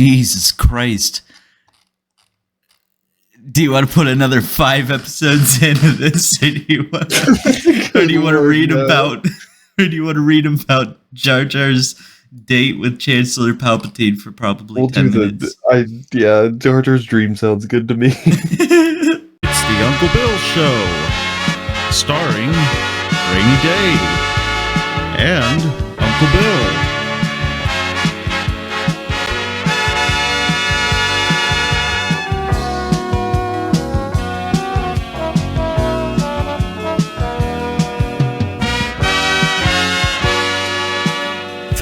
Jesus Christ. Do you want to put another 5 episodes into this? Or do you want to read about Jar Jar's date with Chancellor Palpatine for probably 10 minutes? Jar Jar's dream sounds good to me. It's the Uncle Bill Show, starring Rainy Day and Uncle Bill.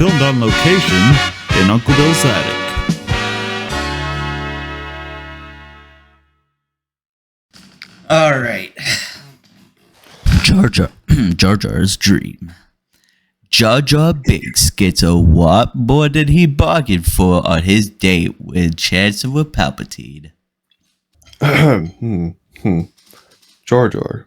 Filmed on location in Uncle Bill's attic. All right. Jar Jar's dream. Jar Jar Binks gets a what more than he bargained for on his date with Chancellor Palpatine. Jar Jar.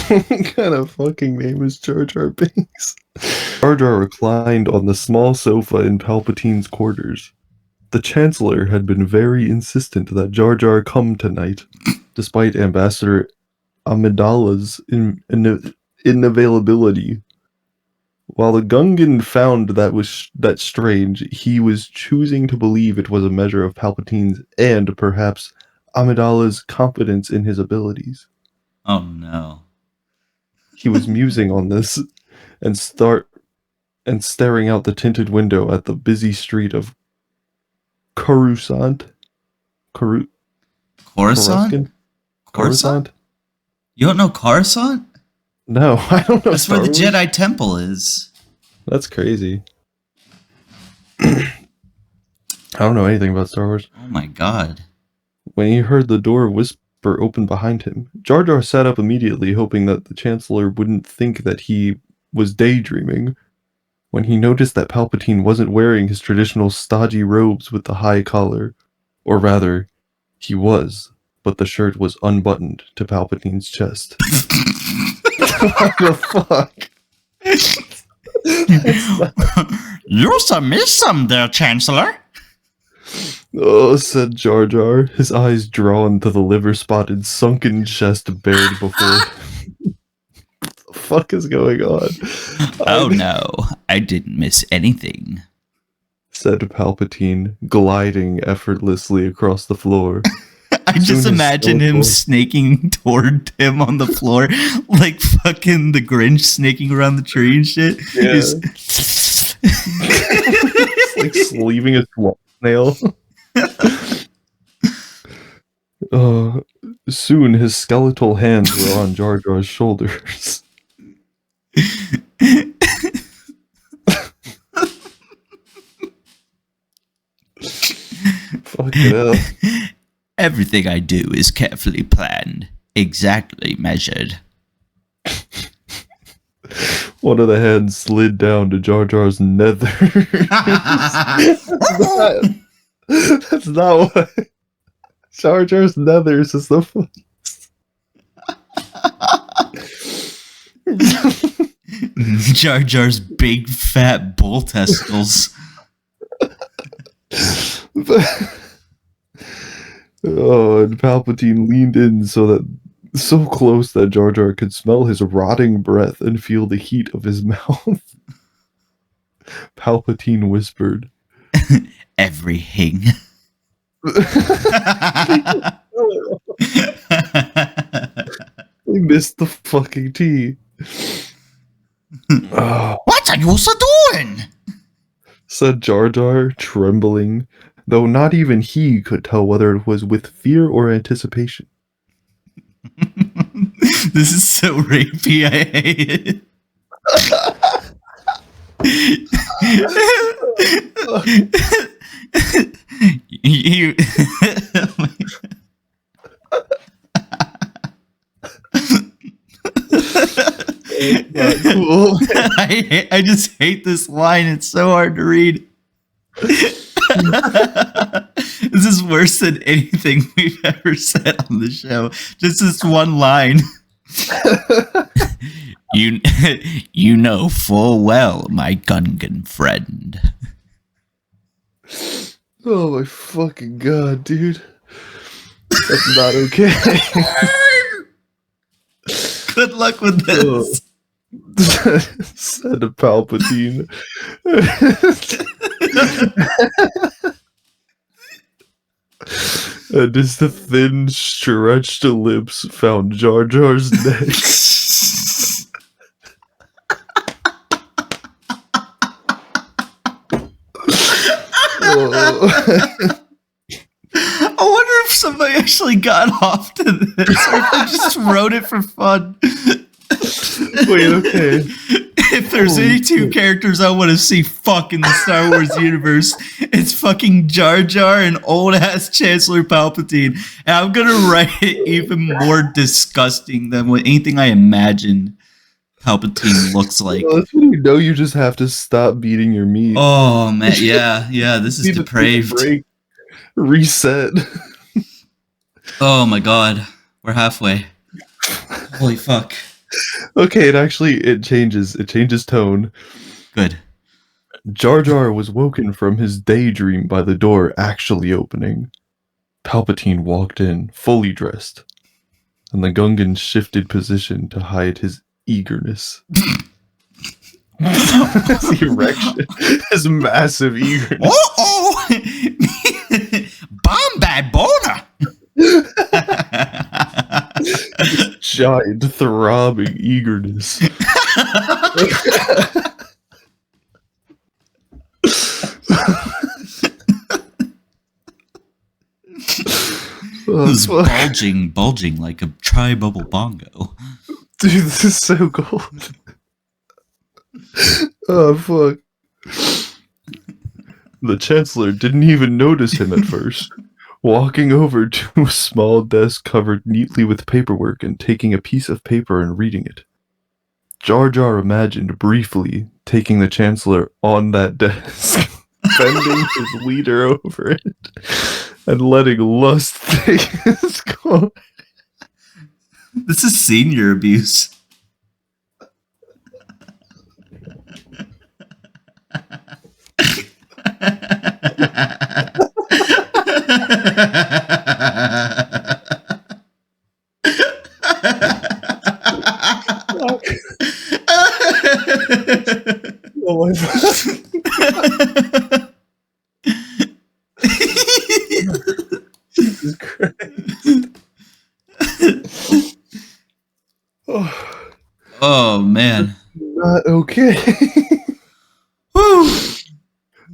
What kind of fucking name is Jar Jar Binks? Jar Jar reclined on the small sofa in Palpatine's quarters. The Chancellor had been very insistent that Jar Jar come tonight, despite Ambassador Amidala's inavailability. While the Gungan found that strange, he was choosing to believe it was a measure of Palpatine's and perhaps Amidala's confidence in his abilities. Oh no. He was musing on this and staring out the tinted window at the busy street of Coruscant. Coruscant? Coruscant? You don't know Coruscant? No, I don't know. That's where the Jedi Temple is. That's crazy. I don't know anything about Star Wars. Oh my god. When he heard the door whisper open behind him, Jar Jar sat up immediately, hoping that the Chancellor wouldn't think that he was daydreaming. When he noticed that Palpatine wasn't wearing his traditional stodgy robes with the high collar, or rather, he was, but the shirt was unbuttoned to Palpatine's chest. What the fuck? You miss some there, Chancellor. Oh, said Jar Jar, his eyes drawn to the liver-spotted, sunken chest bared before. What the fuck is going on? Oh no, I didn't miss anything, said Palpatine, gliding effortlessly across the floor. I just imagine him snaking toward him on the floor, like fucking the Grinch snaking around the tree and shit. Yeah. It's like sleeving a snail. Soon his skeletal hands were on Jar Jar's shoulders. Fucking hell. Everything I do is carefully planned, exactly measured. One of the hands slid down to Jar Jar's nether. That's not what. Jar Jar's nethers is the face. Jar Jar's big fat bull testicles. Oh, and Palpatine leaned in so close that Jar Jar could smell his rotting breath and feel the heat of his mouth. Palpatine whispered, Everything. I missed the fucking tea. What are you doing? Said Jar Jar, trembling, though not even he could tell whether it was with fear or anticipation. This is so rapey, I hate it. You Cool. I just hate this line. It's so hard to read. This is worse than anything we've ever said on the show. Just this one line. You, you know full well, my Gungan friend. Oh my fucking god, dude. That's not okay. Good luck with this. Said a Palpatine. And as the thin, stretched lips found Jar Jar's neck. I wonder if somebody actually got off to this, or if they just wrote it for fun. Wait, okay. If there's any two characters I want to see fuck in the Star Wars universe, it's fucking Jar Jar and old ass Chancellor Palpatine. And I'm gonna write it even more disgusting than what anything I imagine Palpatine looks like. Well, that's when you know you just have to stop beating your meat. Oh man, yeah, this is Need to take a depraved. break. Reset. Oh my god, we're halfway. Holy fuck. Okay, it changes tone. Good. Jar Jar was woken from his daydream by the door actually opening. Palpatine walked in, fully dressed, and the Gungan shifted position to hide his eagerness. His erection, his massive eagerness. Oh! Bombad boner! Giant, throbbing eagerness. Oh, It's fuck. bulging like a tri-bubble bongo. Dude, this is so cold. Oh, fuck. The Chancellor didn't even notice him at first, walking over to a small desk covered neatly with paperwork and taking a piece of paper and reading it. Jar Jar imagined briefly taking the Chancellor on that desk, bending his leader over it, and letting lust take his course. This is senior abuse. Oh my god. Jesus Christ. Oh, Oh man. not okay. Woo.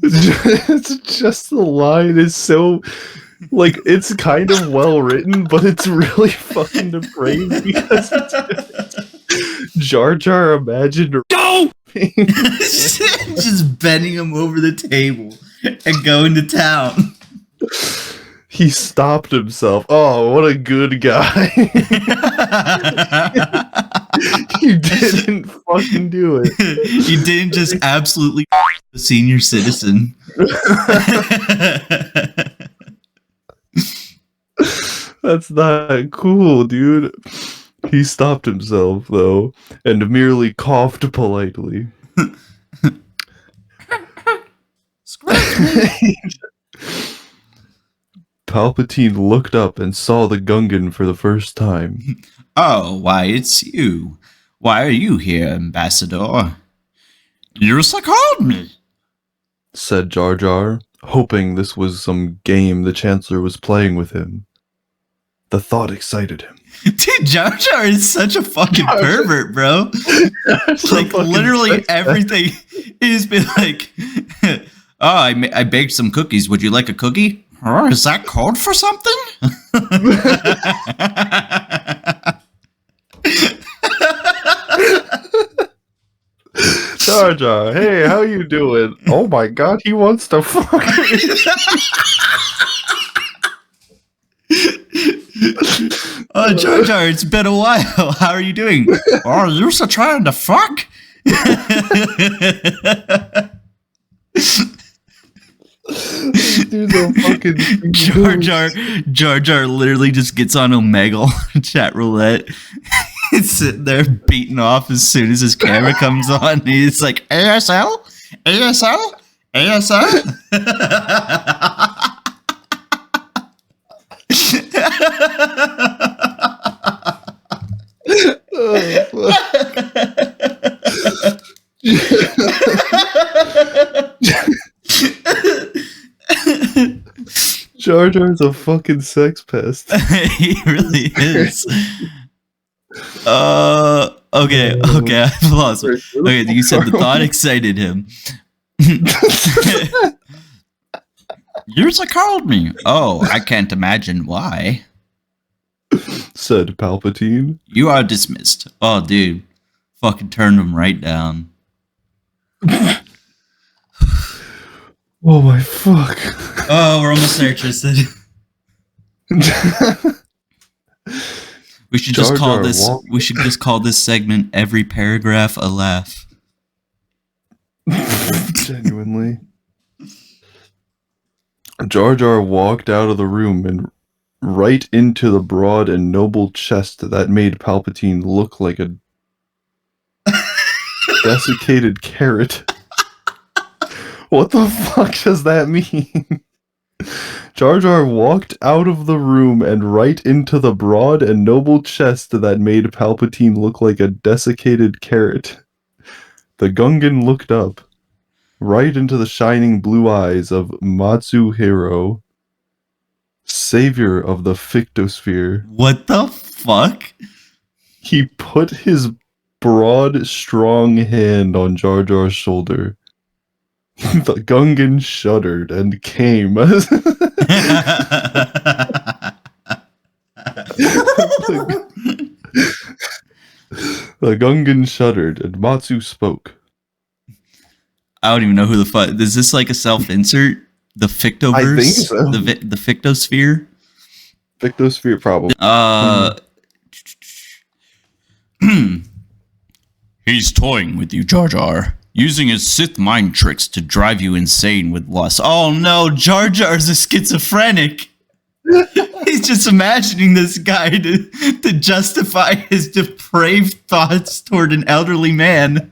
It's just the line is so like it's kind of well written, but it's really fucking depraved because it's Jar Jar imagined Just bending him over the table and going to town. he stopped himself. Oh, what a good guy. He didn't fucking do it. He didn't just absolutely the senior citizen. That's not cool, dude. He stopped himself, though, and merely coughed politely. Palpatine looked up and saw the Gungan for the first time. Oh, why, it's you. Why are you here, Ambassador? You called me. Said Jar Jar, hoping this was some game the Chancellor was playing with him. The thought excited him. Dude, Jar Jar is such a fucking pervert, bro. Like, literally everything. He's been like, oh, I baked some cookies. Would you like a cookie? Oh, is that code for something? Jar Jar, hey, how you doing? Oh my god, he wants to fuck me. Oh, Jar Jar, it's been a while. How are you doing? Oh, you're still trying to fuck? Dude, the fucking Jar Jar literally just gets on Omegle chat roulette. sitting there beating off as soon as his camera comes on. He's like, ASL? ASL? ASL? Jar Jar's a fucking sex pest. He really is. Okay, I've lost it. Okay, you said the thought excited him. Yours called me. Oh, I can't imagine why. Said Palpatine. You are dismissed. Oh, dude. Fucking turned him right down. Oh my fuck. Oh, we're almost there, Tristan. We should just Jar call Jar this. walk- We should just call this segment "Every Paragraph a Laugh." Genuinely. Jar Jar walked out of the room and right into the broad and noble chest that made Palpatine look like a desiccated carrot. What the fuck does that mean? Jar Jar walked out of the room and right into the broad and noble chest that made Palpatine look like a desiccated carrot. The Gungan looked up, right into the shining blue eyes of Matsuhiro, savior of the Fictosphere. What the fuck? He put his broad, strong hand on Jar Jar's shoulder. The Gungan shuddered and came. The Gungan shuddered and Matsu spoke. I don't even know who the fuck. Is this like a self-insert? The Fictoverse? I think so. The Fictosphere? Fictosphere probably. He's toying with you, Jar Jar. Using his Sith mind tricks to drive you insane with lust. Oh no, Jar Jar's a schizophrenic. He's just imagining this guy to justify his depraved thoughts toward an elderly man.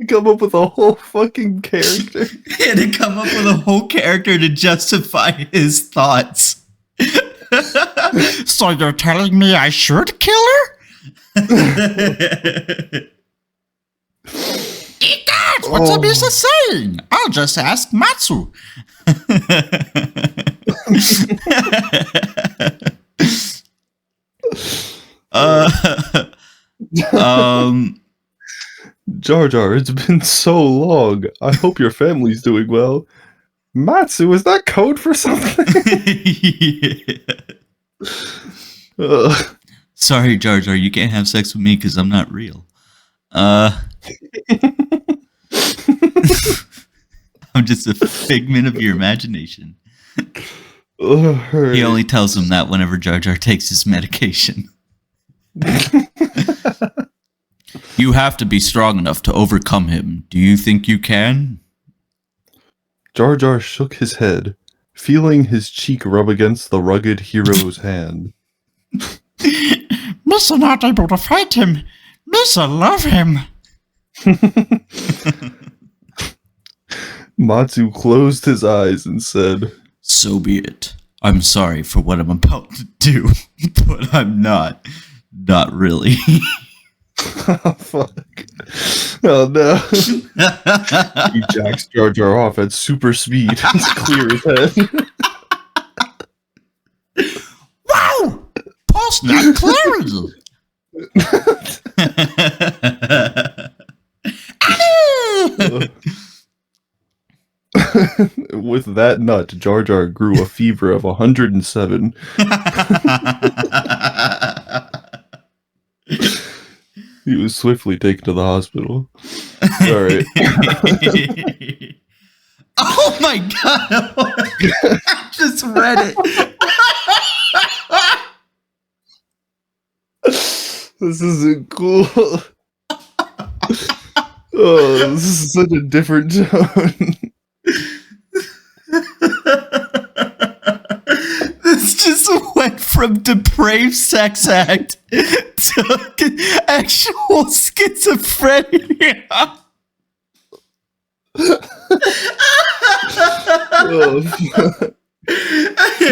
Come up with a whole fucking character. He had to come up with a whole character to justify his thoughts. So you're telling me I should kill her? Eat that! What's a Misa saying? I'll just ask Matsu. Jar Jar, it's been so long. I hope your family's doing well. Matsu, is that code for something? Sorry, Jar Jar, you can't have sex with me because I'm not real. I'm just a figment of your imagination. He only tells him that whenever Jar Jar takes his medication. You have to be strong enough to overcome him. Do you think you can? Jar Jar shook his head, feeling his cheek rub against the rugged hero's hand. Misa not able to fight him. Misa love him. Matsu closed his eyes and said, So be it. I'm sorry for what I'm about to do, but I'm not really. oh, fuck. Oh, no. He jacks Jar Jar off at super speed to clear his head. Wow! Pulse not clarity. With that nut, Jar Jar grew a fever of 107. He was swiftly taken to the hospital. Alright. Oh my god! I just read it. This isn't cool. Oh, this is such a different tone. just went from depraved sex act to actual schizophrenia.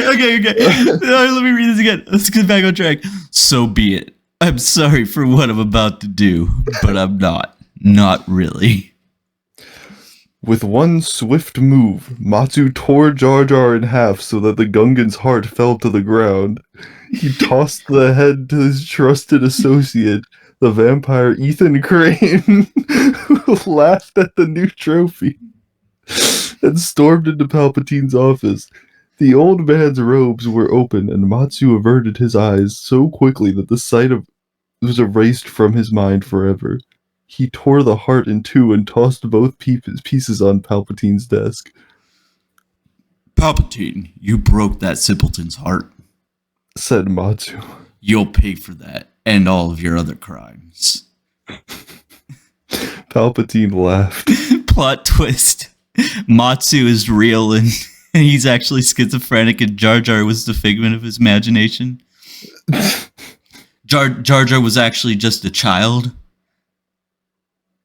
Okay. Let me read this again. Let's get back on track. So be it. I'm sorry for what I'm about to do, but I'm not. Not really. With one swift move, Matsu tore Jar Jar in half so that the Gungan's heart fell to the ground. He tossed the head to his trusted associate, the vampire Ethan Crane, who laughed at the new trophy, and stormed into Palpatine's office. The old man's robes were open, and Matsu averted his eyes so quickly that the sight of was erased from his mind forever. He tore the heart in two and tossed both pieces on Palpatine's desk. Palpatine, you broke that simpleton's heart, said Matsu. You'll pay for that and all of your other crimes. Palpatine laughed. Plot twist. Matsu is real and he's actually schizophrenic and Jar Jar was the figment of his imagination. Jar Jar was actually just a child.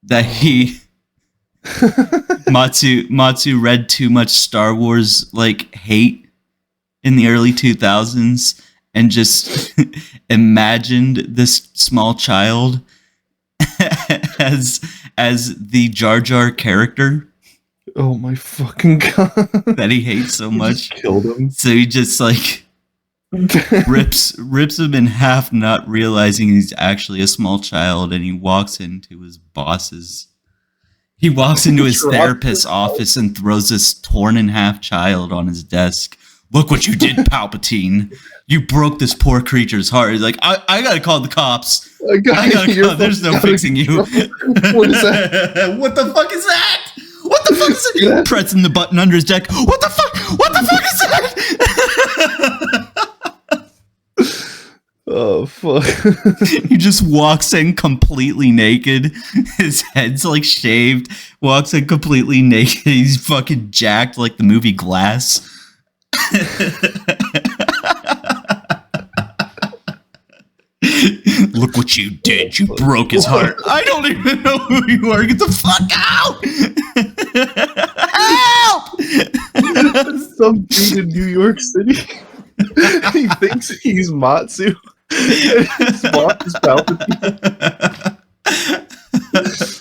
That Matsu read too much Star Wars like hate in the early 2000s and just imagined this small child as the Jar Jar character. Oh my fucking god. That he hates so much. Killed him. So he just like rips him in half, not realizing he's actually a small child, and he walks into his boss's. He walks into his therapist's office and throws this torn in half child on his desk. Look what you did, Palpatine! You broke this poor creature's heart. He's like, I gotta call the cops. I gotta call. There's no fixing you. What is that? What the fuck is that? What the fuck is it? Yeah. Pressing the button under his deck. What the fuck? What the fuck is that? Oh fuck. He just walks in completely naked. His head's like shaved. Walks in completely naked. He's fucking jacked like the movie Glass. Look what you did. You broke his heart. I don't even know who you are. Get the fuck out! Help! Some dude in New York City. He thinks he's Matsu. And his boss is Palpatine.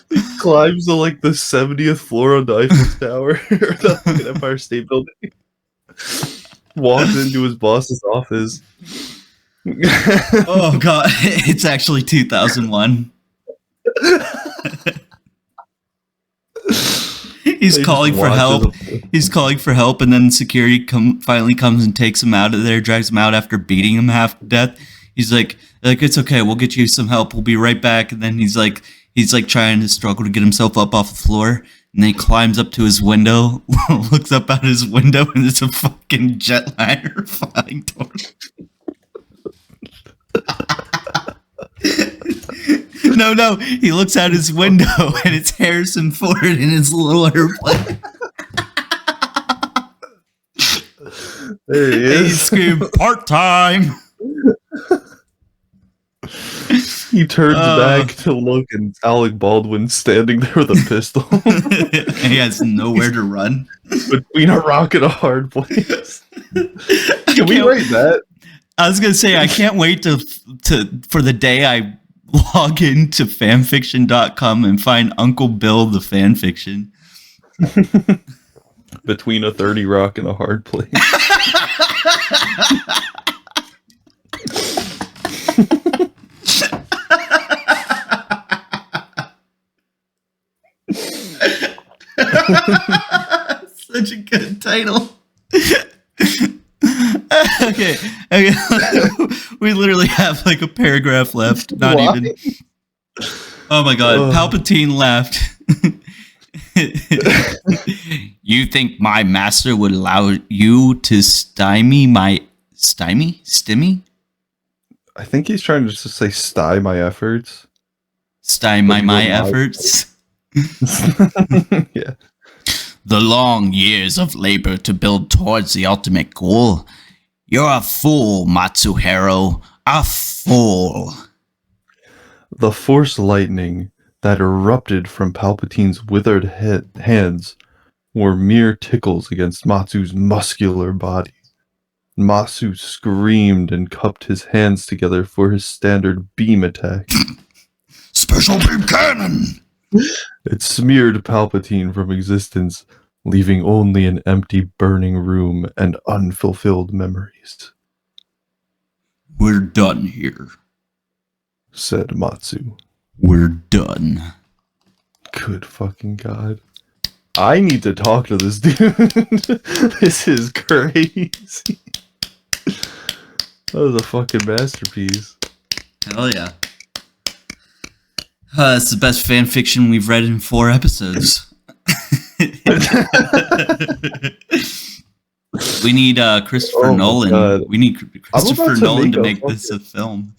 He climbs to like the 70th floor on the Eiffel Tower or the Empire State Building. Walks into his boss's office. Oh god, it's actually 2001. He's calling for help. He's calling for help, and then security finally comes and takes him out of there, drags him out after beating him half to death. He's like it's okay, we'll get you some help. We'll be right back. And then he's like trying to struggle to get himself up off the floor, and then he climbs up to his window, looks up out his window, and it's a fucking jetliner flying towards him. No, he looks out his window and it's Harrison Ford in his little airplane. There he And he is. screamed, part-time! He turns back to look, and Alec Baldwin's standing there with a pistol And he has nowhere to run. between a rock and a hard place. Can we can't- write that? I was gonna say I can't wait for the day I log into fanfiction.com and find Uncle Bill the fanfiction. Between a 30 rock and a hard place. Such a good title. Okay. We literally have like a paragraph left. Not Why? even. Oh my god. Palpatine laughed. You think my master would allow you to stymie my stymie? I think he's trying to just say sty my efforts. Stymie my efforts. Yeah. The long years of labor to build towards the ultimate goal. You're a fool, Matsuhiro. A fool. The force lightning that erupted from Palpatine's withered hands were mere tickles against Matsu's muscular body. Matsu screamed and cupped his hands together for his standard beam attack. Special beam cannon! It smeared Palpatine from existence, leaving only an empty, burning room and unfulfilled memories. We're done here. Said Matsu. We're done. Good fucking god. I need to talk to this dude. This is crazy. That was a fucking masterpiece. Hell yeah. That's the best fan fiction we've read in 4 episodes. We need Christopher Oh my Nolan. God. We need Christopher about to Nolan make to a make this a film.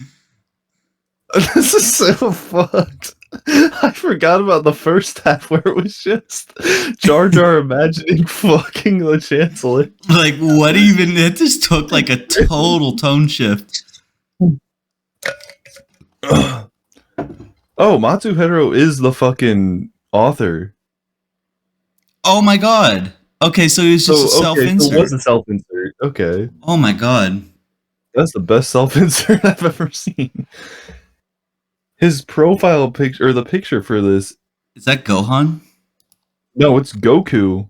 This is so fucked. I forgot about the first half where it was just Jar Jar imagining fucking the Chancellor. Like, what even? It just took like a total tone shift. Oh, Matsuhiro is the fucking author. Oh my god. Okay, so he was just a So self-insert. it was a self-insert. Okay. Oh my god. That's the best self-insert I've ever seen. His profile picture, or the picture for this, Is that Gohan? no, it's Goku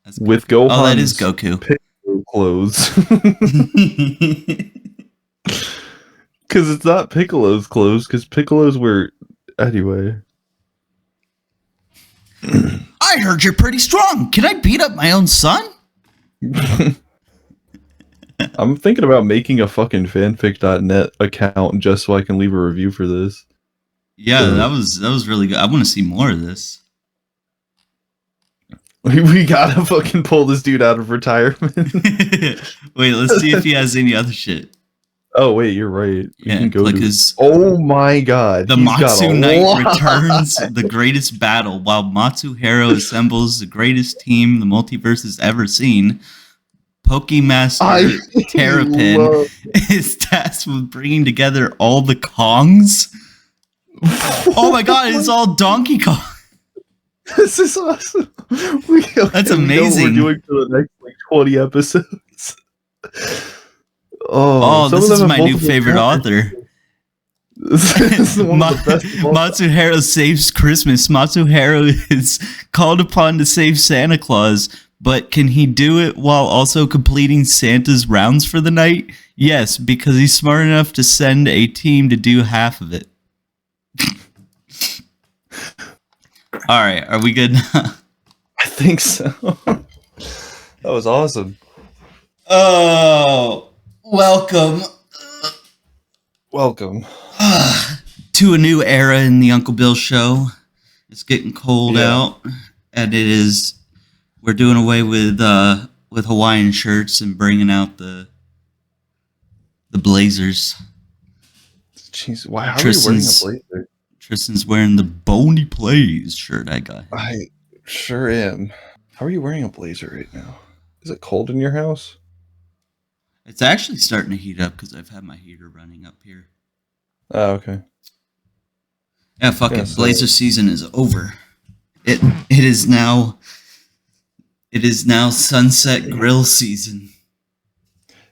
That's with Gohan's Oh, that is Goku. clothes. Because it's not Piccolo's clothes, because Piccolo's were... Anyway. I heard you're pretty strong. Can I beat up my own son? I'm thinking about making a fucking fanfic.net account just so I can leave a review for this. Yeah, Yeah. that was really good. I want to see more of this. We gotta fucking pull this dude out of retirement. Wait, let's see if he has any other shit. Oh, wait, you're right. We Yeah, can go click to- his Oh my god. The he's got Matsu a Knight lot. returns the greatest battle while Matsuhiro assembles the greatest team the multiverse has ever seen. Pokemaster Terrapin love- is tasked with bringing together all the Kongs. Oh my god, it's all Donkey Kong. This is awesome. That's we know what amazing. we're doing for the next like 20 episodes. Oh, some this of is them my have new multiple favorite characters. author. This is one of the best of all. Matsuhiro saves Christmas. Matsuhiro is called upon to save Santa Claus, but can he do it while also completing Santa's rounds for the night? Yes, because he's smart enough to send a team to do half of it. All right, are we good? I think so. That was awesome. Oh, welcome Welcome. to a new era in the Uncle Bill show. It's getting cold Yeah. out, and we're doing away with Hawaiian shirts and bringing out the blazers. Jeez, why are Tristan's- you wearing a blazer? Tristan's wearing the Boney Plays shirt I got. I sure am. How are you wearing a blazer right now? Is it cold in your house? It's actually starting to heat up because I've had my heater running up here. Oh, okay. Yeah, fuck Yeah, it. so- Blazer season is over. It is now sunset grill season.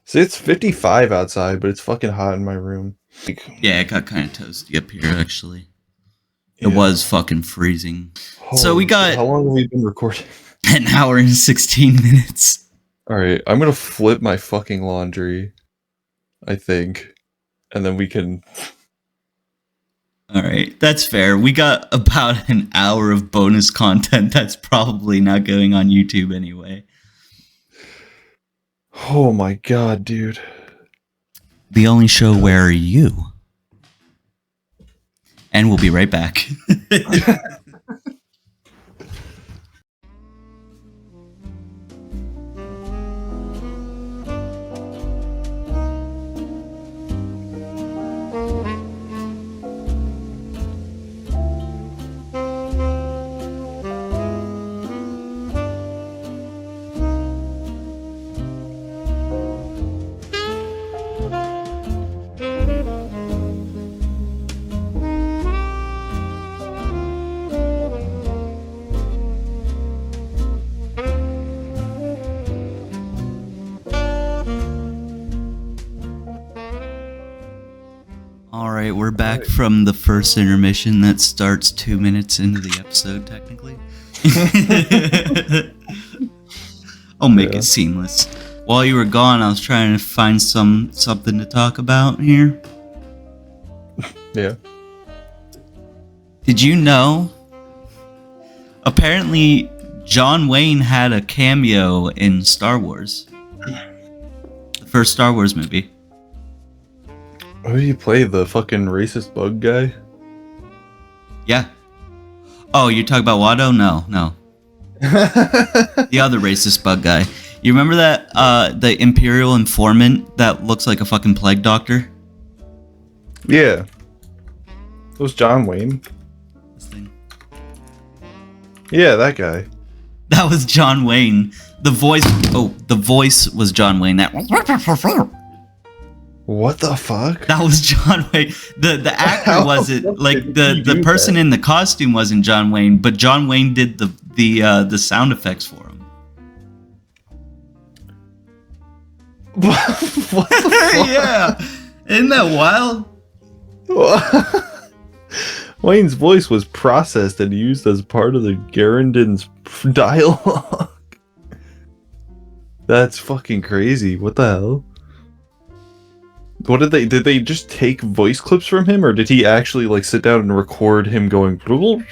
See, it's 55 outside, but it's fucking hot in my room. Yeah, it got kind of toasty up here actually. It Yeah. was fucking freezing. So Holy we shit, got- How long have we been recording? An hour and 16 minutes. All right, I'm gonna flip my fucking laundry. I think, and then we can. All right, that's fair. We got about an hour of bonus content that's probably not going on YouTube anyway. Oh my god, dude. The only show where are you? And we'll be right back. we're back from the first intermission that starts 2 minutes into the episode, technically. I'll make it seamless. While you were gone, I was trying to find something to talk about here. Yeah. Did you know? Apparently, John Wayne had a cameo in Star Wars. The first Star Wars movie. Who do you play? The fucking racist bug guy? Yeah. Oh, you're talking about Watto? No. The other racist bug guy. You remember that, the Imperial informant that looks like a fucking plague doctor? Yeah. It was John Wayne. This thing. Yeah, that guy. That was John Wayne. The voice was John Wayne. What the fuck? That was John Wayne. The actor wasn't, like, the person in the costume wasn't John Wayne, but John Wayne did the sound effects for him. What the fuck? Yeah. Isn't that wild? Wayne's voice was processed and used as part of the Garandon's dialogue. That's fucking crazy. What the hell? What did they just take voice clips from him, or did he actually like sit down and record him going? I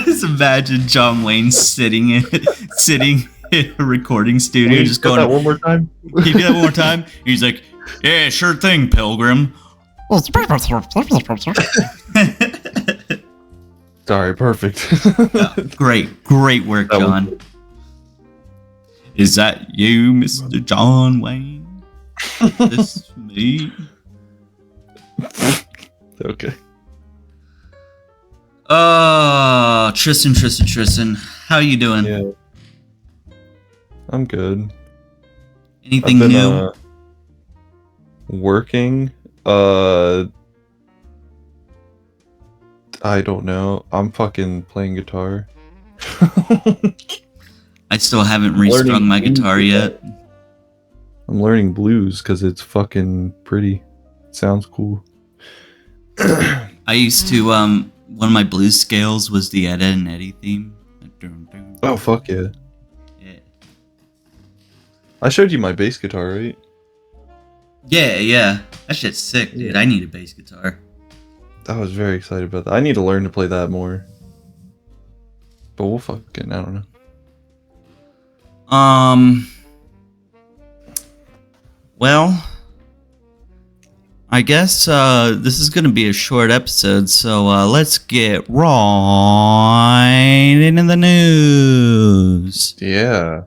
just imagine John Wayne sitting in a recording studio, just going. That one more time. Can you do that one more time? He's like, "Yeah, sure thing, Pilgrim." Sorry, perfect. Great work, That was John. good. Is that you, Mr. John Wayne? This me? Okay. Tristan, how you doing? Yeah. I'm good. Anything I've been, new? Working. I don't know. I'm fucking playing guitar. I still haven't restrung my guitar yet. I'm learning blues because it's fucking pretty. It sounds cool. I used to, one of my blues scales was the Ed, Edd and Eddie theme. Oh, fuck yeah. Yeah. I showed you my bass guitar, right? Yeah. That shit's sick, dude. I need a bass guitar. I was very excited about that. I need to learn to play that more. But we'll fucking, I don't know. Well, I guess this is gonna be a short episode, so let's get right into the news. Yeah.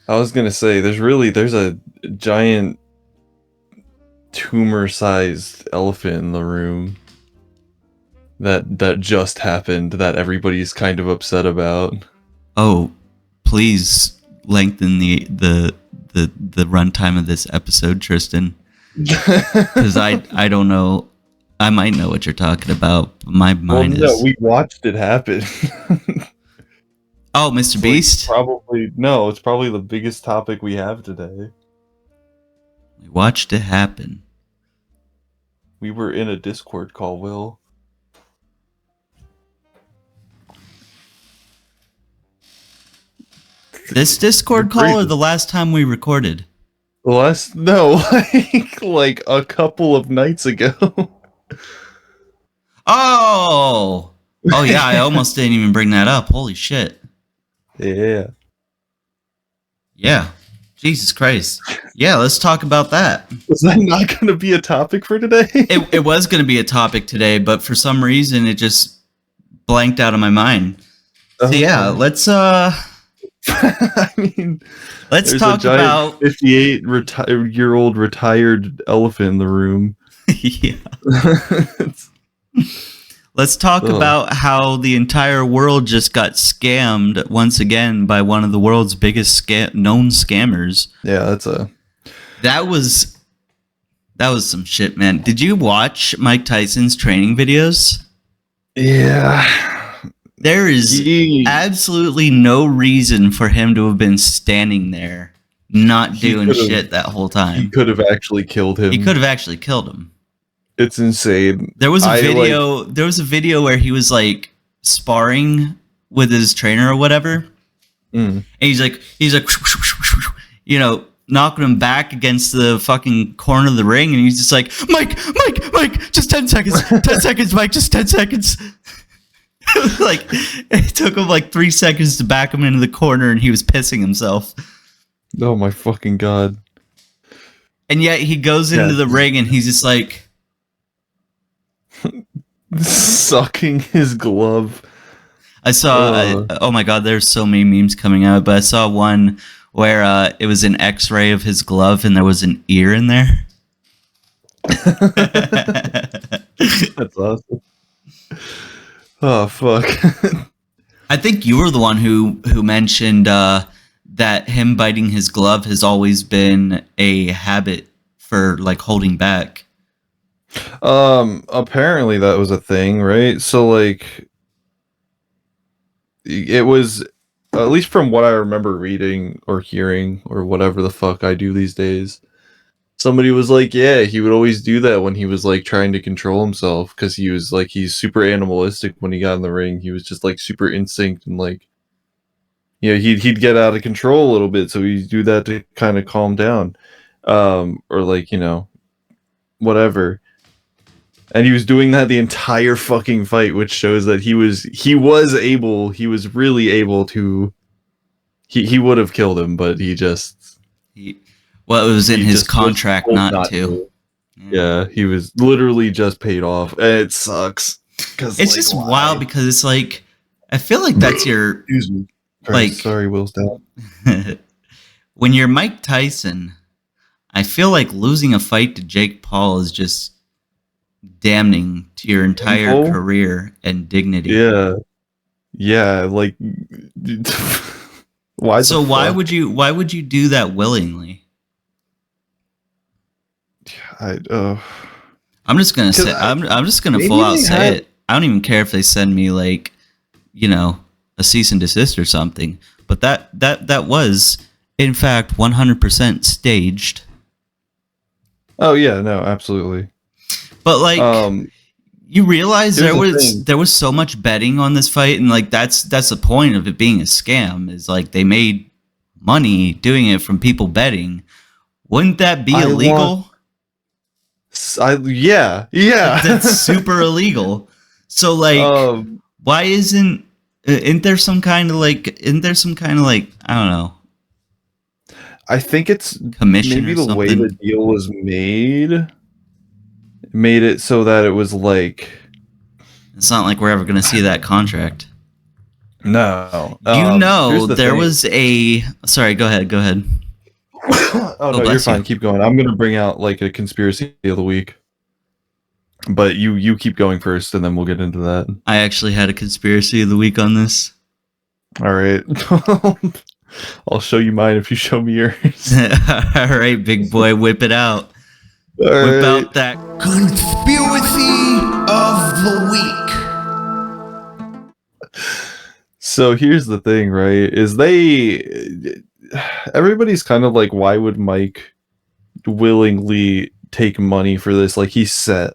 I was gonna say, there's a giant tumor-sized elephant in the room that just happened that everybody's kind of upset about. Oh, please lengthen the runtime of this episode, Tristan, because I don't know. I might know what you're talking about. But my mind is. No, we watched it happen. Oh, Mr. Beast. It's probably the biggest topic we have today. We watched it happen. We were in a Discord call, Will. This Discord call or the last time we recorded? Like a couple of nights ago. Oh yeah, I almost didn't even bring that up. Holy shit. Yeah. Jesus Christ. Yeah, let's talk about that. Was that not going to be a topic for today? It was going to be a topic today, but for some reason it just blanked out of my mind. So yeah, let's I mean, let's there's talk a giant about 58-year-old retired elephant in the room. yeah. Let's talk about how the entire world just got scammed once again by one of the world's biggest known scammers. Yeah, That was some shit, man. Did you watch Mike Tyson's training videos? Yeah. There is absolutely no reason for him to have been standing there not He doing could've- shit that whole He time. could have actually killed him. He could have actually killed him. It's insane. There was a I, video. There was a video where he was like sparring with his trainer or whatever, Mm. and he's like, you know, knocking him back against the fucking corner of the ring, and he's just like, Mike, just 10 seconds, 10 seconds, Mike, just 10 seconds. Like, it took him like 3 seconds to back him into the corner, and he was pissing himself. Oh my fucking god. And yet he goes into the ring, and he's just like, Sucking his glove. I saw, oh my god, there's so many memes coming out, but I saw one where it was an x-ray of his glove and there was an ear in there. That's awesome. Oh fuck. I think you were the one who mentioned that him biting his glove has always been a habit for like holding back. Apparently that was a thing, right? So like it was, at least from what I remember reading or hearing or whatever the fuck I do these days, somebody was like, yeah, he would always do that when he was like trying to control himself, because he was like, he's super animalistic when he got in the ring. He was just like super instinct, and like, you know, he'd get out of control a little bit, so he'd do that to kind of calm down, or like, you know, whatever. And he was doing that the entire fucking fight, which shows that he was really able to. He would have killed him, but he just. Well, it was in he his just contract was not told to. Yeah, he was literally just paid off. And it sucks. It's like, just wild because it's like, I feel like that's your. Excuse me. Like, sorry, Will's dad. When you're Mike Tyson, I feel like losing a fight to Jake Paul is just damning to your entire Painful? career and dignity. Yeah, like why? So why would you do that willingly? I'm just gonna say I'm just gonna full out say it. I don't even care if they send me like, you know, a cease and desist or something. But that was in fact 100% staged. Oh yeah, no, absolutely. But like, you realize there was so much betting on this fight, and like that's the point of it being a scam, is like they made money doing it from people betting. Wouldn't that be illegal? Yeah. That's super illegal. So like, why isn't there some kind of like I don't know. I think it's commission maybe or the way something. the deal was made it so that it was like, It's not like we're ever gonna see that contract. no. You know, here's the there thing. was a. Sorry, go ahead. Oh no, you're bless fine. you. Keep going. I'm gonna bring out like a conspiracy of the week, but you keep going first, and then we'll get into that. I actually had a conspiracy of the week on this. All right. I'll show you mine if you show me yours. All right, big boy, whip it out. All Whip right. out that. Conspiracy of the week. So here's the thing, right? Is everybody's kind of like, why would Mike willingly take money for this? Like, he's set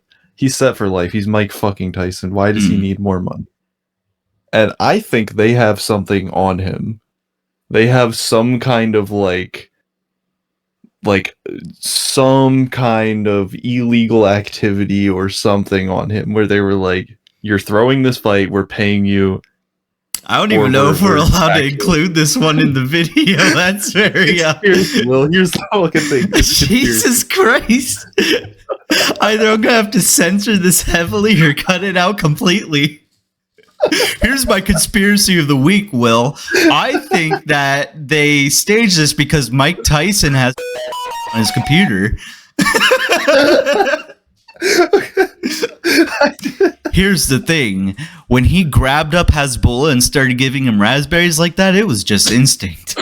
for life. He's Mike fucking Tyson. Why does he need more money? And I think they have something on him. They have some kind of like some kind of illegal activity or something on him, where they were like, you're throwing this fight, we're paying you. I don't even know if we're allowed to actually- include this one in the video. That's very. Well, here's the fucking thing. It's Jesus Christ! Either I'm gonna have to censor this heavily or cut it out completely. Here's my conspiracy of the week, Will. I think that they staged this because Mike Tyson has on his computer. Here's the thing. When he grabbed up Hasbulla and started giving him raspberries like that, it was just instinct.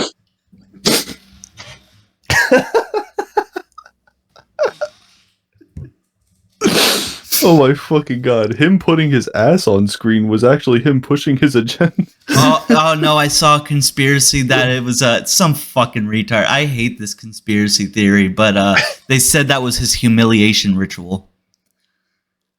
Oh my fucking god. Him putting his ass on screen was actually him pushing his agenda. Oh no, I saw a conspiracy that it was some fucking retard. I hate this conspiracy theory, but they said that was his humiliation ritual.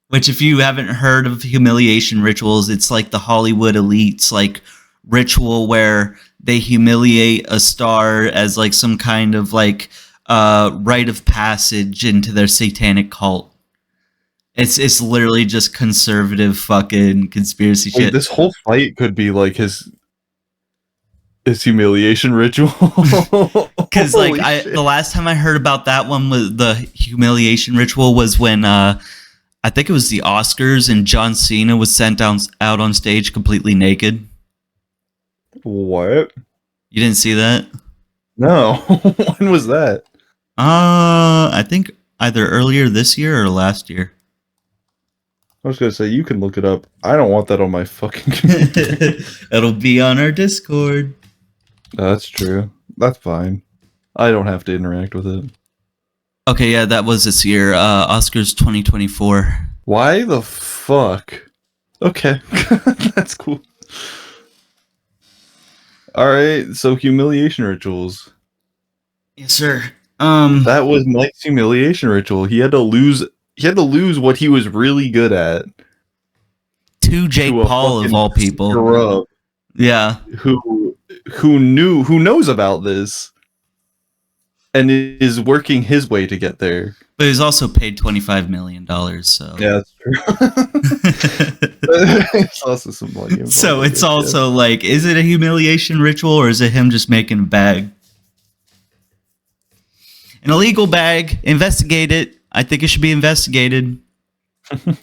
Which, if you haven't heard of humiliation rituals, it's like the Hollywood elites like ritual where they humiliate a star as like some kind of like rite of passage into their satanic cult. It's literally just conservative fucking conspiracy Wait, shit. this whole fight could be like his humiliation ritual. Because like Holy shit. the last time I heard about that one was the humiliation ritual was when I think it was the Oscars and John Cena was sent out on stage completely naked. What? You didn't see that? No. When was that? I think either earlier this year or last year. I was gonna say you can look it up. I don't want that on my fucking computer. It'll be on our Discord. That's true. That's fine. I don't have to interact with it. Okay, yeah, that was this year. Oscars 2024. Why the fuck? Okay. That's cool. Alright, so humiliation rituals. Yes, sir. That was Mike's humiliation ritual. He had to lose what he was really good at. To Jake to a Paul of fucking all people. scrub Yeah. who knows about this and is working his way to get there. But he's also paid $25 million, so. Yeah, that's true. It's also some money involved, So I it's guess, also like, is it a humiliation ritual or is it him just making a bag? An illegal bag. Investigate it. I think it should be investigated.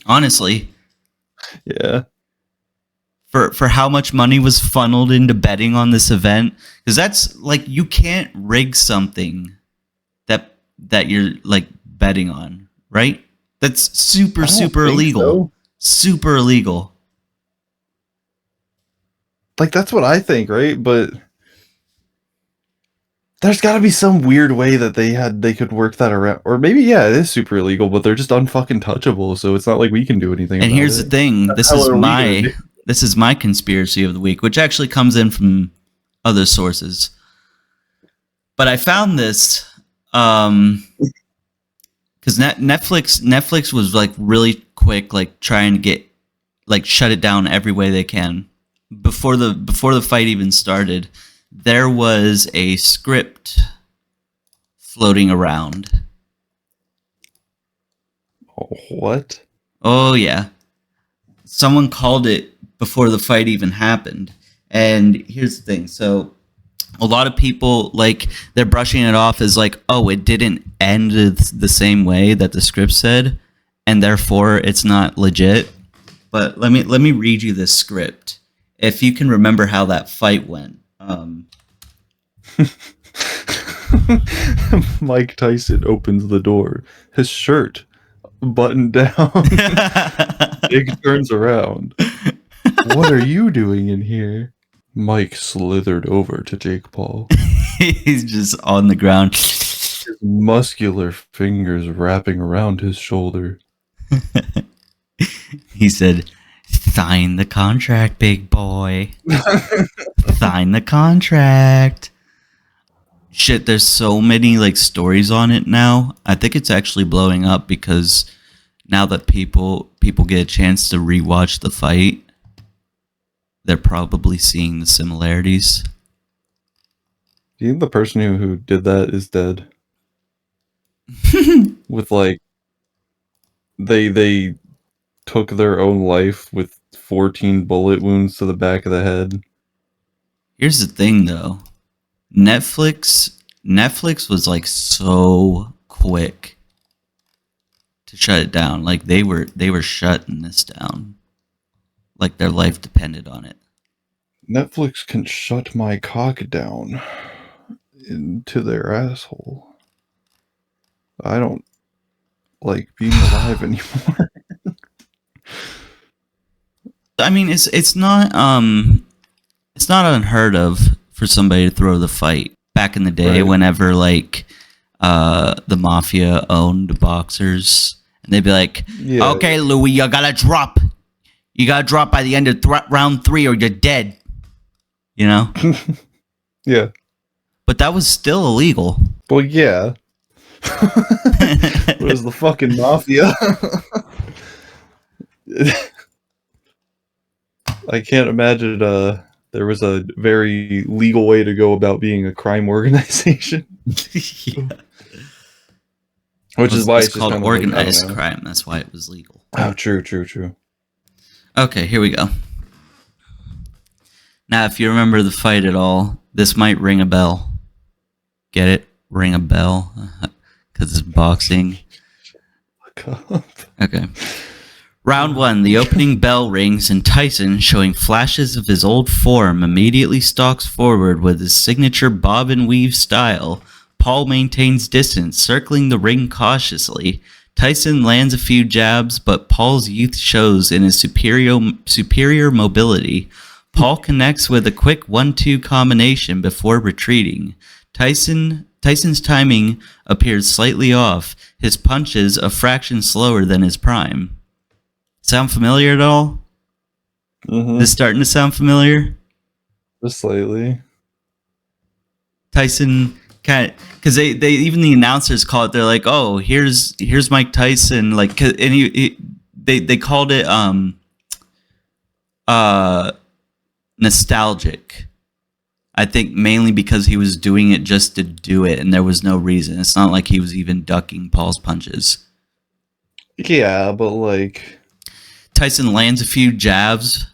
Honestly. yeah. For how much money was funneled into betting on this event. Because that's like, you can't rig something that you're like betting on, right? That's super illegal. So. Super illegal. Like, that's what I think, right? But there's got to be some weird way that they could work that around. Or maybe, yeah, it is super illegal, but they're just unfucking touchable, so it's not like we can do anything And about here's it. the thing, The hell are we gonna do? this is my conspiracy of the week, which actually comes in from other sources. But I found this because Netflix was like really quick, like trying to get like shut it down every way they can. Before the fight even started, there was a script floating around. What? Oh yeah. Someone called it before the fight even happened. And here's the thing. So a lot of people, like, they're brushing it off as like, oh, it didn't end the same way that the script said, and therefore it's not legit. But let me read you this script. If you can remember how that fight went. Mike Tyson opens the door. His shirt buttoned down. Jake turns around. What are you doing in here? Mike slithered over to Jake Paul. He's just on the ground. His muscular fingers wrapping around his shoulder. He said, "Sign the contract, big boy. Sign the contract." Shit, there's so many like stories on it now. I think it's actually blowing up because now that people get a chance to rewatch the fight, they're probably seeing the similarities. Do you think the person who did that is dead? With like they took their own life with 14 bullet wounds to the back of the head. Here's the thing though. Netflix was like so quick to shut it down. Like they were shutting this down. Like their life depended on it. Netflix can shut my cock down into their asshole. I don't like being alive anymore. I mean, it's not unheard of for somebody to throw the fight. Back in the day, Right. whenever like the mafia owned boxers They'd be like, Yeah. okay, Louis, you gotta drop. You gotta drop by the end of round 3 or you're dead. You know? Yeah. But that was still illegal. Well, yeah. It was the fucking mafia. I can't imagine there was a very legal way to go about being a crime organization. Yeah. Which is why it's just called kind of like, I don't organized know. crime. That's why it was legal. Oh, true. Okay, here we go. Now, if you remember the fight at all, this might ring a bell. Get it? Ring a bell? Because it's boxing. Okay. Round 1, the opening bell rings and Tyson, showing flashes of his old form, immediately stalks forward with his signature bob and weave style. Paul maintains distance, circling the ring cautiously. Tyson lands a few jabs, but Paul's youth shows in his superior mobility. Paul connects with a quick 1-2 combination before retreating. Tyson's timing appears slightly off, his punches a fraction slower than his prime. Sound familiar at all? Mm-hmm. This starting to sound familiar? Just slightly. Tyson kind of, because they even the announcers call it. They're like, "Oh, here's Mike Tyson." Like, and they called it nostalgic. I think mainly because he was doing it just to do it, and there was no reason. It's not like he was even ducking Paul's punches. Yeah, but like Tyson lands a few jabs,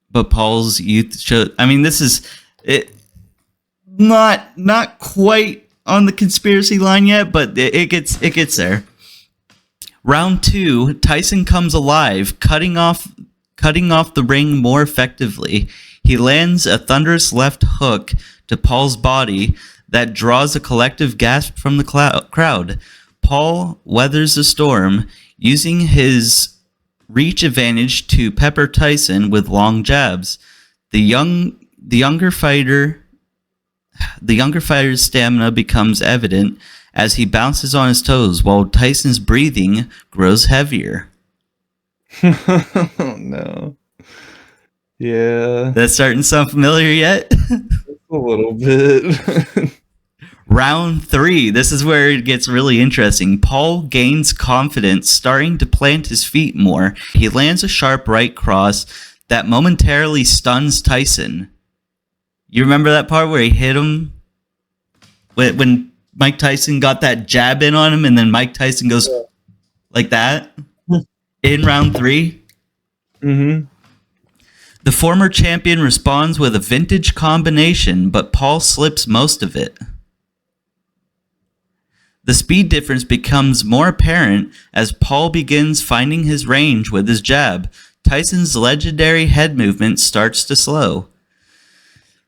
but Paul's youth show. I mean, this is it. Not quite on the conspiracy line yet, but it gets there. Round 2, Tyson comes alive, cutting off the ring more effectively. He lands a thunderous left hook to Paul's body that draws a collective gasp from the crowd. Paul weathers the storm, using his reach advantage to pepper Tyson with long jabs. The younger fighter's stamina becomes evident as he bounces on his toes, while Tyson's breathing grows heavier. oh no. Yeah. That's starting to sound familiar yet? A little bit. Round 3. This is where it gets really interesting. Paul gains confidence, starting to plant his feet more. He lands a sharp right cross that momentarily stuns Tyson. You remember that part where he hit him? When Mike Tyson got that jab in on him, and then Mike Tyson goes like that in round 3? Mm-hmm. The former champion responds with a vintage combination, but Paul slips most of it. The speed difference becomes more apparent as Paul begins finding his range with his jab. Tyson's legendary head movement starts to slow.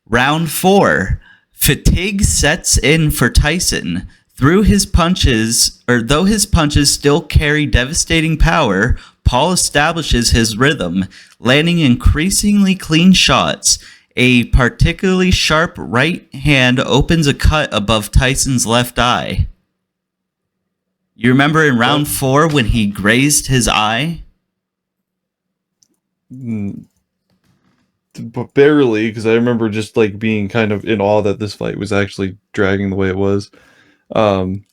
Round 4. Fatigue sets in for Tyson. Though his punches still carry devastating power, Paul establishes his rhythm, landing increasingly clean shots. A particularly sharp right hand opens a cut above Tyson's left eye. You remember in round 4 when he grazed his eye? But barely, because I remember just like being kind of in awe that this fight was actually dragging the way it was.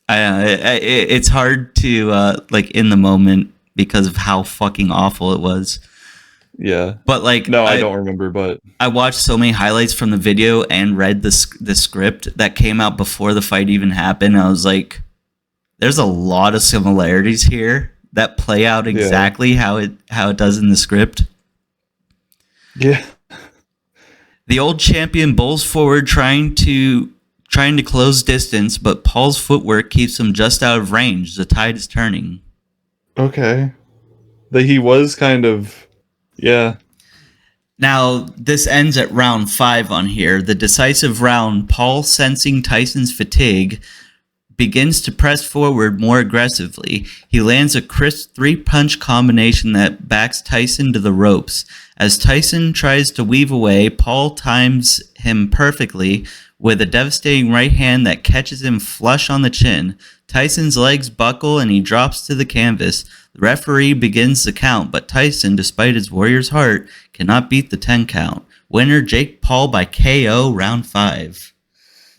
It's hard to like in the moment because of how fucking awful it was. Yeah. But like, No, I don't remember, but I watched so many highlights from the video and read the script that came out before the fight even happened. I was like, there's a lot of similarities here that play out exactly how it does in the script. yeah. The old champion bowls forward trying to close distance, but Paul's footwork keeps him just out of range. The tide is turning. Okay. That he was kind of, yeah. Now, this ends at round 5 on here. The decisive round, Paul, sensing Tyson's fatigue, begins to press forward more aggressively. He lands a crisp 3-punch combination that backs Tyson to the ropes. As Tyson tries to weave away, Paul times him perfectly with a devastating right hand that catches him flush on the chin. Tyson's legs buckle and he drops to the canvas. The referee begins the count, but Tyson, despite his warrior's heart, cannot beat the 10 count. Winner Jake Paul by KO round 5.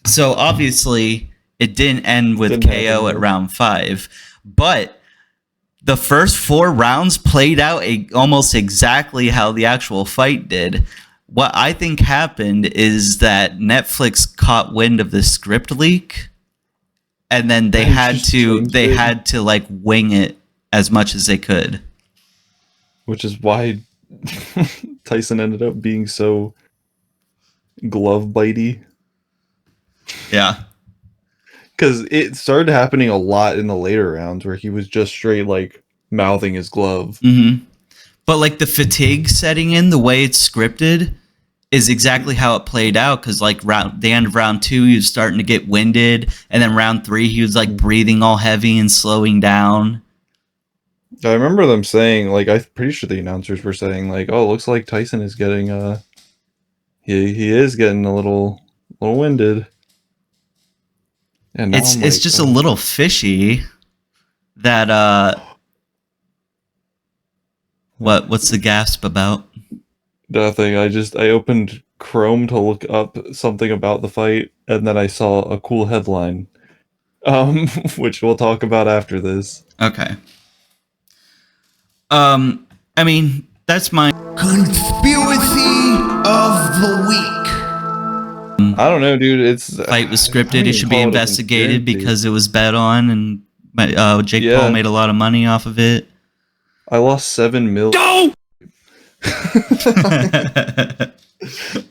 So obviously it didn't end with KO at round 5, but the first 4 rounds played out almost exactly how the actual fight did. What I think happened is that Netflix caught wind of the script leak, and then they had to like wing it as much as they could. Which is why Tyson ended up being so glove bitey. Yeah. Because it started happening a lot in the later rounds where he was just straight like mouthing his glove. Mm-hmm. But like the fatigue setting in, the way it's scripted, is exactly how it played out. Because like the end of round 2, he was starting to get winded, and then round 3, he was like breathing all heavy and slowing down. I remember them saying, like, I'm pretty sure the announcers were saying, like, "Oh, it looks like Tyson is getting he is getting a little winded." And now It's I'm like, just a little fishy that what's the gasp about? nothing. I opened Chrome to look up something about the fight, and then I saw a cool headline, which we'll talk about after this. Okay. I mean, that's my Conspiracy of the week. I don't know, dude. It's fight was scripted. I It don't should even be call it a investigated conspiracy. because it was bet on, and Jake Yeah. Paul made a lot of money off of it. I lost 7 mil. Go!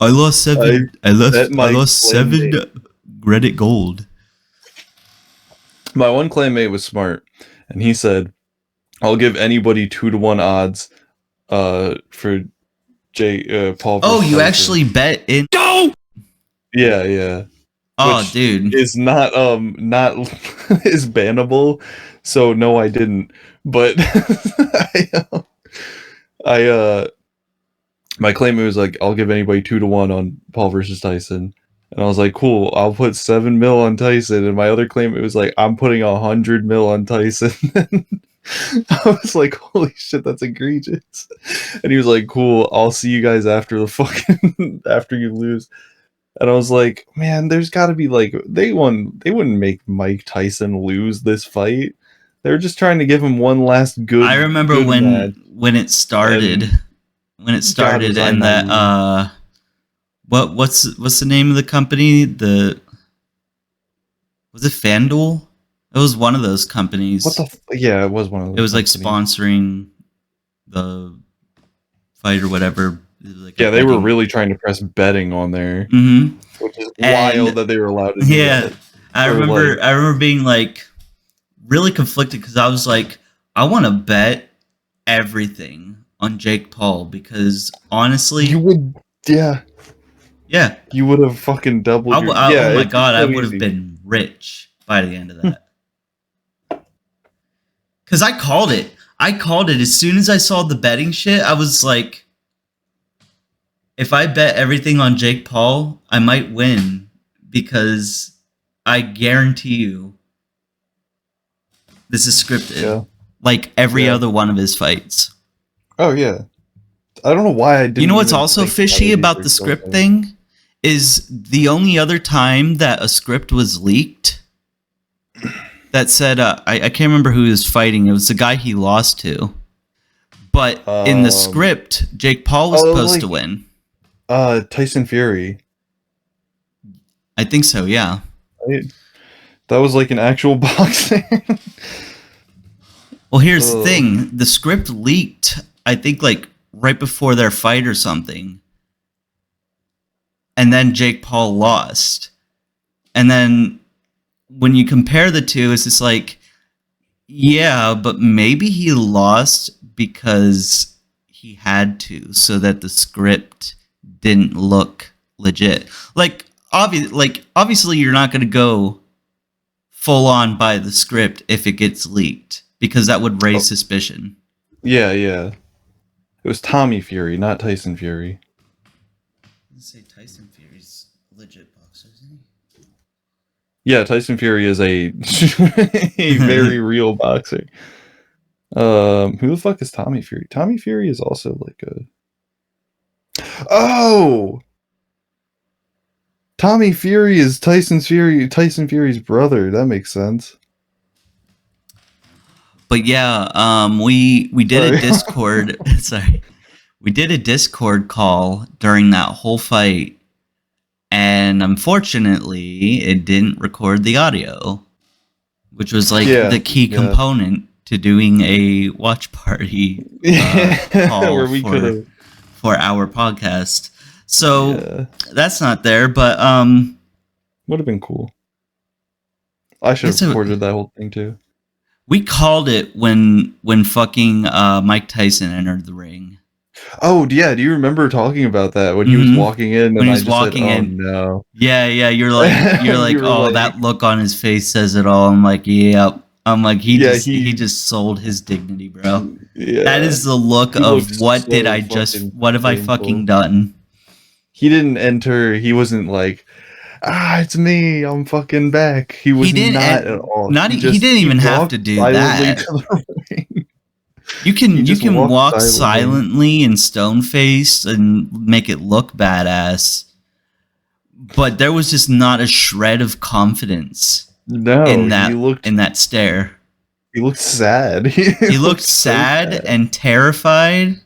I lost 7. I bet my lost 7 claymate. Reddit gold. My one claymate was smart, and he said, "I'll give anybody 2-to-1 odds for Paul." Oh, versus you Tyson." actually bet in? Go! Yeah. Oh, Which dude. is not is bannable, so no, I didn't. But I my claimant was like, "I'll give anybody 2-to-1 on Paul versus Tyson," and I was like, "Cool, I'll put 7 mil on Tyson." And my other claimant was like, "I'm putting 100 mil on Tyson." I was like, "Holy shit, that's egregious!" And he was like, "Cool, I'll see you guys after the fucking after you lose." And I was like, "Man, there's got to be like they wouldn't make Mike Tyson lose this fight. They're just trying to give him one last good." I remember good match. when it started. When it started, was I and that naive. what's the name of the company? Was it FanDuel? It was one of those companies. Yeah, it was one of those. It was like companies. sponsoring the fight or whatever. It was like Yeah, they were really trying to press betting on there, Mm-hmm. which is And- wild that they were allowed to do Yeah, that. I Or, remember. like- I remember being like really conflicted because I was like, I want to bet everything on Jake Paul because honestly, You would, yeah, yeah, you would have fucking doubled. oh my it's god, I so would have easy. been rich by the end of that. Because I called it. I called it as soon as I saw the betting shit. I was like, if I bet everything on Jake Paul, I might win because I guarantee you this is scripted. Yeah. Like every Yeah. other one of his fights. Oh yeah, I don't know why I didn't. You know what's even also think fishy would be about the pretty script cool. thing? Is the only other time that a script was leaked that said, I can't remember who he was fighting. It was the guy he lost to. But in the script, Jake Paul was supposed to win. Tyson Fury. I think so, yeah. That was like an actual boxing. Well, here's the Ugh. thing. The script leaked, I think, like, right before their fight or something. And then Jake Paul lost. And then when you compare the two, it's just like, yeah, but maybe he lost because he had to, so that the script didn't look legit. Obviously, you're not going to go full on by the script if it gets leaked, because that would raise suspicion. Yeah. It was Tommy Fury, not Tyson Fury. Say Tyson Fury's legit boxer, isn't he? Yeah, Tyson Fury is a a very real boxer. Who the fuck is Tommy Fury? Tommy Fury is also like a. Oh, Tommy Fury is Tyson Fury's brother. That makes sense. But yeah, we did Sorry. a Discord. Sorry, we did a Discord call during that whole fight, and unfortunately, it didn't record the audio, which was like Yeah, the key yeah. component to doing a watch party call Where we could have. for our podcast. So Yeah, that's not there, but would have been cool. I should It's have a- recorded that whole thing too. we called it when fucking Mike Tyson entered the ring. Oh yeah, do you remember talking about that when he was Mhm. walking in? When And he I was just walking said, in. "Oh no." Yeah, you're like You were oh, like- that look on his face says it all. I'm like, yep. I'm like, he Yeah, he just sold his dignity, bro. Yeah, That is the look He of looked what so did I just fucking what have I painful. fucking done? He didn't enter. He wasn't like, it's me. I'm fucking back. He was didn't not en- at all. not e- he didn't even have walked to do silently that. to the ring. You He can just walk walked silently and stone faced and make it look badass. But there was just not a shred of confidence No, in that he looked stare. He looked sad. He looked so sad and terrified.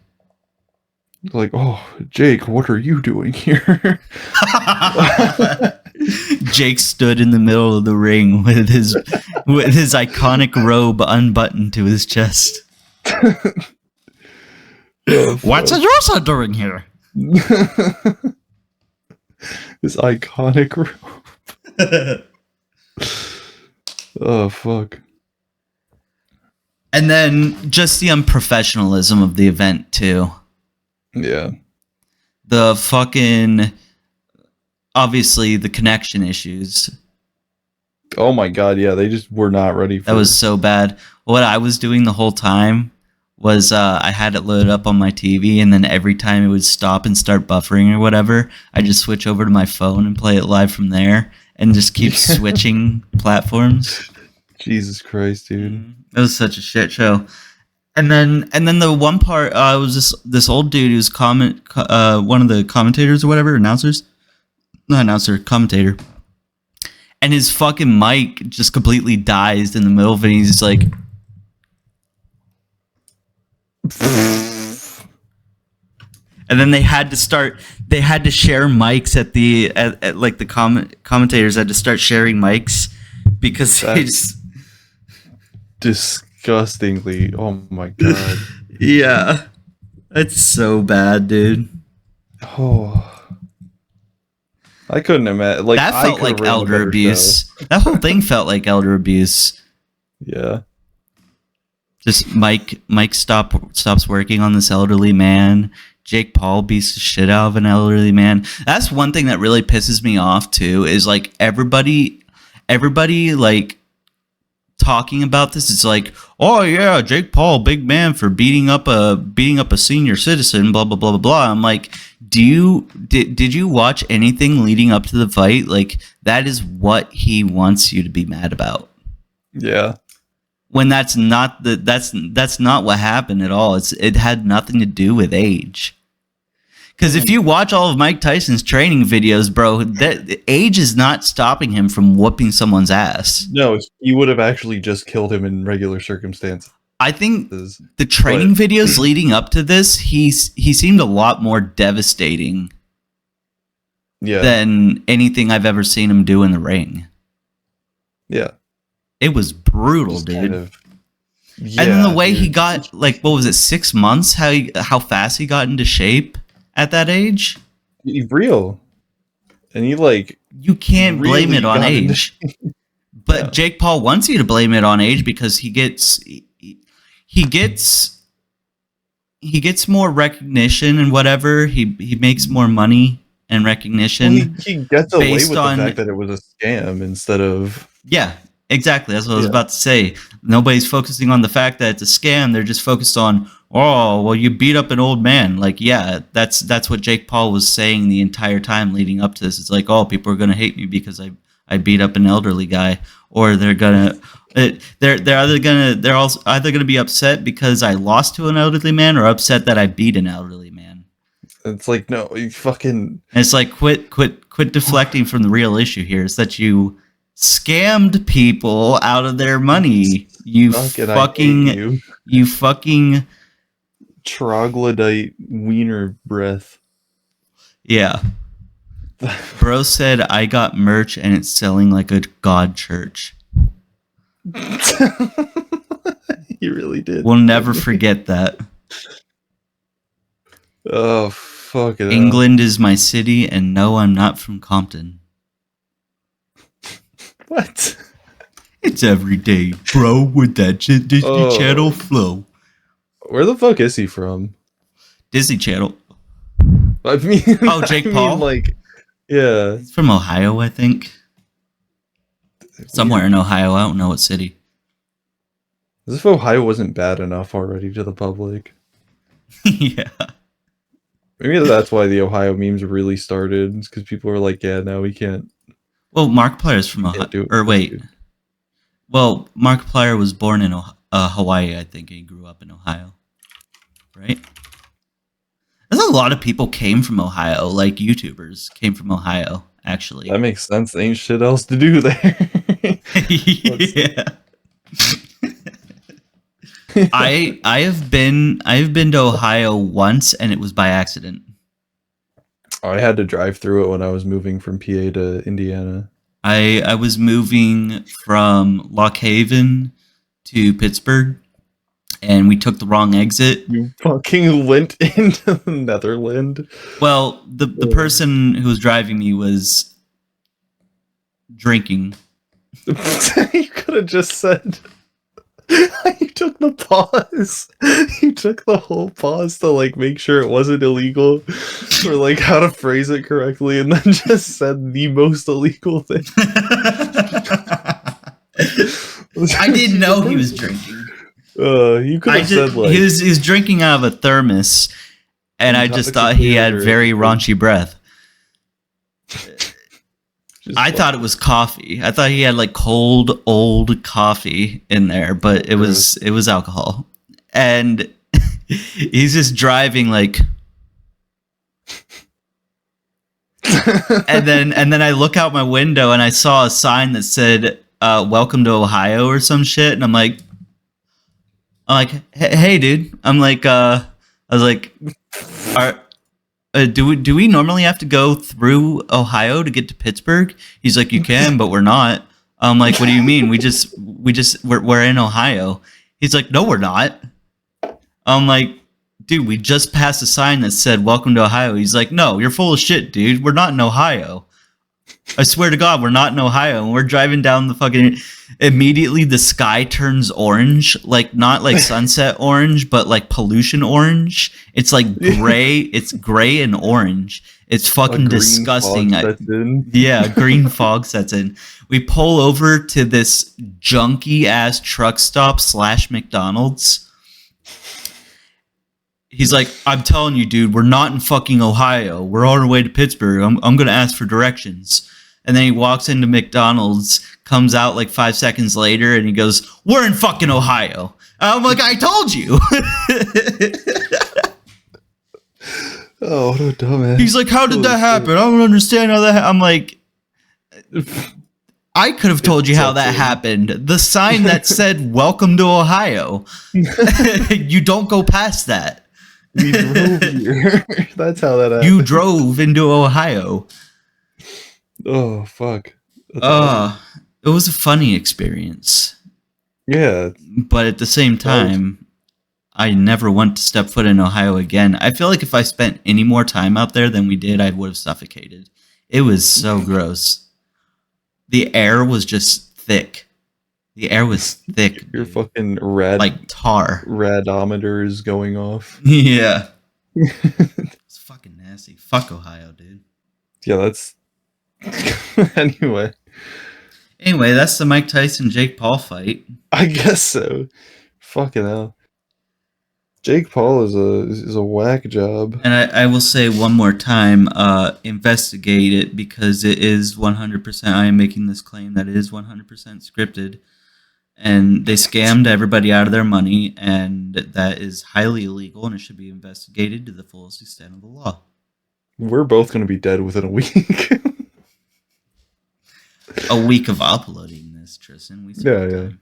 Like, oh, Jake, what are you doing here? Jake stood in the middle of the ring with his iconic robe unbuttoned to his chest. What's Ayosa doing here? This iconic robe. Oh fuck. And then just the unprofessionalism of the event too. Yeah. The fucking obviously the connection issues. Oh my god, yeah, they just were not ready for That was so bad. What I was doing the whole time was I had it loaded up on my TV, and then every time it would stop and start buffering or whatever, I just switch over to my phone and play it live from there, and just keep switching platforms. Jesus Christ, dude. It was such a shit show. And then the one part was this old dude who's one of the commentators or whatever, commentator. And his fucking mic just completely dies in the middle of it. And he's just like, and then they had to share mics at like the commentators had to start sharing mics because they That's- just, Disgustingly. Oh my god. yeah, it's so bad, dude. Oh. I couldn't imagine. Like, That I felt could've like written a elder better abuse. That whole thing felt like elder abuse. show. Yeah. Just Mike stops working on this elderly man. Jake Paul beats the shit out of an elderly man. That's one thing that really pisses me off too, is like everybody like talking about this. It's like, oh yeah, Jake Paul, big man for beating up a senior citizen, blah blah blah blah blah. I'm like, did you watch anything leading up to the fight? Like, that is what he wants you to be mad about. Yeah. When that's not what happened at all. It had nothing to do with age. Because if you watch all of Mike Tyson's training videos, bro, that age is not stopping him from whooping someone's ass. No, you would have actually just killed him in regular circumstances. I think the training videos leading up to this, he seemed a lot more devastating Yeah. than anything I've ever seen him do in the ring. Yeah. It was brutal, Just dude. kind of- And then the way dude. he got, like, what was it, 6 months? How fast he got into shape at that age? He's real. And he, like, You can't blame really it on got into age. But Yeah. Jake Paul wants you to blame it on age because he gets more recognition and whatever. He makes more money and recognition. he gets away based with on- the fact that it was a scam instead of. Yeah, exactly. That's what I was Yeah. about to say. Nobody's focusing on the fact that it's a scam. They're just focused on, oh, well, you beat up an old man. Like, yeah, that's what Jake Paul was saying the entire time leading up to this. It's like, oh, people are gonna hate me because I beat up an elderly guy, or they're gonna. They're also either gonna be upset because I lost to an elderly man, or upset that I beat an elderly man. It's like, no, you fucking. And it's like, quit deflecting from the real issue here. It's that you scammed people out of their money. You fucking you fucking troglodyte wiener breath. yeah. Bro said I got merch and it's selling like a god church. You really did. We'll never forget that. Oh, fuck it. England is my city, and no, I'm not from Compton. What? It's every day, bro, with that Disney Oh. Channel flow. Where the fuck is he from? Disney Channel. I mean, Oh, Jake Paul? Like, yeah. He's from Ohio, I think. Somewhere in Ohio. I don't know what city. As if Ohio wasn't bad enough already to the public. Yeah. Maybe that's why the Ohio memes really started. It's because people were like, yeah, no, we can't. Well, Markiplier's from Ohio. do it. Or wait. Well, Markiplier was born in Hawaii, I think, and he grew up in Ohio. Right? There's a lot of people came from Ohio, like YouTubers came from Ohio, actually. That makes sense. There ain't shit else to do there. Yeah. I've been to Ohio once, and it was by accident. I had to drive through it when I was moving from PA to Indiana. I was moving from Lock Haven to Pittsburgh, and we took the wrong exit. You fucking went into the Netherland. Well, the person who was driving me was drinking. You could have just said. You took the pause. You took the whole pause to like make sure it wasn't illegal, or like how to phrase it correctly, and then just said the most illegal thing. I didn't know he was drinking. You could have said like he was drinking out of a thermos, and I just thought he had very raunchy breath. I thought it was coffee. I thought he had like cold old coffee in there, but it was alcohol. And he's just driving like and then I look out my window and I saw a sign that said welcome to Ohio or some shit, and I'm like hey dude. I was like do we normally have to go through Ohio to get to Pittsburgh? He's like, you can, but we're not. I'm like, what do you mean? We're in Ohio. He's like, no, we're not. I'm like, dude, we just passed a sign that said, welcome to Ohio. He's like, no, you're full of shit, dude. We're not in Ohio. I swear to God, we're not in Ohio. And we're driving down the fucking... Immediately, the sky turns orange. Like, not like sunset orange, but like pollution orange. It's like gray. It's gray and orange. It's fucking disgusting. Yeah, green fog sets in. We pull over to this junky-ass truck stop / McDonald's. He's like, I'm telling you, dude, we're not in fucking Ohio. We're on our way to Pittsburgh. I'm going to ask for directions. And then he walks into McDonald's, comes out like 5 seconds later, and he goes, we're in fucking Ohio. I'm like, I told you. Oh, what a dumbass. He's like, how did that happen? I don't understand how that I'm like, I could have told you how that happened. The sign that said, welcome to Ohio. You don't go past that. We drove here. That's how that happened. You drove into Ohio. Oh, fuck. That's awesome. It was a funny experience. Yeah. But at the same time, I never want to step foot in Ohio again. I feel like if I spent any more time out there than we did, I would have suffocated. It was so gross. The air was just thick. The air was thick. Your dude. fucking like tar. Radometer is going off. Yeah. It's fucking nasty. Fuck Ohio, dude. Yeah, that's... Anyway. Anyway, that's the Mike Tyson Jake Paul fight. I guess so. Fucking hell. Jake Paul is a whack job. And I will say one more time, investigate it because it is 100%. I am making this claim that it is 100% scripted. And they scammed everybody out of their money, and that is highly illegal, and it should be investigated to the fullest extent of the law. We're both going to be dead within a week. A week of uploading this, Tristan. We still have Yeah. time.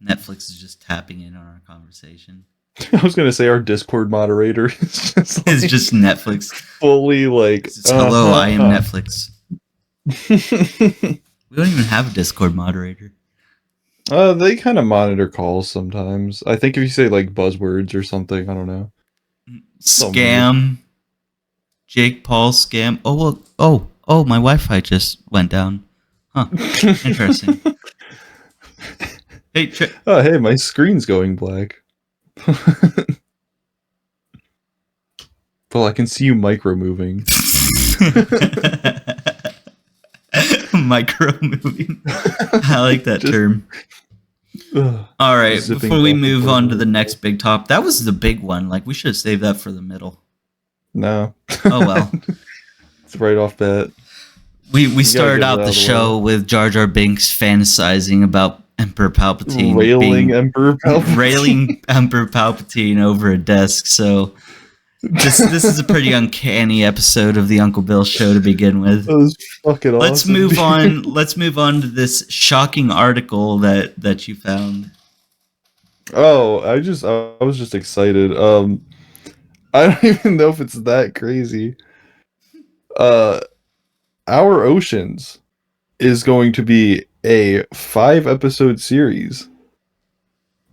Netflix is just tapping in on our conversation. I was going to say our Discord moderator is just, It's just Netflix. fully like... It's hello, I am Netflix. We don't even have a Discord moderator. They kind of monitor calls sometimes. I think if you say like buzzwords or something, I don't know. Scam. Jake Paul scam. Oh, well, oh, my Wi-Fi just went down. Huh. Interesting. Hey, Oh, hey, my screen's going black. Well, I can see you micro moving. Micro moving. I like that term. Ugh. All right, Zipping before we back and move forth. on to the next big top, that was the big one. Like, we should have saved that for the middle. No. Oh, well. It's right off bat. We started get it out out the of the show with Jar Jar Binks fantasizing about Emperor Palpatine. Railing Emperor Palpatine. Railing Emperor Palpatine over a desk. So this is a pretty uncanny episode of the Uncle Bill show to begin with. That was fucking awesome. Let's move on. Let's move on to this shocking article that you found. Oh, I was just excited. I don't even know if it's that crazy. Our Oceans is going to be a 5-episode series.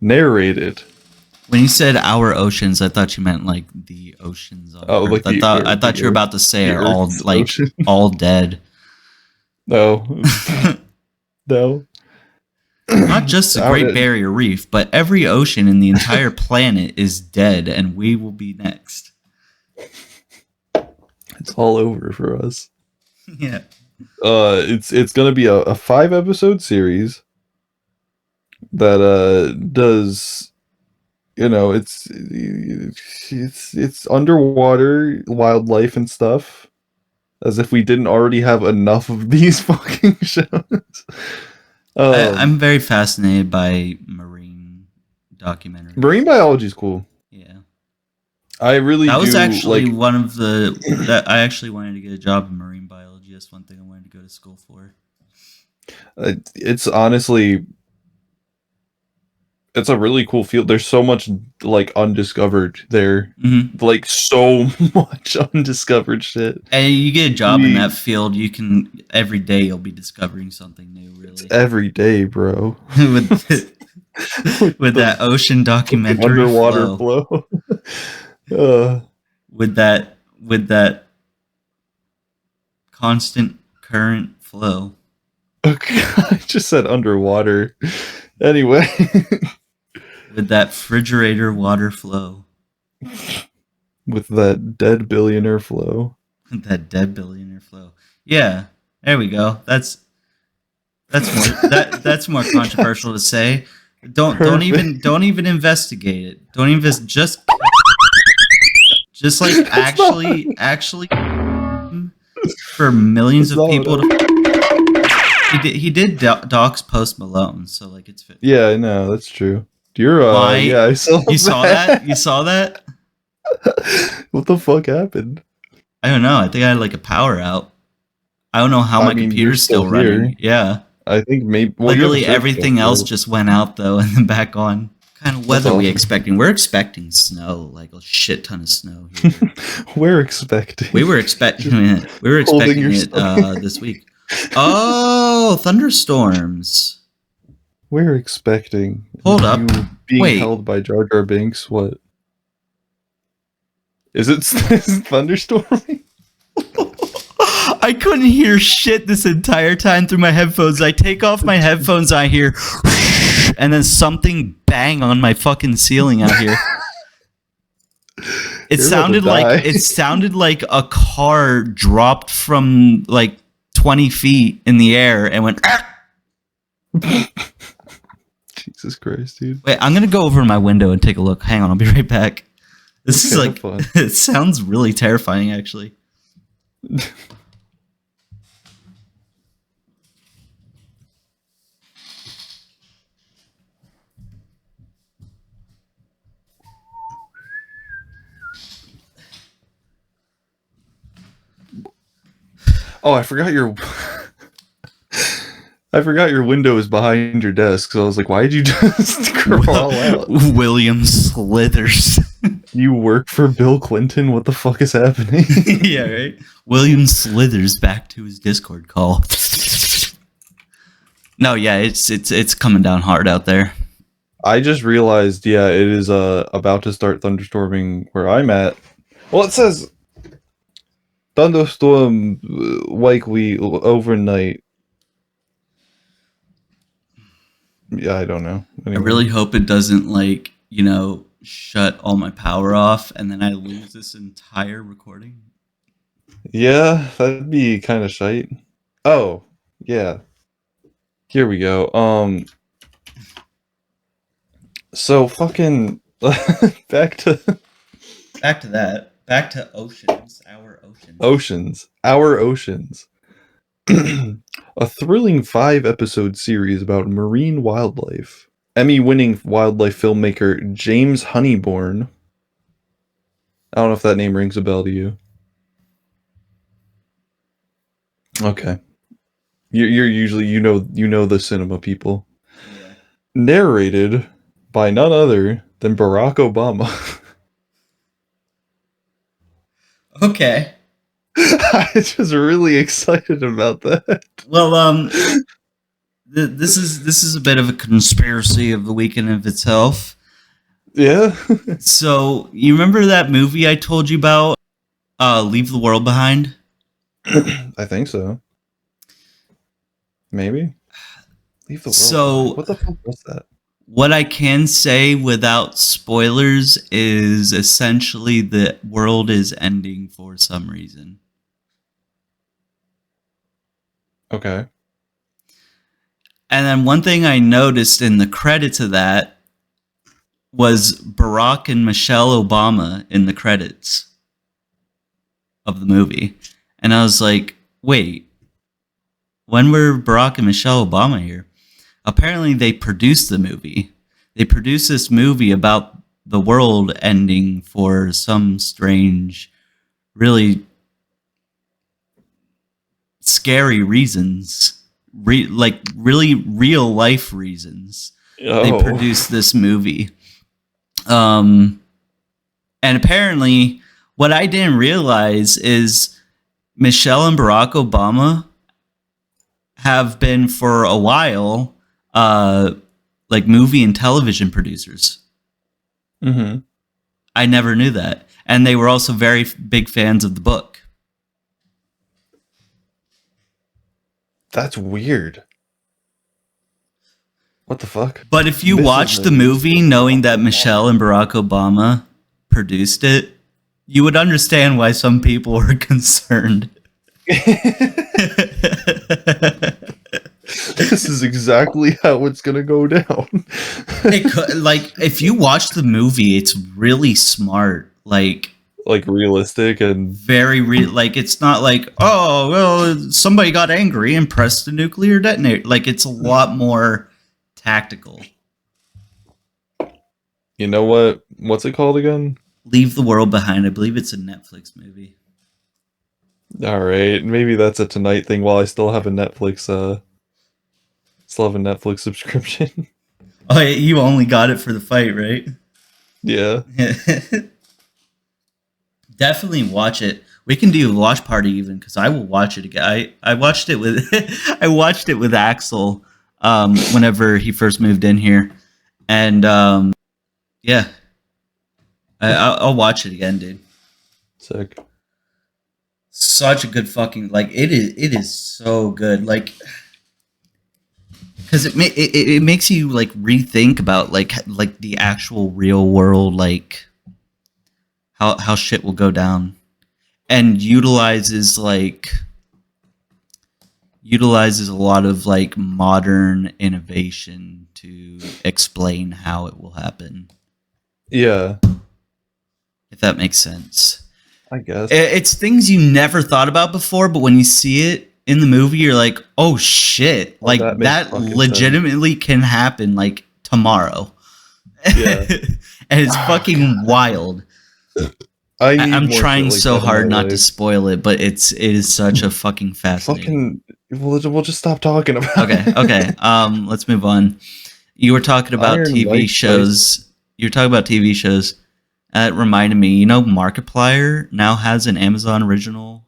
Narrated. When you said our oceans, I thought you meant like the oceans. On Oh, Earth. like I thought you were about to say the are all Earth's like ocean. all dead. No. No. Not just the Our- Great Barrier Reef, but every ocean in the entire planet is dead, and we will be next. It's all over for us. Yeah. It's gonna be a 5-episode series that does, you know, it's underwater wildlife and stuff, as if we didn't already have enough of these fucking shows. I'm very fascinated by marine documentaries. Marine biology is cool. Yeah. I really That was do actually like. one of the that I actually wanted to get a job in marine biology. That's one thing I wanted to go to school for. It's honestly, it's a really cool field. There's so much like undiscovered there. Mm-hmm. Like so much undiscovered shit. And you get a job in We- that field, you can every day you'll be discovering something new. Really, Every day, bro. with that ocean documentary Underwater flow. flow. with that constant current flow. Okay, I just said underwater. Anyway, With that refrigerator water flow. with that dead billionaire flow. That dead billionaire flow. Yeah, there we go. That's more that's more controversial to say. Don't even investigate it. Don't invest just like actually for millions of It's people not to. He did dox Post Malone, so like it's fit. Yeah, I know, that's true. You're Why? yeah, I saw You saw that? You saw that? What the fuck happened? I don't know. I think I had like a power out. I don't know how I my mean, you're computer's still still running. here. Yeah. I think maybe well, you have a Literally search everything filter. else just went out though and then back on. What kind of weather are we awesome. expecting? We're expecting snow, like a shit ton of snow here. We're expecting. we were expecting it Holding your stomach. this week. Oh, thunderstorms. We're expecting. Hold up. you being Wait. held by Jar Jar Binks. What? Is it thunderstorming? I couldn't hear shit this entire time through my headphones. I take off my headphones, I hear and then something bang on my fucking ceiling out here. It You're about to sounded like die. it sounded like a car dropped from like 20 feet in the air and went. "Ah!" Jesus Christ, dude. Wait, I'm gonna go over my window and take a look. Hang on, I'll be right back. This is Okay, like, have fun. it sounds really terrifying, actually. Oh, I forgot your. I forgot your window is behind your desk, so I was like, "Why did you just crawl out? William Slithers. You work for Bill Clinton? What the fuck is happening?" Yeah, right. William Slithers back to his Discord call. No, yeah, it's coming down hard out there. I just realized, yeah, it is about to start thunderstorming where I'm at. Well, it says thunderstorm likely overnight. Yeah, I don't know. I Anyway. really hope it doesn't shut all my power off and then I lose this entire recording. Yeah, that'd be kind of shite. Oh, yeah. Here we go. So fucking back to That. Back to oceans. Our oceans. oceans. Our oceans. A thrilling 5-episode series about marine wildlife. Emmy-winning wildlife filmmaker James Honeyborn. I don't know if that name rings a bell to you. Okay. You're usually you know the cinema people. Yeah. Narrated by none other than Barack Obama. Okay. I was just really excited about that. Well, this is a bit of a conspiracy of the weekend of itself. Yeah. So you remember that movie I told you about, Leave the World Behind? I think so. Maybe. Leave the world. So- behind. What the fuck was that? What I can say without spoilers is essentially the world is ending for some reason. Okay. And then one thing I noticed in the credits of that was Barack and Michelle Obama in the credits of the movie. And I was like, wait, when were Barack and Michelle Obama here? Apparently they produced the movie. They produced this movie about the world ending for some strange, really scary reasons. Really real life reasons. They Oh. produced this movie. And apparently what I didn't realize is Michelle and Barack Obama have been for a while like movie and television producers. Mm-hmm. I never knew that. And they were also very big fans of the book. That's weird. What the fuck? But if you This is watch the like- movie knowing that Michelle and Barack Obama produced it, you would understand why some people were concerned. This is exactly how it's gonna go down. If you watch the movie, it's really smart. Like Realistic and very it's not like, oh well, somebody got angry and pressed the nuclear detonator. Like it's a lot more tactical. you know what? What's it called again? Leave the World Behind. I believe it's a Netflix movie. All right, maybe that's a tonight thing. While I still have a Netflix, subscription. Oh, you only got it for the fight, right? Yeah. Definitely watch it. We can do a watch party even because I will watch it again. I watched it with I watched it with Axel whenever he first moved in here, and yeah, I'll watch it again, dude. Sick. Such a good fucking it is so good because it makes you rethink about like the actual real world, how shit will go down, and utilizes utilizes a lot of like modern innovation to explain how it will happen. Yeah, If that makes sense. I guess. It's things you never thought about before, but when you see it in the movie, you're like, "Oh shit!" Like that makes that fucking legitimately can happen like tomorrow. Yeah. And it's fucking wild. I'm need more trying shit like so that in hard my not to life. spoil it, but it is such a fucking fascinating. We'll just stop talking about it. Okay. Let's move on. You were talking about Iron TV Mike shows. You were talking about TV shows. That reminded me. You know, Markiplier now has an Amazon original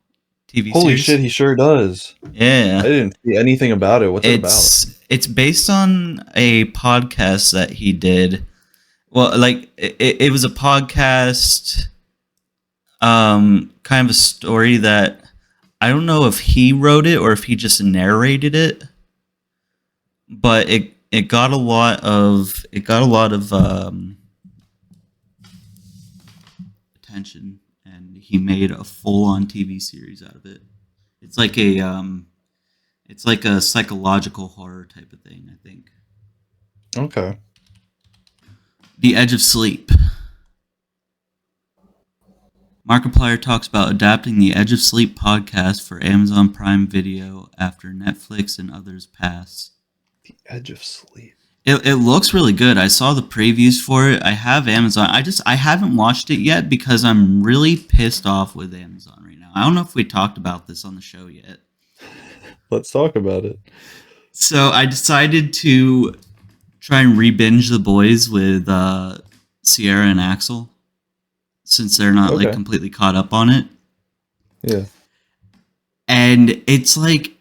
TV Holy series. shit, he sure does. I Yeah, didn't see anything about it. What's it about? it's based on a podcast that he did. Well, like it was a podcast, kind of a story that I don't know if he wrote it or if he just narrated it, but it got a lot of attention, and he made a full on TV series out of it. It's like a psychological horror type of thing, I think. Okay. The Edge of Sleep. Markiplier talks about adapting the Edge of Sleep podcast for Amazon Prime Video after Netflix and others pass. The Edge of Sleep. It looks really good. I saw the previews for it. I have Amazon. I haven't watched it yet because I'm really pissed off with Amazon right now. I don't know if we talked about this on the show yet. Let's talk about it. So I decided to try and re-binge The Boys with Sierra and Axel, since they're not like Okay. completely caught up on it. Yeah. And it's like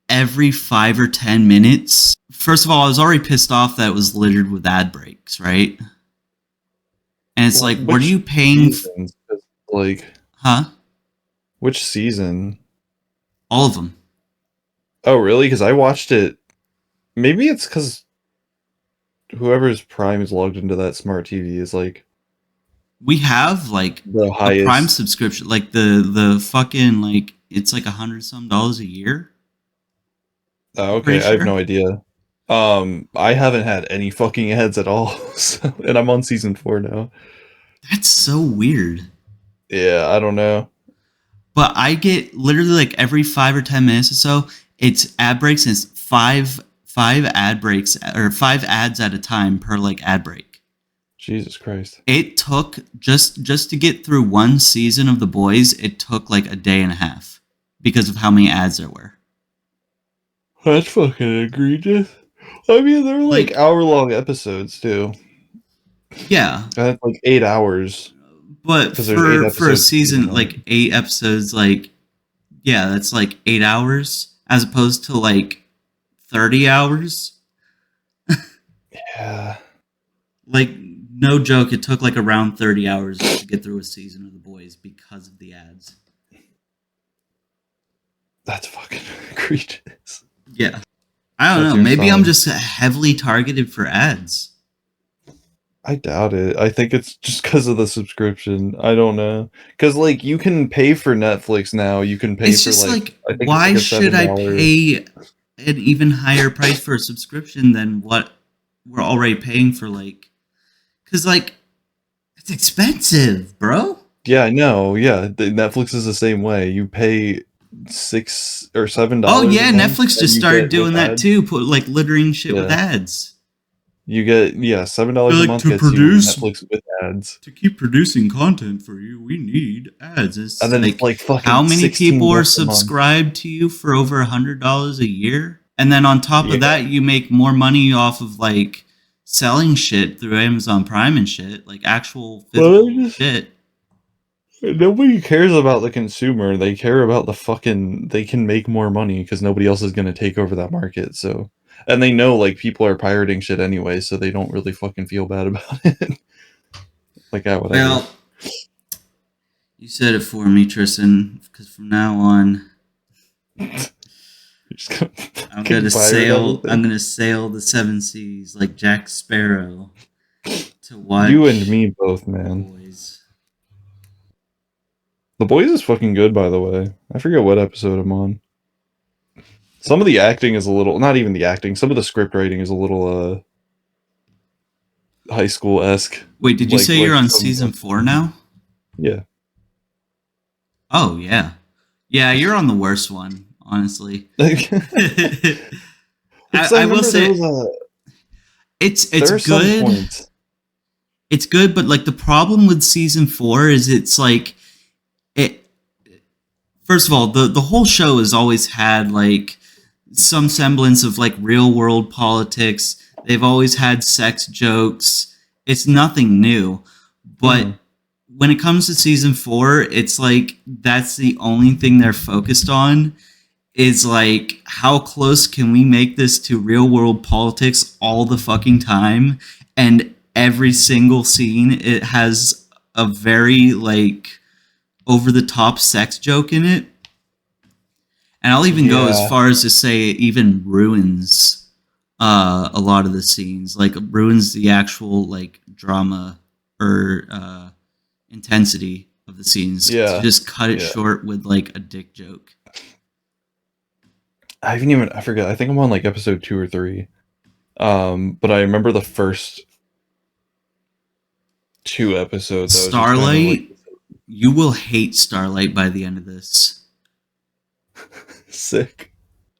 every 5 or 10 minutes. First of all, I was already pissed off that it was littered with ad breaks, right? And it's like, what are you paying? Seasons? Like, Huh? which season? All of them. Oh, really? Because I watched it. Maybe it's because whoever's Prime is logged into that smart TV is like We have like the a highest. Prime subscription, like the fucking like it's like $100 a year. Oh, Pretty okay. I have sure. no idea. I haven't had any fucking ads at all, so, and I'm on season 4 now. That's so weird. Yeah, I don't know. But I get literally like every 5 or 10 minutes or so, it's ad breaks, and it's five ad breaks or 5 ads at a time per like ad break. Jesus Christ. It took just to get through one season of The Boys, it took like a day and a half because of how many ads there were. That's fucking egregious. I mean, they're like hour-long episodes too. Yeah, That's like 8 hours. but 'Cause there's 8 for a episodes season, season, like 8 episodes, like yeah, that's like 8 hours as opposed to like 30 hours. Yeah. Like no joke, it took like around 30 hours to get through a season of The Boys because of the ads. That's fucking egregious. Yeah. I don't That's know. Maybe I'm insane. just heavily targeted for ads. I doubt it. I think it's just because of the subscription. I don't know. Because, like, you can pay for Netflix now. You can pay It's for, just like, like, I think it's why like a should I $7. pay an even higher price for a subscription than what we're already paying for? Like, because, like, it's expensive, bro. Yeah, I know. Yeah, Netflix is the same way. You pay $6 or $7. Oh, yeah. a month, Netflix and just you started get doing with that ads. too. Put like littering shit with Yeah. ads. You get, $7 They're a like, month to gets produce- you Netflix with ads. To keep producing content for you, we need ads. It's And then like, it's like fucking how many 16 people are bucks a month. subscribed to you for over $100 a year? And then on top Yeah. of that, you make more money off of like selling shit through Amazon Prime and shit, like actual Well, physical just- shit. Nobody cares about the consumer. They care about the fucking. They can make more money because nobody else is going to take over that market. So, and they know like people are pirating shit anyway, so they don't really fucking feel bad about it. Like, whatever. Well, you said it for me, Tristan, because from now on, You're just gonna I'm fucking gonna pirate sail. everything. I'm gonna sail the 7 seas like Jack Sparrow to watch You and me both, man. Boys. The Boys is fucking good, by the way. I forget what episode I'm on. Some of the acting is a little, not even the acting, some of the script writing is a little high school-esque. Wait, did you Like- say like you're on some- season 4 now? Yeah. Oh yeah, yeah. You're on the worst one, honestly. I will say it's there are some good. points. It's good, but like the problem with season 4 is it's like it. First of all, the whole show has always had like some semblance of like real world politics. They've always had sex jokes. It's nothing new, but when it comes to season 4, it's like that's the only thing they're focused on. Is like how close can we make this to real world politics all the fucking time, and every single scene it has a very like over the top sex joke in it. And I'll even go as Yeah. far as to say it even ruins a lot of the scenes, like ruins the actual like drama or intensity of the scenes Yeah. to just cut it Yeah. short with like a dick joke. I forget. I think I'm on like episode 2 or 3. But I remember the first 2 episodes. I was just kind of, Starlight, you will hate Starlight by the end of this. sick.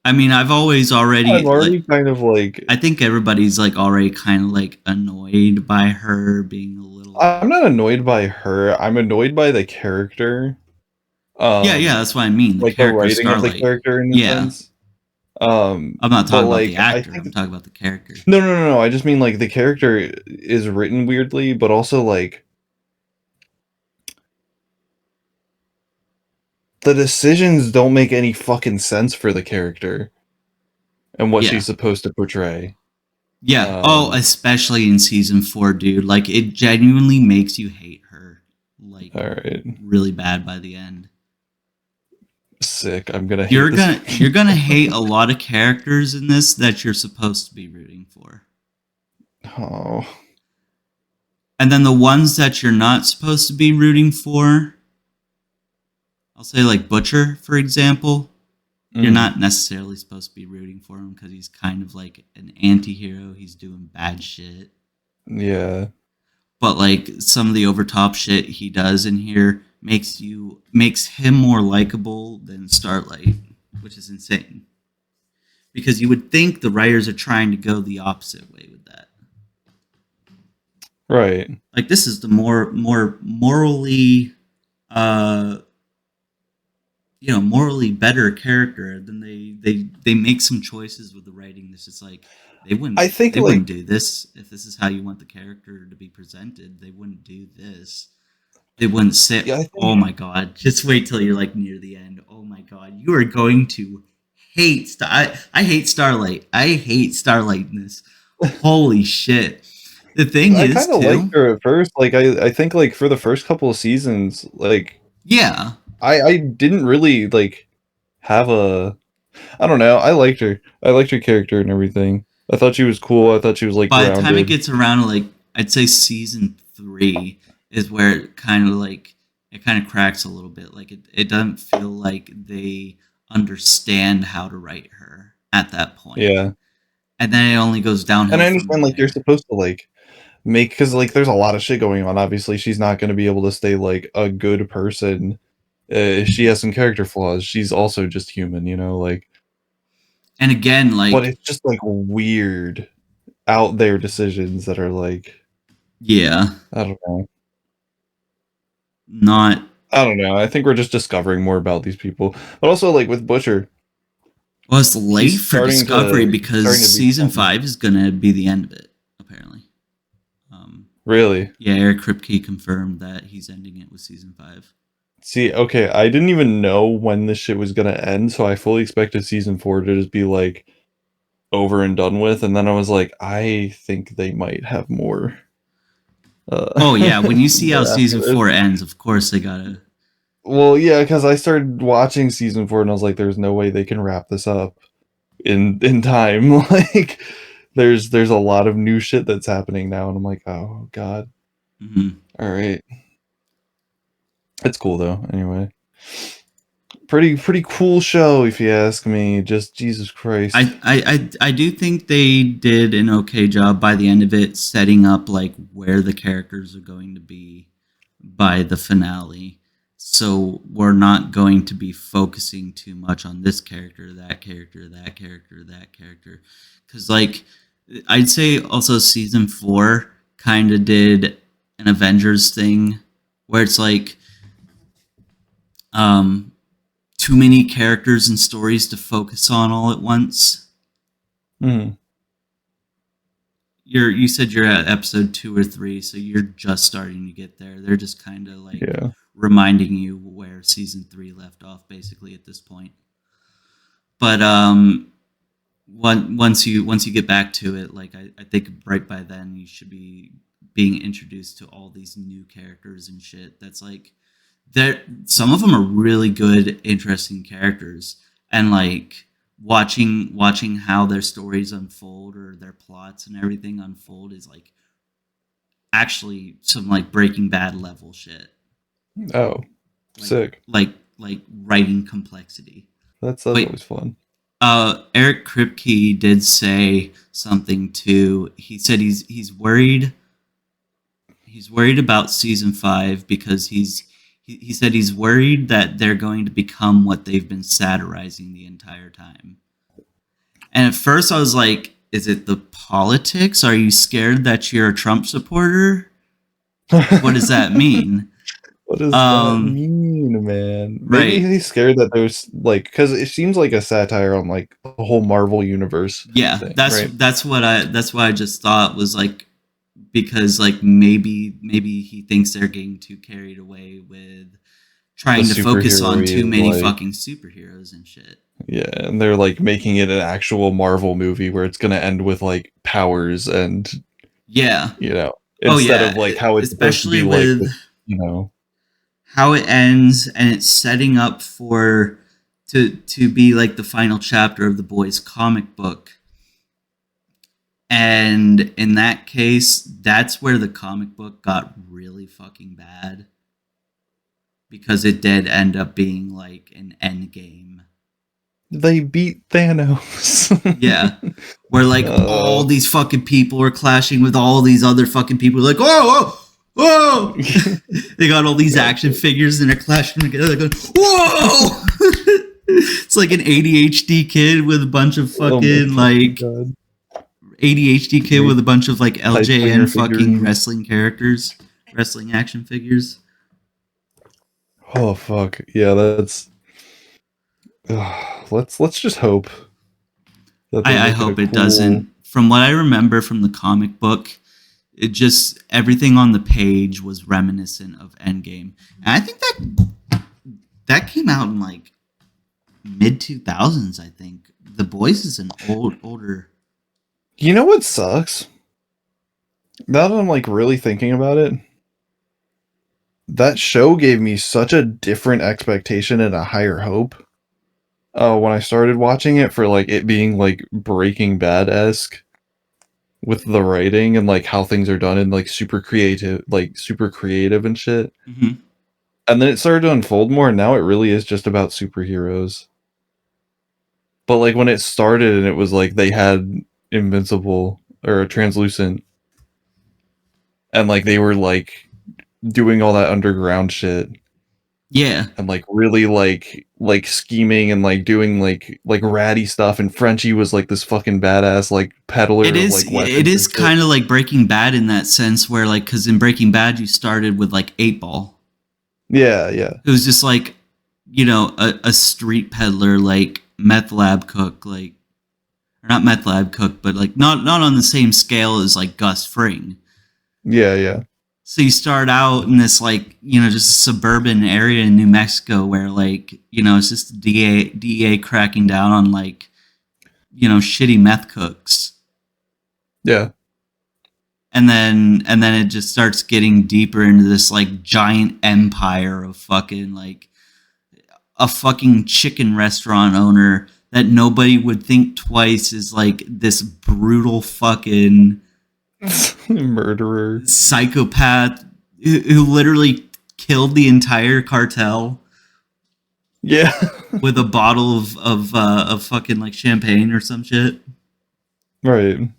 I mean, I've always already, I'm already like, kind of like. I think everybody's like already kind of like annoyed by her being a little. I'm not annoyed by her. I'm annoyed by the character. Yeah, that's what I mean. Like the character writing of the Starlight. character in a Yeah. sense. I'm not but, talking about like, the I actor. think- I'm talking about the character. No. I just mean like the character is written weirdly, but also like the decisions don't make any fucking sense for the character and what Yeah. she's supposed to portray. Yeah. Especially in season 4, dude. Like, it genuinely makes you hate her. Like, All right, really bad by the end. sick. I'm gonna. Hate You're this. gonna hate a lot of characters in this that you're supposed to be rooting for. Oh, And then the ones that you're not supposed to be rooting for, I'll say like Butcher, for example. You're not necessarily supposed to be rooting for him because he's kind of like an anti-hero. He's doing bad shit. Yeah. But like some of the overtop shit he does in here makes him more likable than Starlight, which is insane. Because you would think the writers are trying to go the opposite way with that. Right. Like this is the more morally morally better character. Then they make some choices with the writing that's just like they wouldn't wouldn't do this if this is how you want the character to be presented. They wouldn't do this. They wouldn't say, oh my god, just wait till you're like near the end. Oh my god, you are going to hate I hate Starlight. I hate Starlight in this. Holy shit. The thing is, I kind of liked her at first. Like, I think, like, for the first couple of seasons, like, yeah, I didn't really, like, have a... I don't know. I liked her. I liked her character and everything. I thought she was cool. I thought she was, like, by grounded. the time it gets around to, like, I'd say season 3 is where it kind of cracks a little bit. Like, it doesn't feel like they understand how to write her at that point. Yeah. And then it only goes downhill. And I understand, like, you're supposed to, like, because, like, there's a lot of shit going on. Obviously, she's not going to be able to stay, like, a good person. She has some character flaws. She's also just human, you know, like... And again, like... But it's just, like, weird, out there decisions that are, like... Yeah. I don't know. I don't know. I think we're just discovering more about these people. But also, like, with Butcher... Well, it's late He's for starting to- Discovery because starting to be season fun. 5 is going to be the end of it, apparently. Really? Yeah, Eric Kripke confirmed that he's ending it with season 5. See, okay, I didn't even know when this shit was gonna end, so I fully expected season 4 to just be, like, over and done with, and then I was like, I think they might have more. Oh, yeah, when you see how after season this. 4 ends, of course they gotta... Well, yeah, because I started watching season 4, and I was like, there's no way they can wrap this up in time. Like, there's a lot of new shit that's happening now, and I'm like, oh, God. Mhm. All right. It's cool, though, anyway. Pretty cool show, if you ask me. Just Jesus Christ. I do think they did an okay job by the end of it, setting up like where the characters are going to be by the finale. So we're not going to be focusing too much on this character, that character, that character, that character. Because like I'd say also season 4 kind of did an Avengers thing where it's like too many characters and stories to focus on all at once. Mhm. You said you're at episode 2 or 3, so you're just starting to get there. They're just kind of like Yeah. reminding you where season 3 left off, basically at this point. But once you get back to it, like I think right by then you should be being introduced to all these new characters and shit. That's like some of them are really good, interesting characters, and like watching how their stories unfold or their plots and everything unfold is like actually some like Breaking Bad level shit. Oh, Like, sick. Like writing complexity. That's Wait. always fun. Eric Kripke did say something too. He said he's worried. He's worried about season 5 because he said he's worried that they're going to become what they've been satirizing the entire time. And at first I was like, is it the politics? Are you scared that you're a Trump supporter? What does that mean? What does that mean, man? Maybe Right. he's scared that there's like, because it seems like a satire on like the whole Marvel universe. Yeah, thing, that's right? that's what I just thought was like, because like maybe he thinks they're getting too carried away with trying The to focus on superhero-y, too many like- fucking superheroes and shit. Yeah, and they're like making it an actual Marvel movie where it's gonna end with like powers and Yeah. instead of like how it's especially supposed to be with like how it ends, and it's setting up for to be like the final chapter of the boys' comic book. And in that case, that's where the comic book got really fucking bad, because it did end up being like an end game. they beat Thanos. Yeah. Where like all these fucking people are clashing with all these other fucking people. Like, whoa, whoa, whoa! They got all these action figures and they're clashing together. Going, whoa! It's like an ADHD kid with a bunch of Oh my fucking like God. ADHD kid with a bunch of like LJN figure fucking figurines. wrestling characters, wrestling action figures. Oh fuck. Yeah, that's let's just hope that they I make hope a it doesn't. From what I remember from the comic book, it just everything on the page was reminiscent of Endgame, and I think that came out in like mid 2000s. I think The Boys is an older. You know what sucks? Now that I'm like really thinking about it, that show gave me such a different expectation and a higher hope. When I started watching it, for like it being like Breaking Bad-esque with the writing and like how things are done and like super creative and shit. Mm-hmm. And then it started to unfold more, and now it really is just about superheroes. But like when it started and it was like they had Invincible or Translucent, and like they were like doing all that underground shit Yeah, and like really like scheming and like doing like ratty stuff, and Frenchie was like this fucking badass like peddler it is. of, like, weapons It is and shit. kind of like Breaking Bad in that sense, where like because in Breaking Bad you started with like 8-Ball. Yeah. It was just like, a street peddler, like meth lab cook, like, or not meth lab cook, but like not on the same scale as like Gus Fring. Yeah. So you start out in this like, just a suburban area in New Mexico where like, it's just DEA cracking down on like, shitty meth cooks. Yeah. And then it just starts getting deeper into this like giant empire of fucking like a fucking chicken restaurant owner that nobody would think twice is like this brutal fucking Murderer. psychopath who literally killed the entire cartel. Yeah. with a bottle of fucking like champagne or some shit. Right.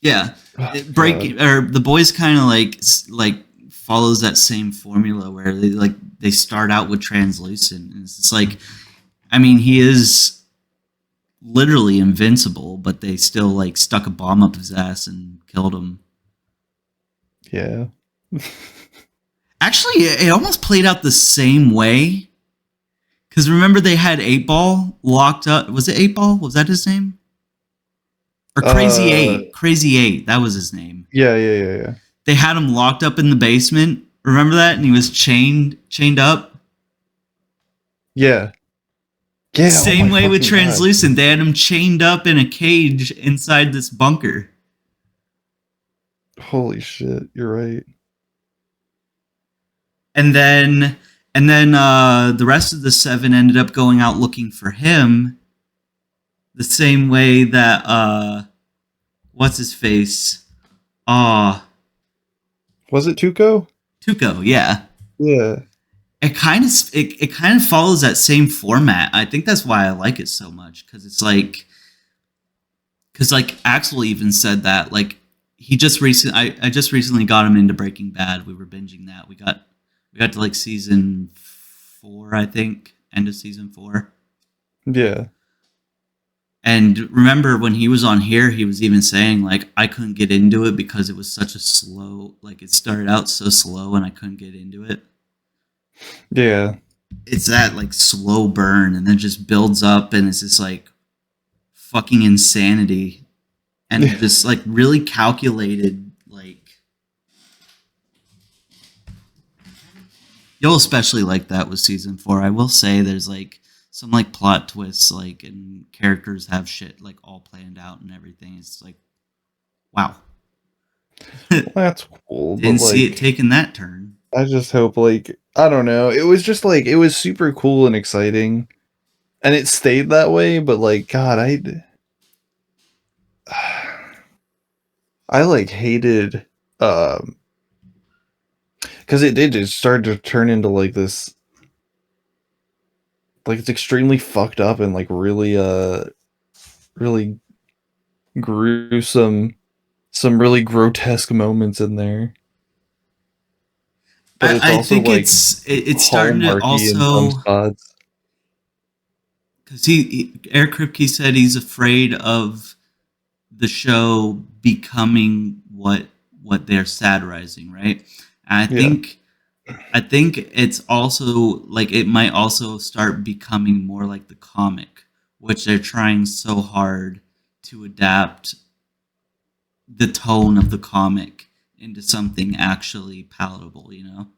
Yeah, Oh, break or the boys kind of like follows that same formula where they start out with translucent. And it's just like, I mean, he is literally invincible, but they still like stuck a bomb up his ass and killed him. Yeah. Actually, it almost played out the same way. Because remember, they had 8-Ball locked up. Was it 8-Ball? Was that his name? Or Crazy 8. Crazy 8. That was his name. Yeah. They had him locked up in the basement. Remember that? And he was chained up. Yeah. Yeah. Same way with fucking God. Translucent. They had him chained up in a cage inside this bunker. Holy shit, you're right. And then the rest of the 7 ended up going out looking for him. The same way that what's his face? Was it Tuco? Tuco, yeah. Yeah. It kind of follows that same format. I think that's why I like it so much, because Axel even said that, like, I just recently got him into Breaking Bad. We were binging that. We got to like season 4, I think, end of season 4. Yeah. And remember when he was on here, he was even saying like, I couldn't get into it because it was such a slow, like it started out so slow and I couldn't get into it. Yeah. It's that like slow burn and then just builds up and it's just like fucking insanity and just like really calculated. Like you'll especially like that with season 4. I will say there's like some like plot twists, like, and characters have shit like all planned out and everything. It's like, wow. Well, that's cool. Didn't but, like, see it taking that turn. I just hope, like, I don't know. It was just like, it was super cool and exciting. And it stayed that way, but like, God, I like hated, because it started to turn into like this, like it's extremely fucked up and like really really gruesome, some really grotesque moments in there. But it's I also think like it's starting to hallmarky in also, some spots. because Eric Kripke said he's afraid of the show becoming what they're satirizing, right? And I think it's also like it might also start becoming more like the comic, which they're trying so hard to adapt the tone of the comic into something actually palatable, you know?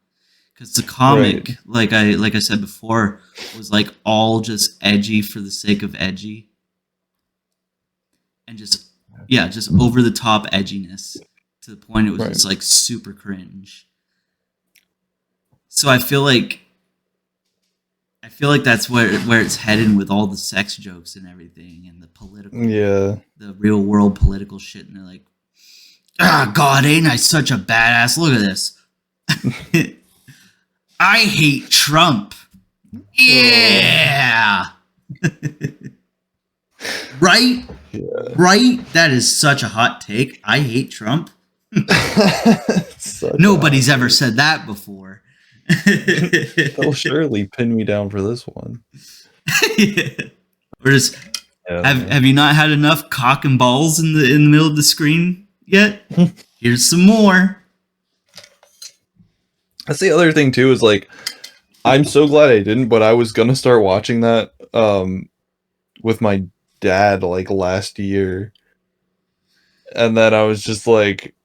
Because the comic, Right. like I said before, was like all just edgy for the sake of edgy, and just over the top edginess to the point it was Right. just like super cringe. So I feel like that's where it's headed with all the sex jokes and everything and the political, Yeah. the real world political shit. And they're like, ah, God, ain't I such a badass? Look at this. I hate Trump. Yeah. Right? Yeah. Right? That is such a hot take. I hate Trump. Such a Nobody's hot ever take. said that before. They'll surely pin me down for this one. Or just have you not had enough cock and balls in the middle of the screen yet? Here's some more. That's the other thing too, is like, I'm so glad I didn't, but I was gonna start watching that with my dad like last year. And then I was just like,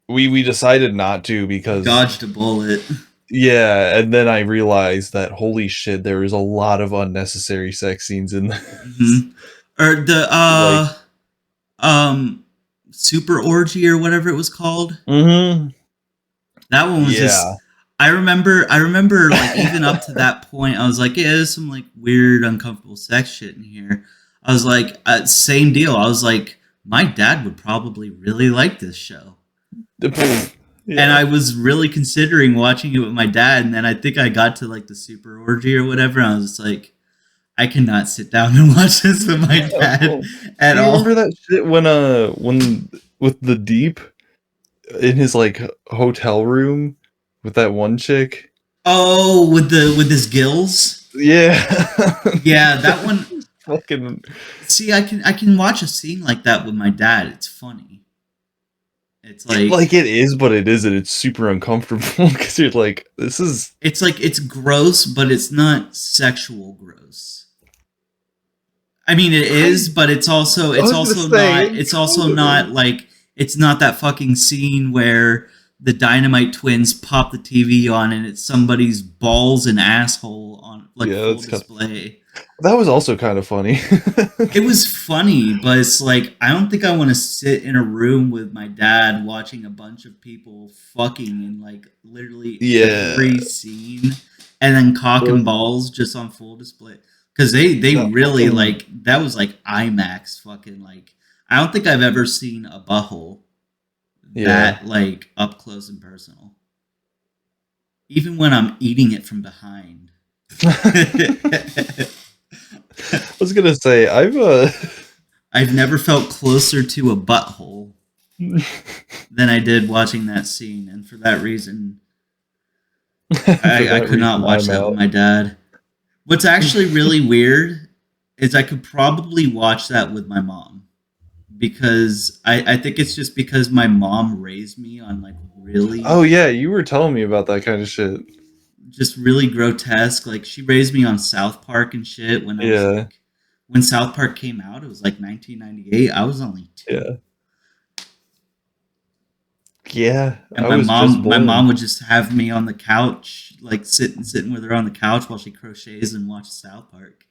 we decided not to because Dodged a bullet. yeah, and then I realized that holy shit, there is a lot of unnecessary sex scenes in this. Mm-hmm. Or the Super Orgy or whatever it was called. Mm-hmm. That one was Yeah. just. I remember like even up to that point, I was like, yeah, there's some like weird, uncomfortable sex shit in here. I was like, same deal. I was like, my dad would probably really like this show. And I was really considering watching it with my dad, and then I think I got to like the super orgy or whatever, and I was just like, I cannot sit down and watch this with my dad at Do you all. remember that shit when with the Deep in his like hotel room with that one chick? Oh, with his gills. Yeah. Yeah, that one. Fucking See, I can watch a scene like that with my dad. It's funny. It's like it is, but it isn't. It's super uncomfortable because you're like, this is. it's like it's gross, but it's not sexual gross. I mean, it is, but it's also was gonna say, not. It's also not like it's not that fucking scene where the Dynamite Twins pop the TV on and it's somebody's balls and asshole on like Yeah, full that's kinda- display. That was also kind of funny. It was funny, but it's like I don't think I want to sit in a room with my dad watching a bunch of people fucking in like literally Yeah. every scene, and then cock and balls just on full display. Because they Yeah, really fucking- like that was like IMAX fucking like I don't think I've ever seen a butthole that like up close and personal. Even when I'm eating it from behind. I was gonna say I've never felt closer to a butthole than I did watching that scene, and for that reason, I could not watch that with my dad. What's actually really weird is I could probably watch that with my mom because I think it's just because my mom raised me on like really Oh yeah, you were telling me about that kind of shit. just really grotesque. Like she raised me on South Park and shit when I was Yeah. like when South Park came out, it was like 1998. I was only 2. Yeah. Yeah. And I my was just my born. mom would just have me on the couch, like sitting with her on the couch while she crochets and watches South Park.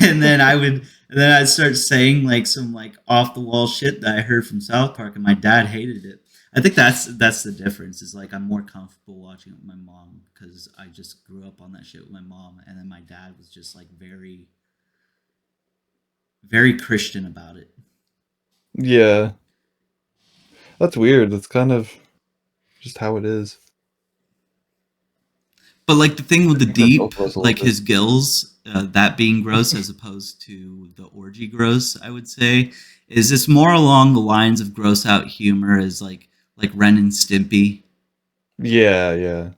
And then I'd start saying like some like off the wall shit that I heard from South Park, and my dad hated it. I think that's the difference. Is like I'm more comfortable watching it with my mom because I just grew up on that shit with my mom, and then my dad was just like very, very Christian about it. Yeah. That's weird. That's kind of just how it is. But like the thing with the think that's deep, both of us a like little his gills, that being gross as opposed to the orgy gross, I would say, is this more along the lines of gross out humor as like Ren and Stimpy? Yeah, yeah.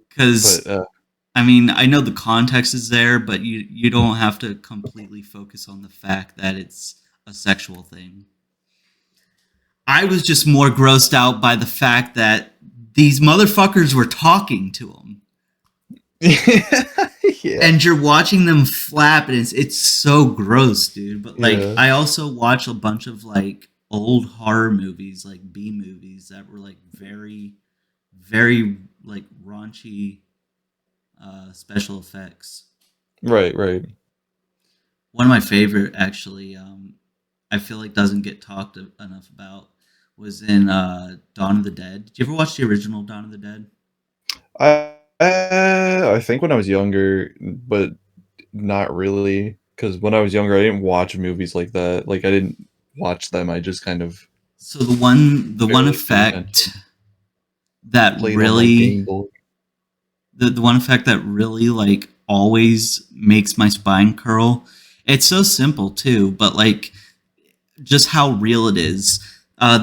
Because But I mean, I know the context is there, but you don't have to completely focus on the fact that it's a sexual thing. I was just more grossed out by the fact that these motherfuckers were talking to him. yeah. And you're watching them flap, and it's so gross, dude. But like, Yeah. I also watch a bunch of like old horror movies, like B movies that were like very, very like raunchy special effects. Right, right. One of my favorite, actually, I feel like doesn't get talked enough about, was in Dawn of the Dead. Did you ever watch the original Dawn of the Dead? I think when I was younger, but not really, because when I was younger, I didn't watch movies like that. Like I didn't watch them. I just kind of So the one Barely effect that played on my really Game Boy. the one effect that really like always makes my spine curl. It's so simple too, but like just how real it is.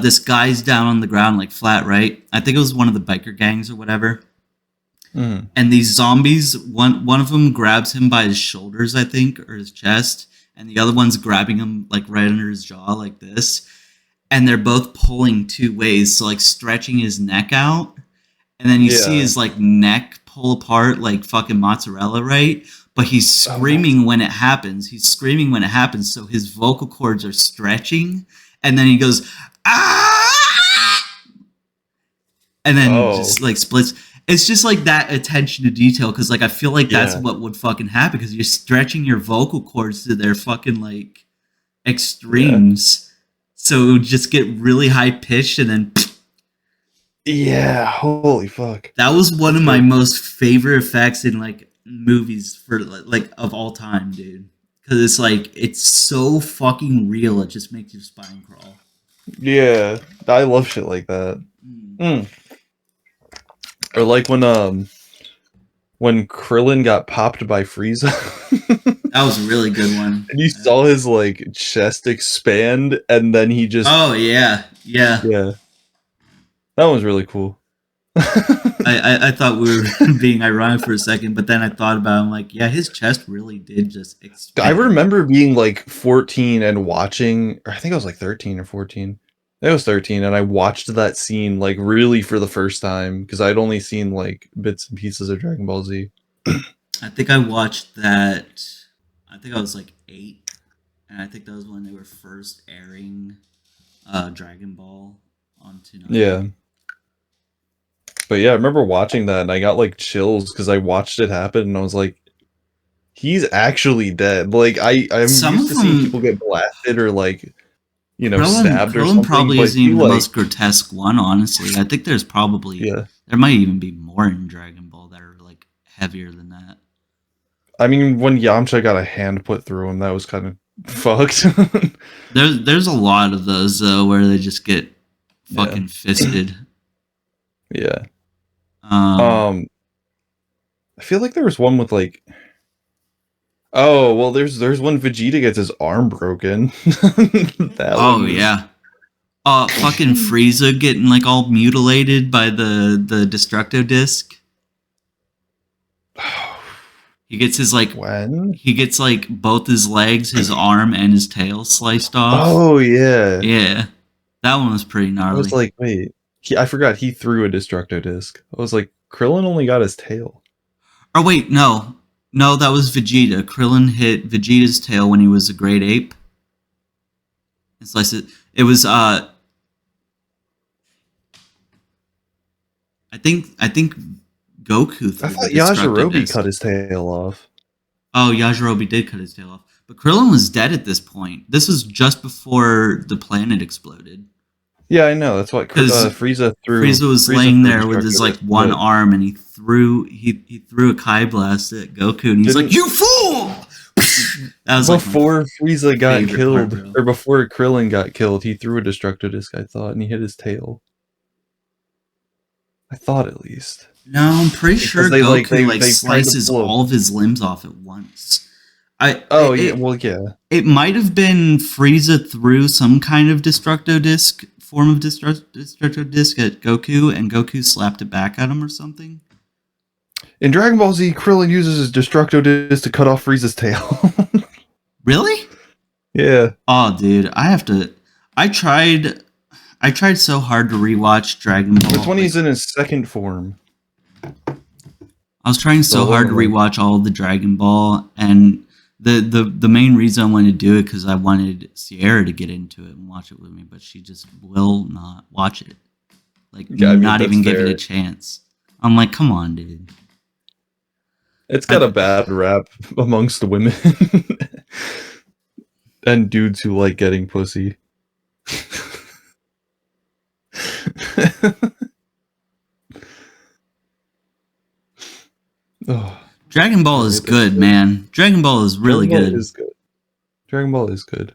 This guy's down on the ground like flat, right? I think it was one of the biker gangs or whatever. Mhm. And these zombies, one of them grabs him by his shoulders, I think, or his chest, and the other one's grabbing him like right under his jaw like this. And they're both pulling two ways, so like stretching his neck out. And then you see Yeah. his like neck pull apart like fucking mozzarella, right? But he's screaming when it happens. He's screaming when it happens, so his vocal cords are stretching, and then he goes, ah! And then Oh. just like splits. It's just like that attention to detail, because like I feel like that's Yeah. what would fucking happen, because you're stretching your vocal cords to their fucking like extremes. So it would just get really high pitched, and then Yeah, holy fuck. that was one of my most favorite effects in like movies for like of all time, dude. Because it's like it's so fucking real, it just makes your spine crawl. Yeah, I love shit like that. Or like when Krillin got popped by Frieza. That was a really good one. And you saw his like chest expand, and then he just Oh yeah. yeah, that was really cool. I thought we were being ironic for a second, but then I thought about it, I'm like, yeah, his chest really did just expand. I remember being like 14 and watching, or I think I was like 13 or 14. I was 13, and I watched that scene like really for the first time because I'd only seen like bits and pieces of Dragon Ball Z. I think I watched that. I think I was like 8, and I think that was when they were first airing Dragon Ball on Toonami. Yeah. But yeah, I remember watching that and I got like chills because I watched it happen and I was like, he's actually dead. Like I'm Some used of to seeing them- people get blasted or like, you know, Krillin, stabbed or Krillin something. probably but isn't he, even the like, most grotesque one, honestly. I think there's probably yeah. there might even be more in Dragon Ball that are like heavier than that. I mean, when Yamcha got a hand put through him, that was kind of fucked. There's a lot of those though where they just get fucking fisted. Yeah. Um, I feel like there was one with like. Oh well, there's when Vegeta gets his arm broken. That oh one was- yeah. Fucking Frieza getting like all mutilated by the Destructo Disc. He gets his like When? he gets like both his legs, his arm, and his tail sliced off. Oh yeah. Yeah, that one was pretty I gnarly. was like, wait. I forgot he threw a Destructo Disc. I was like, Krillin only got his tail. Oh wait, no, that was Vegeta. Krillin hit Vegeta's tail when he was a great ape. And sliced it. It was I think Goku threw I thought the Destructo Yajirobe Disc. cut his tail off. Oh, Yajirobe did cut his tail off. But Krillin was dead at this point. This was just before the planet exploded. Yeah, I know. That's what 'Cause Frieza threw. Frieza was Frieza laying threw there with his Destructo like Disc, one but arm, and he threw a Kai blast at Goku, and he's like, Didn't- "You fool!" That was like my before Frieza got favorite killed, part, bro. or before Krillin got killed, he threw a Destructo Disc, I thought, and he hit his tail. I thought at least. No, I'm pretty sure they, like, Goku they tried to slices pull a- all of his limbs off at once. Oh it, yeah, well yeah. It might have been Frieza threw some kind of Destructo Disc form of Destructo Disc at Goku, and Goku slapped it back at him or something. In Dragon Ball Z, Krillin uses his Destructo Disc to cut off Frieza's tail. Really? Yeah. Oh, dude, I tried so hard to rewatch Dragon Ball. That's when he's in his second form. I was trying so Oh, hard to really? rewatch all of the Dragon Ball, and the main reason I wanted to do it because I wanted Sierra to get into it and watch it with me, but she just will not watch it. Like, Yeah, I mean, not even that's give it a fair. chance. I'm like, come on, dude. It's got a bad rap amongst the women and dudes who like getting pussy. Oh, Dragon Ball is That's good, good. man. Dragon Ball is really Dragon Ball good. is good. Dragon Ball is good.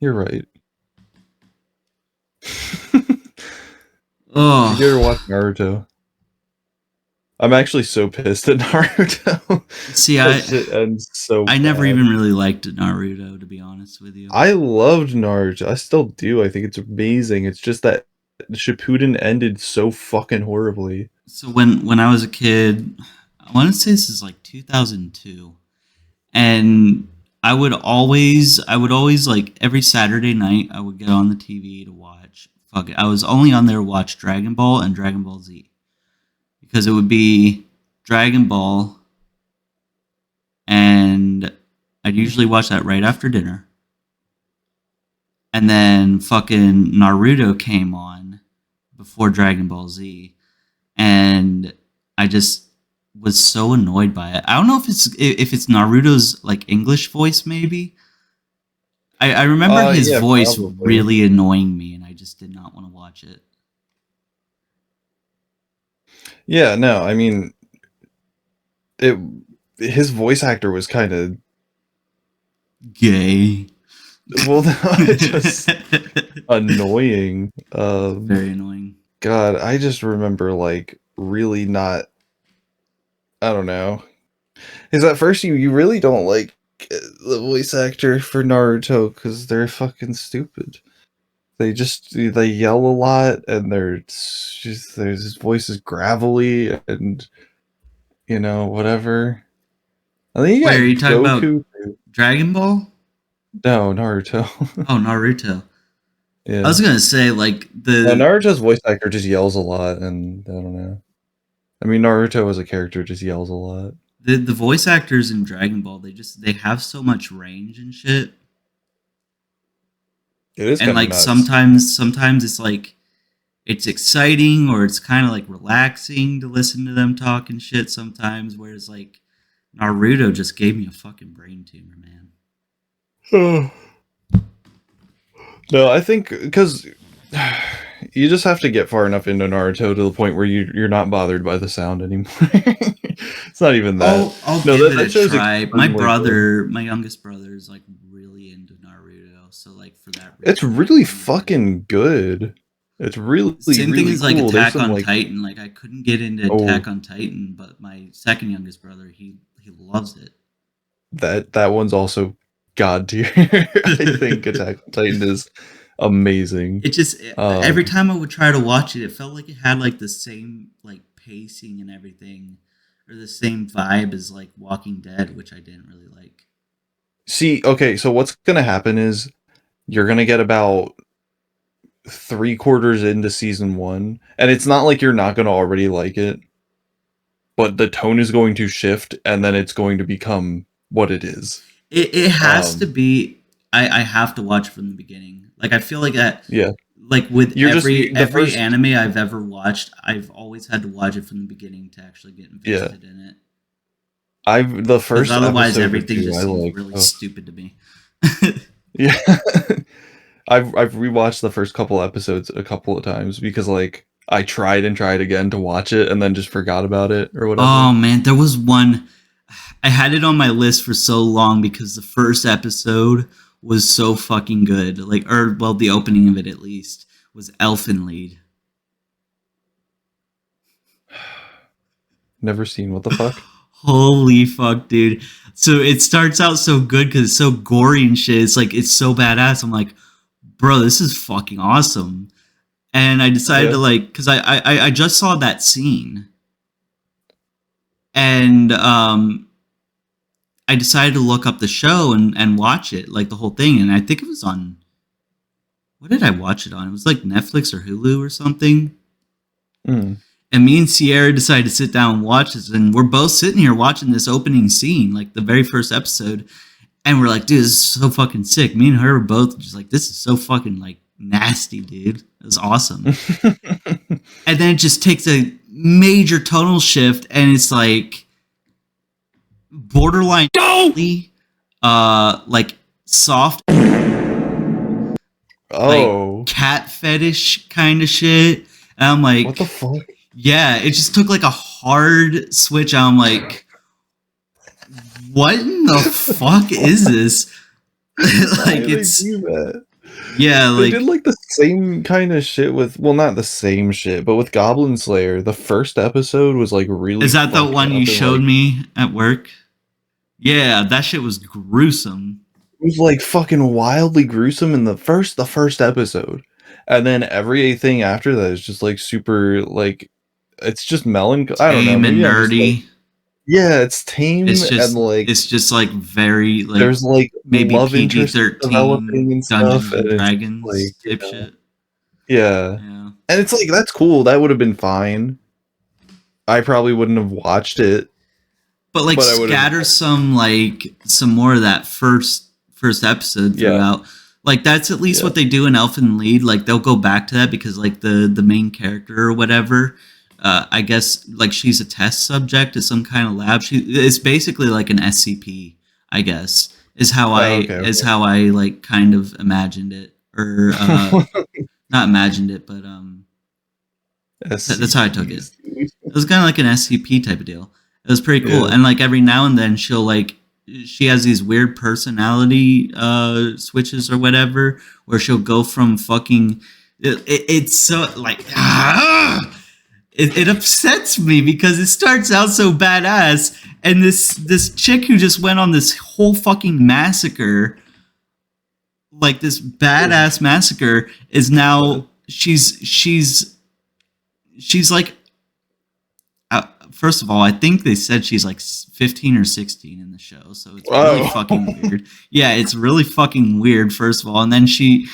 You're right. Oh, You ever watch Naruto? I'm actually so pissed at Naruto. see, That shit ends so I never bad. even really liked Naruto, to be honest with you. I loved Naruto. I still do. I think it's amazing. It's just that Shippuden ended so fucking horribly. So when I was a kid, I want to say this is like 2002, and I would always like every Saturday night I would get on the TV to watch. Fuck it, I was only on there to watch Dragon Ball and Dragon Ball Z because it would be Dragon Ball, and I'd usually watch that right after dinner. And then fucking Naruto came on before Dragon Ball Z, and I just was so annoyed by it. I don't know if it's Naruto's like English voice, maybe. I remember his yeah, voice probably. really annoying me, and I just did not want to watch it. Yeah, no, I mean, his voice actor was kind of Gay. Well, it's just annoying. Very annoying. God, I just remember like really not. I don't know. Because at first you really don't like the voice actor for Naruto because they're fucking stupid. They yell a lot and his voice is gravelly and whatever. I think you Wait, got are you talking about Goku. Dragon Ball? No, Naruto. Oh, Naruto. Yeah. I was gonna say like No, Naruto's voice actor just yells a lot, and I don't know. I mean, Naruto as a character just yells a lot. the voice actors in Dragon Ball, they have so much range and shit. It is And kind of like nuts. sometimes it's like it's exciting or it's kind of like relaxing to listen to them talk and shit sometimes, whereas like Naruto just gave me a fucking brain tumor, man. No, I think because you just have to get far enough into Naruto to the point where you're not bothered by the sound anymore. It's not even that. I'll No, give that it a show's try. My extremely my youngest brother is like really into Naruto, so like for that reason, It's really fucking good. It's really Same really thing as like cool. There's Attack some, on like, Titan. Like I couldn't get into Oh. Attack on Titan, but my second youngest brother, he loves it. that one's also god tier. I think Attack on Titan is amazing. It just every time I would try to watch it, it felt like it had like the same like pacing and everything, or the same vibe as like Walking Dead, which I didn't really like. See, okay, so what's gonna happen is you're gonna get about 3/4 into season 1, and it's not like you're not gonna already like it, but the tone is going to shift, and then it's going to become what it is. It has to Um, be. I have to watch from the beginning. Like I feel like that. Yeah. Like with You're just- every the first- anime I've ever watched, I've always had to watch it from the beginning to actually get invested in it. The 'Cause first otherwise, episode or everything two just I seems liked. really Oh. stupid to me. Yeah. I've rewatched the first couple episodes a couple of times because like I tried and tried again to watch it and then just forgot about it or whatever. Oh man, there was one. I had it on my list for so long because the first episode was so fucking good. Like, or well, the opening of it at least was Elfen Lied. Never seen. What the fuck? Holy fuck, dude! So it starts out so good because it's so gory and shit. It's like it's so badass. I'm like, bro, this is fucking awesome. And I decided to like, because I just saw that scene, and I decided to look up the show and watch it, like the whole thing. And I think it was on, what did I watch it on? It was like Netflix or Hulu or something. Mm. And me and Sierra decided to sit down and watch this, and we're both sitting here watching this opening scene, like the very first episode, and we're like, dude, this is so fucking sick. Me and her were both just like, this is so fucking like nasty, dude. It was awesome. And then it just takes a major tonal shift, and it's like borderline like soft Oh. cat fetish kind of shit. And I'm like, What the fuck? yeah, it just took like a hard switch. I'm like, what in the fuck is this? Like Why did it's they do that? yeah, They like did like the same kind of shit with, well, not the same shit, but with Goblin Slayer. The first episode was like really. is that the fucked one up you and, showed like, me at work? Yeah, that shit was gruesome. It was like fucking wildly gruesome in the first episode, and then everything after that is just like super like, it's just melancholy. I don't know. Tame and maybe I'm just, nerdy. like- yeah, it's tame It's just and like it's just like very like there's like maybe love PG interest 13 developing and Dungeons stuff, and and it's Dragons like, you type know, shit. yeah, Yeah. and it's like that's cool. That would have been fine. I probably wouldn't have watched it. But like But I would've- scatter some more of that first episode Yeah. throughout. Like that's at least Yeah. what they do in Elfen Lied. Like they'll go back to that because like the main character or whatever, I guess like she's a test subject at some kind of lab. It's basically like an SCP, I guess, is how okay. how I like kind of imagined it, or not imagined it, but that's how I took it. It was kind of like an SCP type of deal. It was pretty cool. Yeah. And like every now and then she'll like she has these weird personality switches or whatever, where she'll go from fucking. It's so like it upsets me because it starts out so badass, and this chick who just went on this whole fucking massacre, like this badass massacre, is now she's like. First of all, I think they said she's like 15 or 16 in the show, so it's really fucking weird. Yeah, it's really fucking weird. First of all, and then she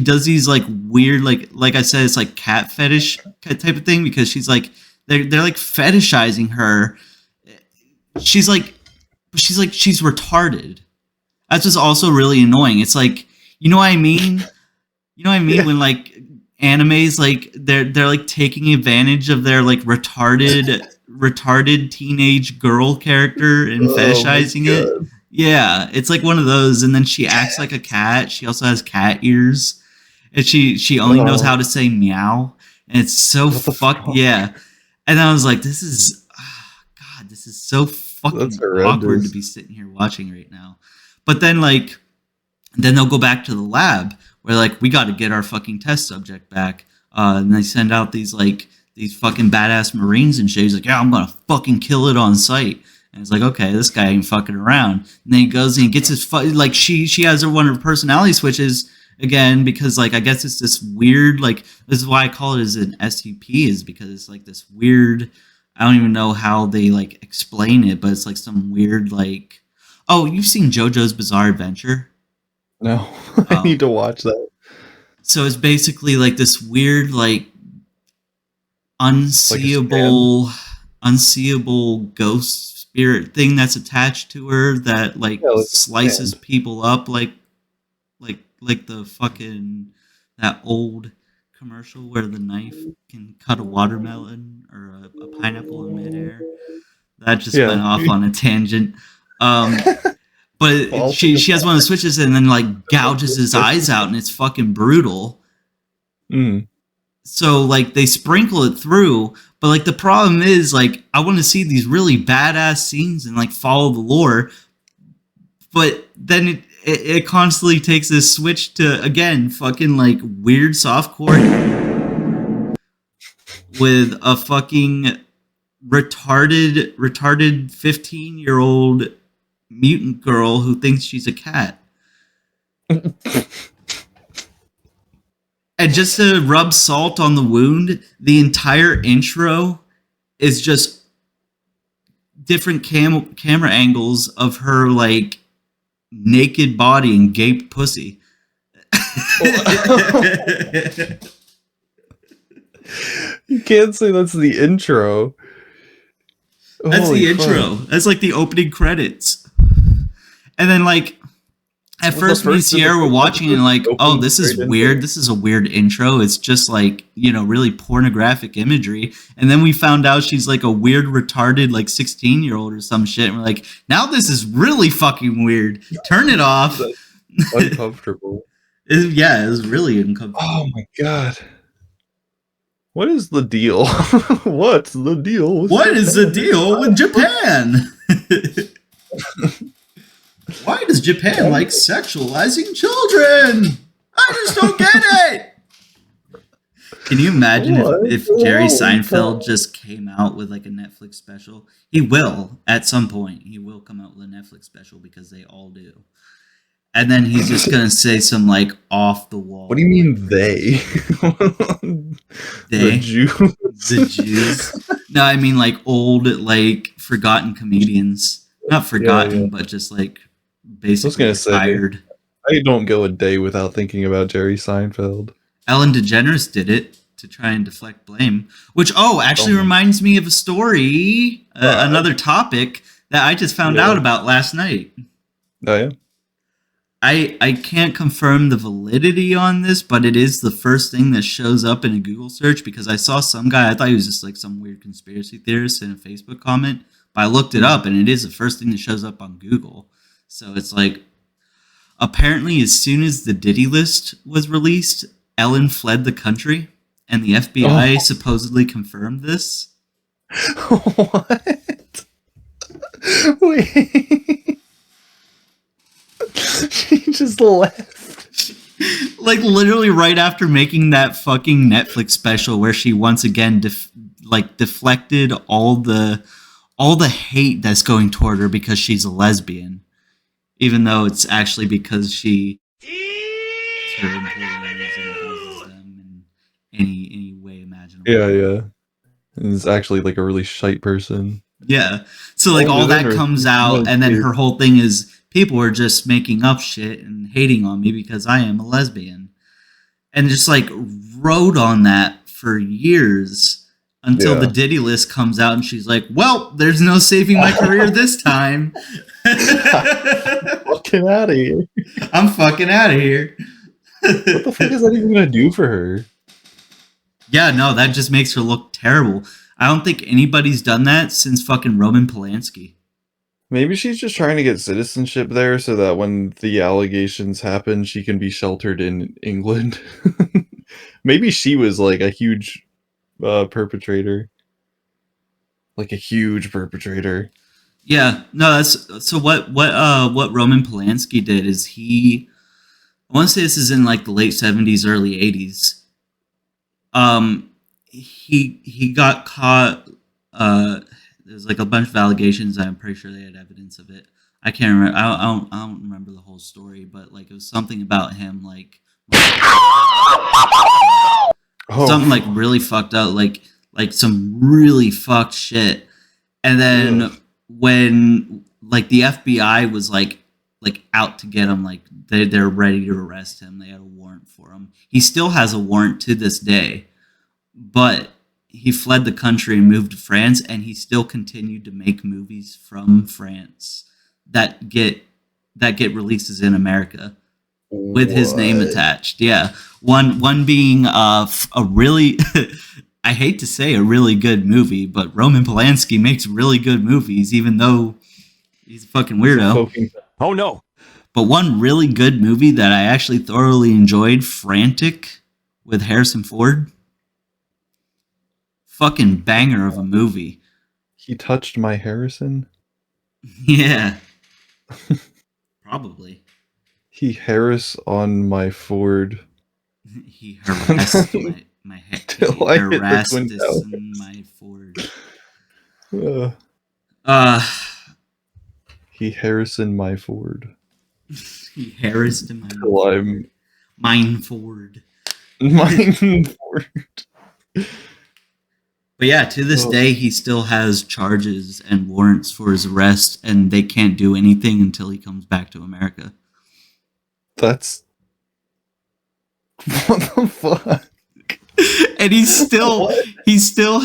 does these like weird, like I said, it's like cat fetish type of thing, because she's like they're like fetishizing her. She's retarded. That's just also really annoying. It's like, you know what I mean? You know what I mean? Yeah. When like animes, like they're like taking advantage of their like retarded teenage girl character and fetishizing it. Yeah, it's like one of those. And then she acts like a cat. She also has cat ears, and she only knows how to say meow. And it's so yeah. And I was like, this is God, this is so fucking awkward to be sitting here watching right now. But then then they'll go back to the lab where like, we got to get our fucking test subject back, and they send out these fucking badass Marines and shit. He's like, yeah, I'm gonna fucking kill it on sight. And it's like, okay, this guy ain't fucking around. And then he goes and he gets his like she has one of her personality switches again, because like I guess it's this weird, like, this is why I call it as an SUP, is because it's like this weird, I don't even know how they like explain it, but it's like some weird like, oh, you've seen JoJo's Bizarre Adventure? No, I need to watch that. So it's basically like this weird, like unseeable ghost spirit thing that's attached to her that like slices people up like the fucking that old commercial where the knife can cut a watermelon or a pineapple in midair. That just went off on a tangent. But she has one of the switches and then like gouges his eyes out, and it's fucking brutal. So like they sprinkle it through, but like the problem is like I want to see these really badass scenes and like follow the lore, but then it constantly takes this switch to again fucking like weird softcore with a fucking retarded 15-year-old mutant girl who thinks she's a cat. And just to rub salt on the wound, the entire intro is just different camera angles of her like naked body and gaped pussy. You can't say that's the intro. That's Holy the intro. Fuck. That's like the opening credits. And then like at first me and Sierra were watching and like, oh, this is weird. This is a weird intro. It's just like, you know, really pornographic imagery. And then we found out she's like a weird, retarded, like 16-year-old or some shit. And we're like, now this is really fucking weird. Turn it off. Uncomfortable. It was really uncomfortable. Oh my God. What is the deal? What's the deal? What is the deal with Japan? Why does Japan like sexualizing children? I just don't get it. Can you imagine if Jerry Seinfeld just came out with like a Netflix special? He will at some point. He will come out with a Netflix special because they all do. And then he's just gonna say some like off the wall. What do you mean they? They? The Jews. The Jews. No, I mean like old, like forgotten comedians. Not forgotten, but just like basically retired. I don't go a day without thinking about Jerry Seinfeld. Ellen DeGeneres did it to try and deflect blame. Which actually reminds me of a story, another topic that I just found out about last night. Oh yeah. I can't confirm the validity on this, but it is the first thing that shows up in a Google search because I saw some guy, I thought he was just like some weird conspiracy theorist in a Facebook comment, but I looked it up and it is the first thing that shows up on Google. So it's like, apparently as soon as the Diddy list was released, Ellen fled the country and the FBI supposedly confirmed this. What? Wait. She just left. Like literally right after making that fucking Netflix special where she once again deflected all the hate that's going toward her because she's a lesbian, even though it's actually because she her employees and abuses them in any way imaginable. Yeah. And it's actually like a really shite person. Yeah. So like all that comes out, and then her whole thing is people are just making up shit and hating on me because I am a lesbian. And just like rode on that for years until the Diddy list comes out and she's like, well, there's no saving my career this time. Fucking out of here. I'm fucking out of here. What the fuck is that even gonna do for her? Yeah, no, that just makes her look terrible. I don't think anybody's done that since fucking Roman Polanski. Maybe she's just trying to get citizenship there so that when the allegations happen, she can be sheltered in England. Maybe she was like a huge perpetrator. Like a huge perpetrator. Yeah, no, that's so what Roman Polanski did is I want to say this is in like the late 70s, early 80s. He got caught. There's like a bunch of allegations. I'm pretty sure they had evidence of it. I can't remember. I don't remember the whole story, but like it was something about him, like something like really fucked up, like some really fucked shit. And then when like the FBI was like out to get him, like they're ready to arrest him. They had a warrant for him. He still has a warrant to this day, but he fled the country and moved to France, and he still continued to make movies from France that get releases in America with his name attached. Yeah, one being a really I hate to say a really good movie, but Roman Polanski makes really good movies, even though he's a fucking weirdo. Oh no! But one really good movie that I actually thoroughly enjoyed, Frantic, with Harrison Ford. Fucking banger of a movie. He touched my Harrison? Yeah. Probably. He Harris on my Ford. He harassed my Till I hit the harassed Twin Towers. my Ford. He Harrison my Ford. He harassed my Till I'm mine Ford. mine Ford. But yeah, to this day, he still has charges and warrants for his arrest, and they can't do anything until he comes back to America. That's what the fuck. And he still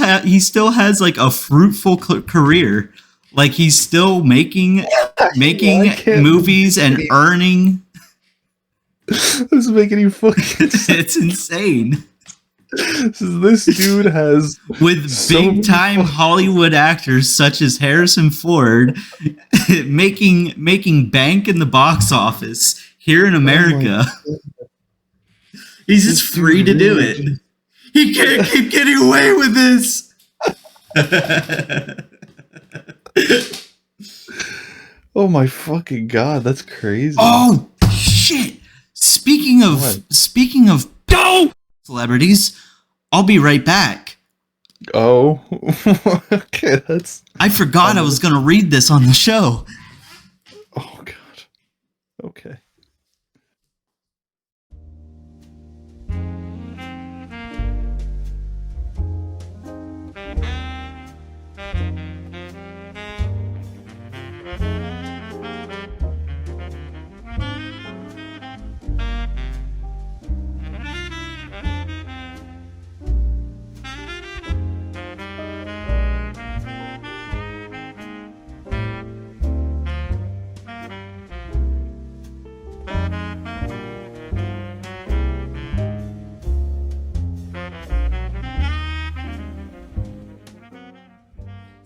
has like a fruitful career. Like he's still making movies and earning. Doesn't make any fucking sense. It's insane. This dude has with so big time Hollywood actors such as Harrison Ford making bank in the box office here in America. He's just free to do it. He can't keep getting away with this. Oh my fucking god, that's crazy. Oh shit. Speaking of celebrities, I'll be right back. Oh, okay, that's. I forgot I was going to read this on the show. Oh god. Okay.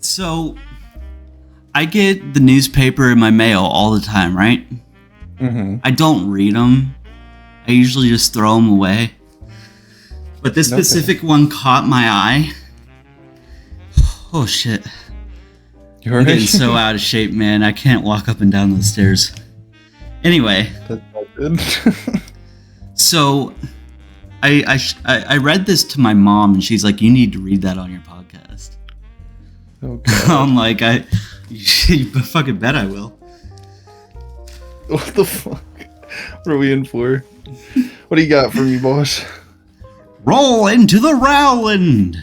So, I get the newspaper in my mail all the time, right? Mm-hmm. I don't read them. I usually just throw them away. But this specific one caught my eye. Oh shit. You're I'm right. getting so out of shape, man. I can't walk up and down those stairs. Anyway, That's not good. so I read this to my mom, and she's like, "You need to read that on your podcast." Okay. I'm like, you fucking bet I will. What the fuck? What are we in for? What do you got for me, boss? Roll into the Rowland.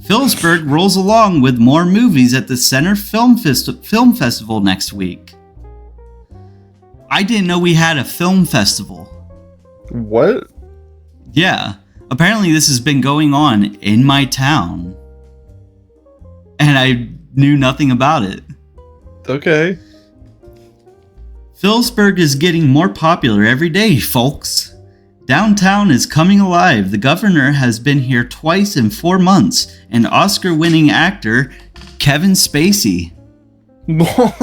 Phillipsburg rolls along with more movies at the Center Film Festival next week. I didn't know we had a film festival. What? Yeah, apparently this has been going on in my town, and I knew nothing about it. Okay. Phillipsburg is getting more popular every day, folks. Downtown is coming alive. The governor has been here twice in 4 months, and Oscar-winning actor Kevin Spacey. What?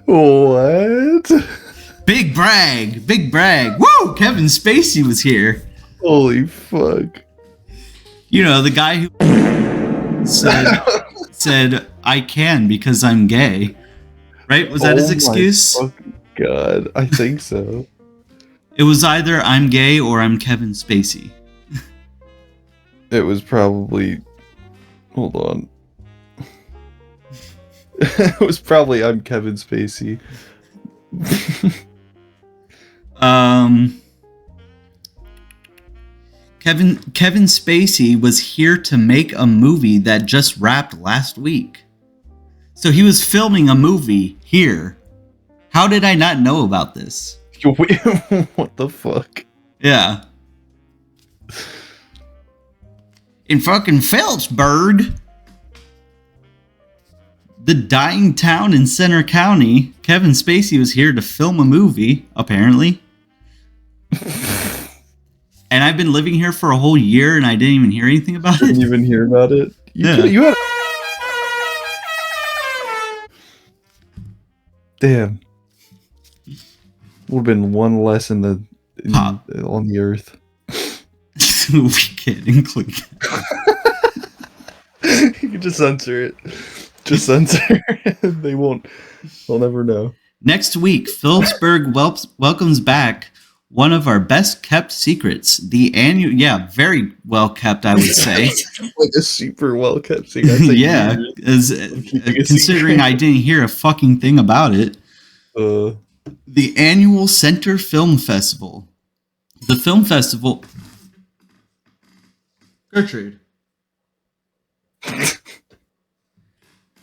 What? Big brag, big brag. Woo! Kevin Spacey was here. Holy fuck. You know, the guy who said I can because I'm gay. Right? Was that his excuse? My fucking God, I think so. It was either I'm gay or I'm Kevin Spacey. It was probably. Hold on. It was probably I'm Kevin Spacey. Kevin Spacey was here to make a movie that just wrapped last week. So he was filming a movie here. How did I not know about this? What the fuck? Yeah. In fucking Phillipsburg, the dying town in Center County, Kevin Spacey was here to film a movie, apparently. And I've been living here for a whole year and I didn't even hear anything about it. Didn't even hear about it. Yeah. You have. Damn. Would have been one less on the earth. We can't include that. You can just censor it. Just censor it. They won't. They'll never know. Next week, Phillipsburg welcomes back one of our best kept secrets. The annual, very well kept, I would say. Like a super well kept secret. Yeah, considering I didn't hear a fucking thing about it. The annual Center Film Festival. The film festival. Gertrude.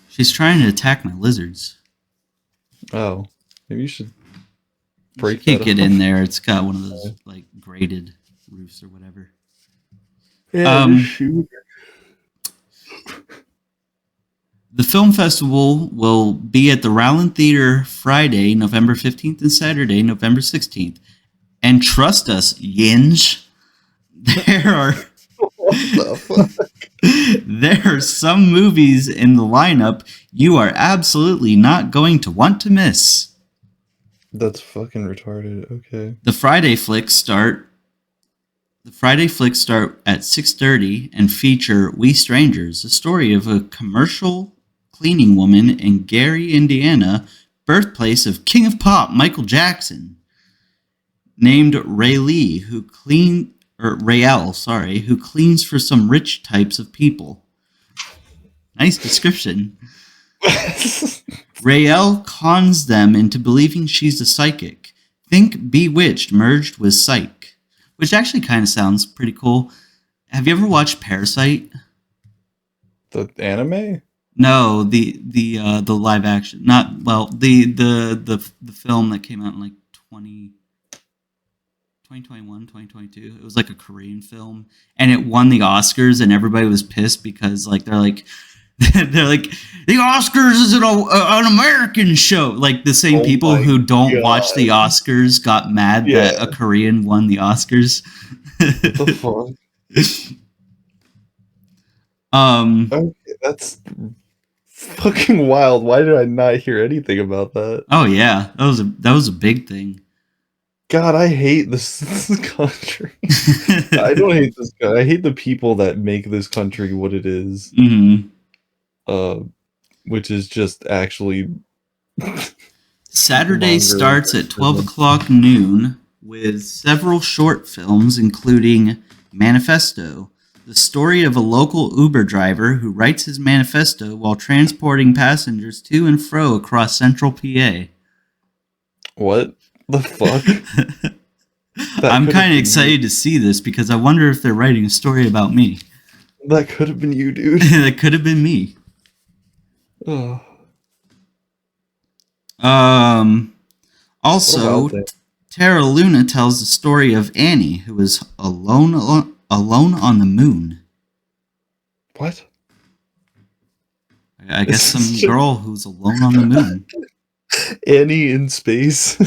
She's trying to attack my lizards. Oh, maybe you should You break can't that get off. in there. It's got one of those like grated roofs or whatever. Yeah, just shoot. The film festival will be at the Rowland Theater Friday, November 15th and Saturday, November 16th. And trust us, Yinge, there are some movies in the lineup you are absolutely not going to want to miss. That's fucking retarded. Okay. The Friday flicks start at 6:30 and feature We Strangers, a story of a commercial cleaning woman in Gary, Indiana, birthplace of King of Pop Michael Jackson, named Raelle, who cleans for some rich types of people. Nice description. Raelle cons them into believing she's a psychic. Think Bewitched merged with Psych, which actually kind of sounds pretty cool. Have you ever watched Parasite? The anime? No, the live action. Not well, the film that came out in like 2021, 2022. It was like a Korean film, and it won the Oscars, and everybody was pissed because like they're like the Oscars is an American show. Like the same people who don't watch the Oscars got mad that a Korean won the Oscars. What the fuck? Okay, that's fucking wild. Why did I not hear anything about that? Oh yeah, that was a big thing. God, I hate this country. I don't hate this guy. I hate the people that make this country what it is. Mm-hmm. Which is just actually Saturday Come on, starts girl. at 12 o'clock noon with several short films, including Manifesto, the story of a local Uber driver who writes his manifesto while transporting passengers to and fro across central PA. What the fuck? I'm could've kind of been excited to see this because I wonder if they're writing a story about me. That could have been you, dude. That could have been me. Oh, Also, what about that? Terra Luna tells the story of Annie, who is alone on the moon. What? I guess some girl who's alone on the moon. Annie in space.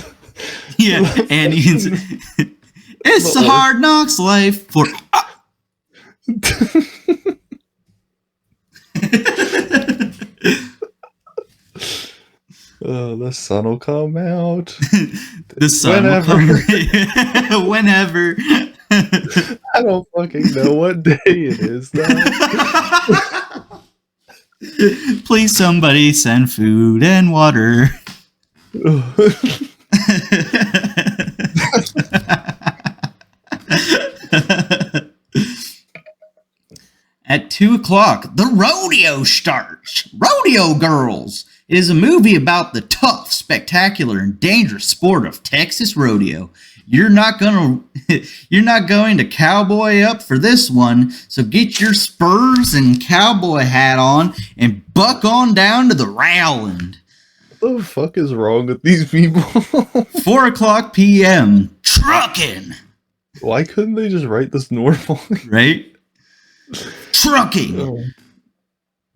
Yeah, Annie. It's a hard knocks life for. The sun will come out. The sun will come whenever. I don't fucking know what day it is now. Please, somebody send food and water. At 2 o'clock, the rodeo starts. Rodeo Girls. It is a movie about the tough, spectacular, and dangerous sport of Texas rodeo. You're not going to cowboy up for this one, so get your spurs and cowboy hat on and buck on down to the Rowland. What the fuck is wrong with these people? 4 o'clock p.m. Trucking. Why couldn't they just write this normally? Right? Trucking. Oh.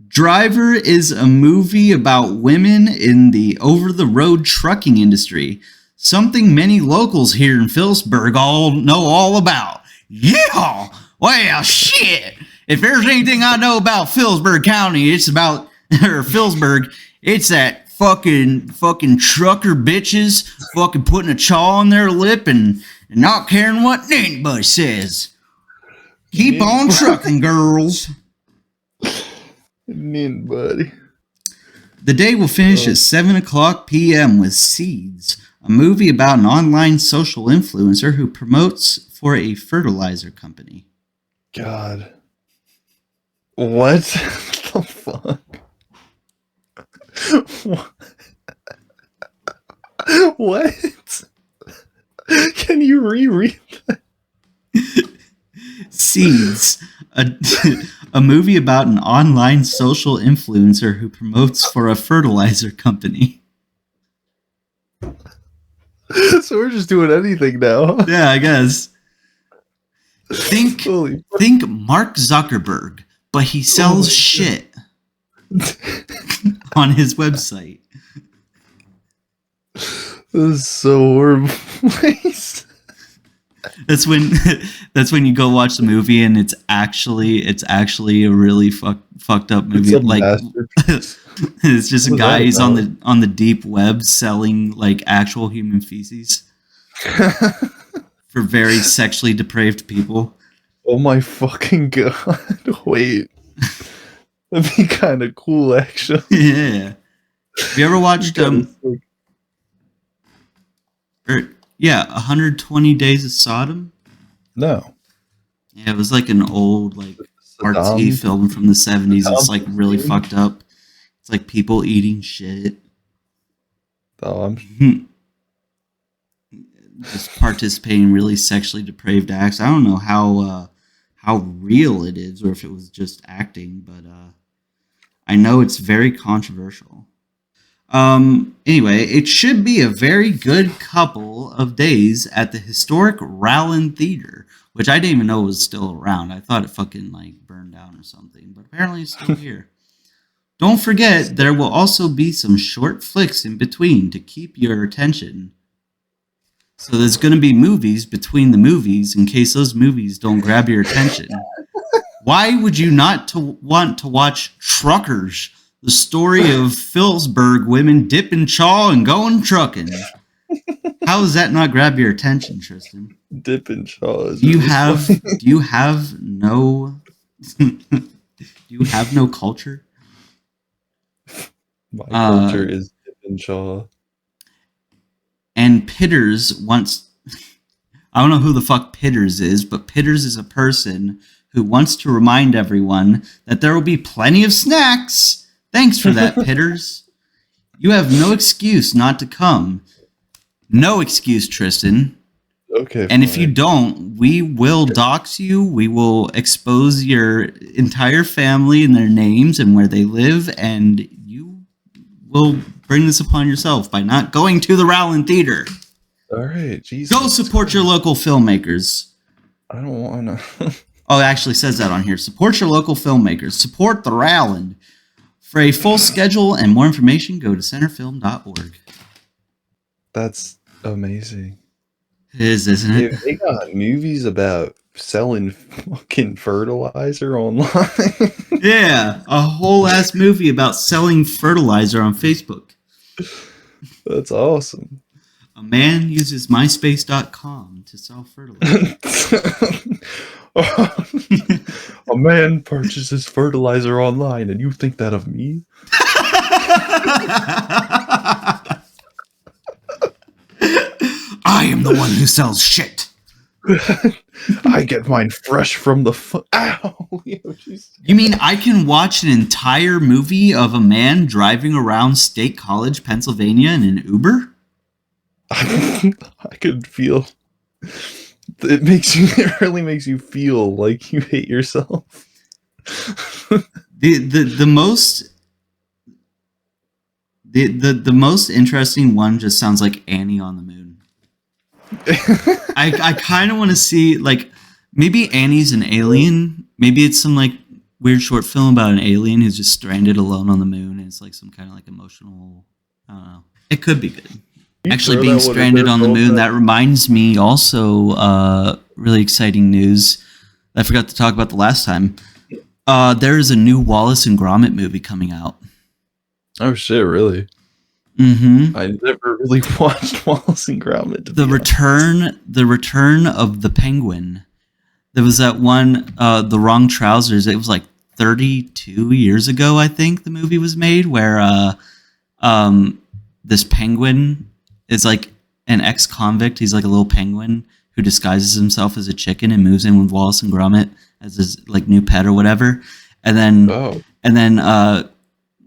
Driver is a movie about women in the over-the-road trucking industry. Something many locals here in Phillipsburg all know all about. Yeah! Well, shit! If there's anything I know about Phillipsburg County, it's about, or Phillipsburg, it's that fucking trucker bitches fucking putting a chaw on their lip and not caring what anybody says. Keep on trucking, girls. Nin, buddy. The day will finish at 7 o'clock p.m. with Seeds, a movie about an online social influencer who promotes for a fertilizer company. God. What the fuck? What? Can you reread that? Seeds, a movie about an online social influencer who promotes for a fertilizer company. So we're just doing anything now. Yeah, I guess. Think Mark Zuckerberg, but he sells shit on his website. This is so horrible. That's when you go watch the movie and it's actually a really fucked up movie. Like it's just a guy who's on the deep web selling like actual human feces for very sexually depraved people. Oh my fucking god! Wait, that'd be kind of cool, actually. Yeah. Have you ever watched 120 Days of Sodom? No. Yeah, it was like an old like artsy film from the 70s. It's like really fucked up. It's like people eating shit. Oh, I'm just participating in really sexually depraved acts. I don't know how real it is or if it was just acting, but I know it's very controversial. Anyway, it should be a very good couple of days at the historic Rowland Theater, which I didn't even know was still around. I thought it fucking like burned down or something, but apparently it's still here. Don't forget, there will also be some short flicks in between to keep your attention. So there's going to be movies between the movies in case those movies don't grab your attention. Why would you not want to watch Truckers, the story of Phillipsburg women dipping chaw and going trucking? How does that not grab your attention, Tristan? dipping chaw. Do you have no culture? My culture is dipping Shaw. And Pitters wants. I don't know who the fuck Pitters is, but Pitters is a person who wants to remind everyone that there will be plenty of snacks. Thanks for that, Pitters. You have no excuse not to come. No excuse, Tristan. Okay. And if you fine. don't, we will dox you. We will expose your entire family and their names and where they live, and you will bring this upon yourself by not going to the Rowland Theater. All right, Jesus. Go support your local filmmakers. I don't want to. Oh, it actually says that on here. Support your local filmmakers. Support the Rowland. For a full schedule and more information, go to centerfilm.org. That's amazing. It is, isn't it? Dude, they got movies about selling fucking fertilizer online. Yeah, a whole ass movie about selling fertilizer on Facebook. That's awesome. A man uses MySpace.com to sell fertilizer. A man purchases fertilizer online, and you think that of me? I am the one who sells shit. I get mine fresh from the ow! Yo, jeez. You mean I can watch an entire movie of a man driving around State College, Pennsylvania in an Uber? I could feel. It really makes you feel like you hate yourself. The most interesting one just sounds like Annie on the Moon. I kind of want to see, like, maybe Annie's an alien. Maybe it's some like weird short film about an alien who's just stranded alone on the moon, and it's like some kind of like emotional. I don't know. It could be good. Actually, throw being that one in stranded there, on the throw moon, that- that reminds me also, really exciting news I forgot to talk about the last time. There is a new Wallace and Gromit movie coming out. Oh shit! Really? Mm-hmm. I never really watched Wallace and Gromit. The return of the Penguin. There was that one, The Wrong Trousers. It was like 32 years ago, I think the movie was made, where this penguin is like an ex-convict. He's like a little penguin who disguises himself as a chicken and moves in with Wallace and Gromit as his like new pet or whatever. And then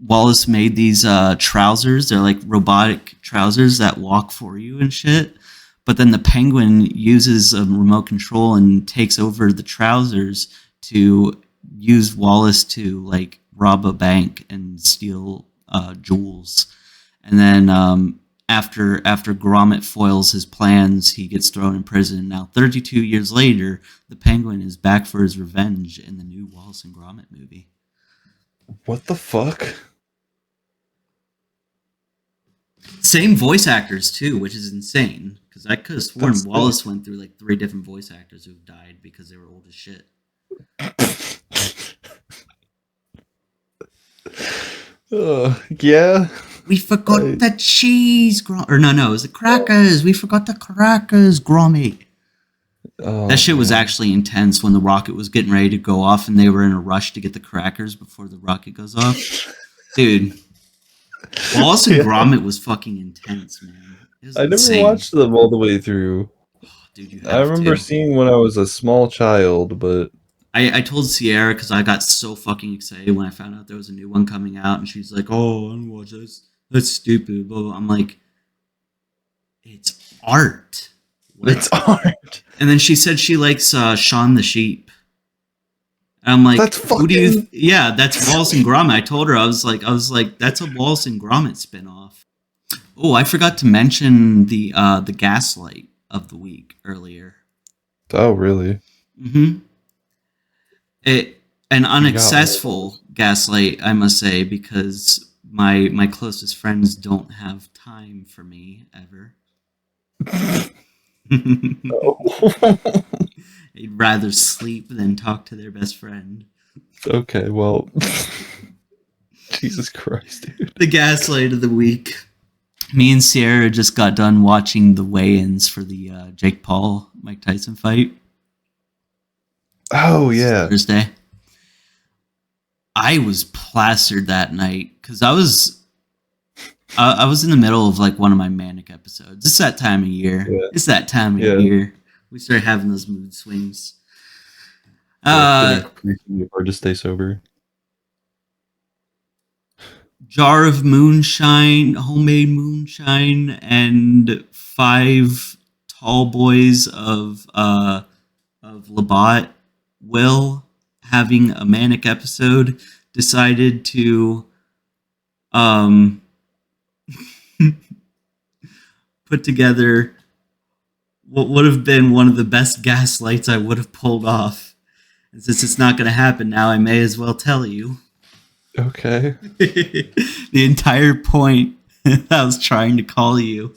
Wallace made these trousers. They're like robotic trousers that walk for you and shit. But then the penguin uses a remote control and takes over the trousers to use Wallace to like rob a bank and steal jewels. And then after Gromit foils his plans, he gets thrown in prison. Now, 32 years later, the penguin is back for his revenge in the new Wallace and Gromit movie. What the fuck? Same voice actors too, which is insane. Because I could have sworn That's Wallace went through like 3 different voice actors who've died because they were old as shit. Yeah. We forgot the cheese, or no, it was the crackers. We forgot the crackers, Gromit. Oh, That shit was man. actually intense when the rocket was getting ready to go off and they were in a rush to get the crackers before the rocket goes off. Dude, Wallace and Yeah. Gromit was fucking intense, man. It was I never insane. watched them all the way through. Dude, you I have remember to. seeing when I was a small child, but I told Sierra because I got so fucking excited when I found out there was a new one coming out, and she's like, "Oh, I don't watch this. That's stupid." Blah, blah. I'm like, "It's art." What? it's art. And then she said she likes Shaun the Sheep. And I'm like, That's who do you? fucking- Yeah, that's Wallace and Gromit. I told her I was like, that's a Wallace and Gromit spinoff. Oh, I forgot to mention the Gaslight of the week earlier. Oh, really? Mm-hmm. An unsuccessful gaslight, I must say, because my closest friends don't have time for me ever. They'd rather sleep than talk to their best friend. Okay, well, Jesus Christ, dude. The gaslight of the week. Me and Sierra just got done watching the weigh-ins for the Jake Paul Mike Tyson fight. Oh yeah. Thursday. I was plastered that night because I was I was in the middle of like one of my manic episodes. It's that time of year. Yeah. It's that time of Yeah. year. We start having those mood swings. It's been increasingly hard to stay sober. Jar of moonshine, homemade moonshine, and 5 tall boys of Labatt Will, having a manic episode, decided to put together what would have been one of the best gaslights I would have pulled off. And since it's not going to happen now, I may as well tell you. Okay. The entire point I was trying to call you.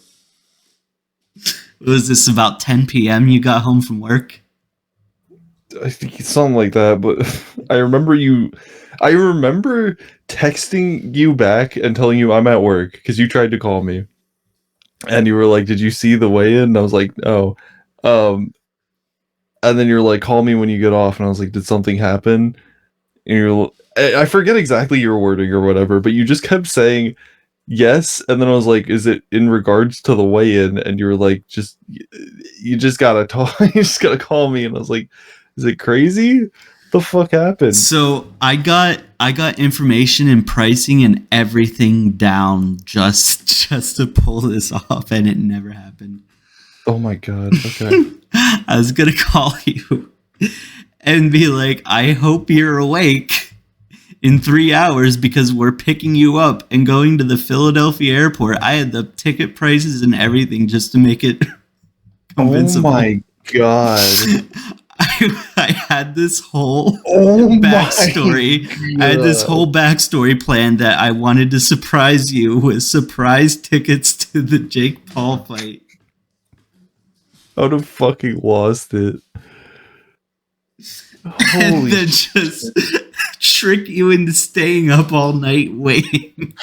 Was this about 10 p.m. you got home from work? I think it's something like that, but I remember texting you back and telling you I'm at work because you tried to call me. And you were like, "Did you see the weigh-in?" And I was like, "No." And then you're like, "Call me when you get off." And I was like, "Did something happen?" And I forget exactly your wording or whatever, but you just kept saying yes. And then I was like, "Is it in regards to the weigh-in?" And you were like, you just gotta talk. You just gotta call me." And I was like, "Is it crazy? What the fuck happened?" So I got information and pricing and everything down just to pull this off, and it never happened. Oh my god. Okay. I was gonna call you and be like, I hope you're awake in 3 hours because we're picking you up and going to the Philadelphia airport. I had the ticket prices and everything just to make it convincible. Oh my god. I had this whole Oh backstory. I had this whole backstory plan that I wanted to surprise you with surprise tickets to the Jake Paul fight. I would have fucking lost it. And Holy then just trick you into staying up all night waiting.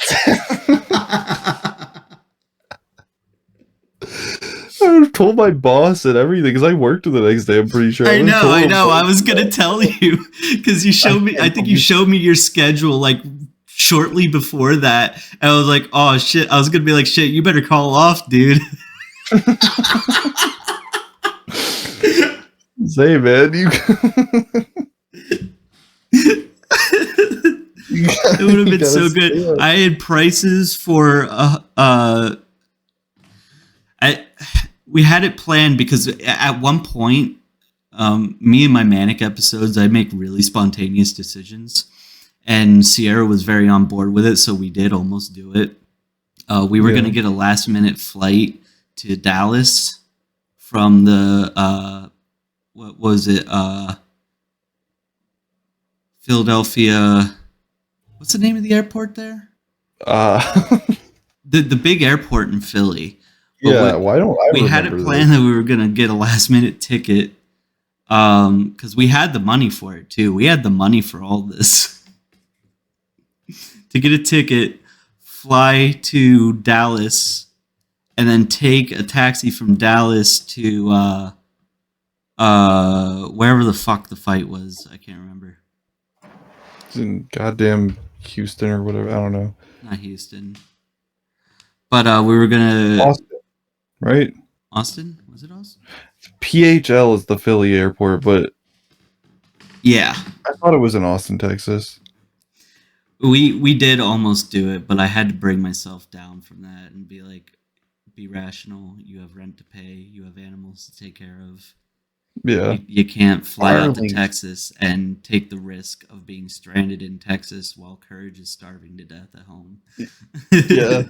I would have told my boss and everything because I worked the next day. I'm pretty sure. I know. I was gonna tell you because you showed me. I think you showed me your schedule like shortly before that, and I was like, "Oh shit!" I was gonna be like, "Shit, you better call off, dude." Say, man, it would have been so good. I had prices for we had it planned because at one point, me and my manic episodes, I make really spontaneous decisions, and Sierra was very on board with it, so we did almost do it. We were going to get a last minute flight to Dallas from the what was it? Philadelphia. What's the name of the airport there? The big airport in Philly. Yeah, why don't I? We had it planned that we were gonna get a last minute ticket, because we had the money for it too. We had the money for all this to get a ticket, fly to Dallas, and then take a taxi from Dallas to wherever the fuck the fight was. I can't remember. It's in goddamn Houston or whatever. I don't know. Not Houston, but we were gonna Austin, right? Austin? Was it Austin? PHL is the Philly airport, but Yeah, I thought it was in Austin, Texas. we did almost do it, but I had to bring myself down from that and be like, be rational. You have rent to pay. You have animals to take care of. Yeah. You can't fly out to Ireland. Texas and take the risk of being stranded in Texas while Courage is starving to death at home. Yeah.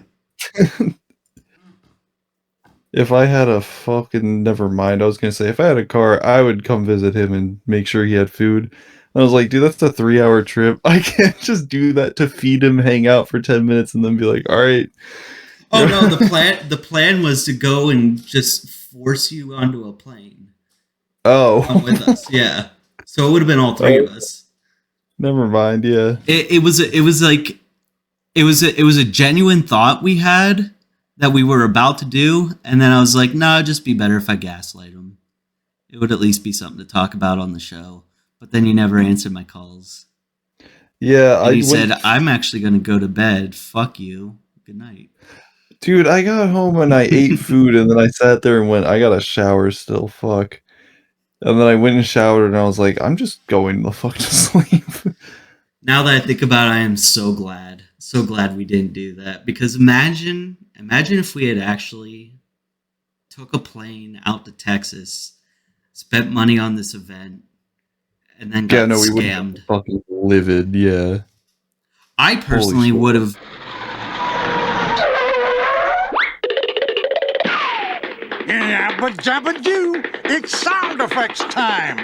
If I had a fucking never mind, I was gonna say if I had a car, I would come visit him and make sure he had food. And I was like, dude, that's a 3-hour trip. I can't just do that to feed him, hang out for 10 minutes, and then be like, all right. Oh no, the plan was to go and just force you onto a plane. Come Oh, with us, yeah. So it would have been all three of us. never mind. Yeah. It was a genuine thought we had that we were about to do, and then I was like, nah, it'd just be better if I gaslight him. It would at least be something to talk about on the show. But then you never answered my calls. Yeah. And he said, I'm actually going to go to bed. Fuck you. Good night. Dude, I got home and I ate food and then I sat there and went, I gotta shower still, fuck. And then I went and showered and I was like, I'm just going the fuck to sleep. Now that I think about it, I am so glad we didn't do that. Because imagine if we had actually took a plane out to Texas, spent money on this event, and then got we would scammed. have fucking livid, yeah. I personally would have. Yabba jabba doo! It's sound effects time!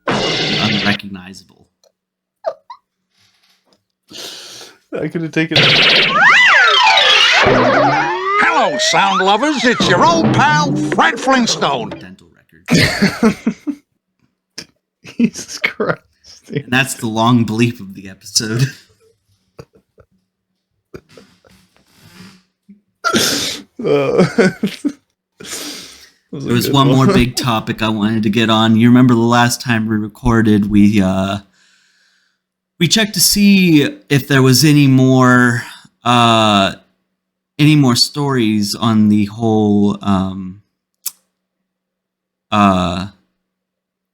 Unrecognizable. I could have taken Hello, sound lovers. It's your old pal, Fred Flintstone. Dental records. Jesus Christ. And that's the long bleep of the episode. There was one more big topic I wanted to get on. You remember the last time we recorded, we checked to see if there was any more stories on the whole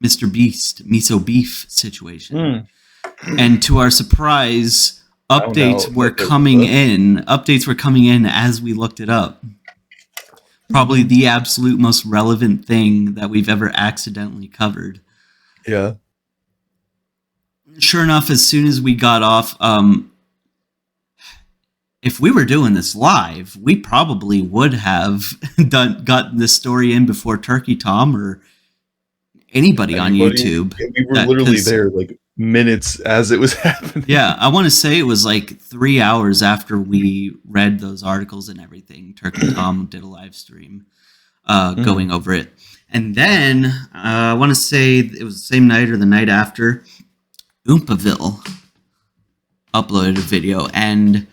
Mr. Beast miso beef situation. And to our surprise, updates were coming in. Updates were coming in as we looked it up. Probably the absolute most relevant thing that we've ever accidentally covered. Yeah. Sure enough, as soon as we got off, if we were doing this live, we probably would have gotten this story in before Turkey Tom or anybody on YouTube. We were literally there like minutes as it was happening. Yeah, I want to say it was like 3 hours after we read those articles and everything. Turkey Tom did a live stream going over it. And then I want to say it was the same night or the night after, Oompaville uploaded a video. And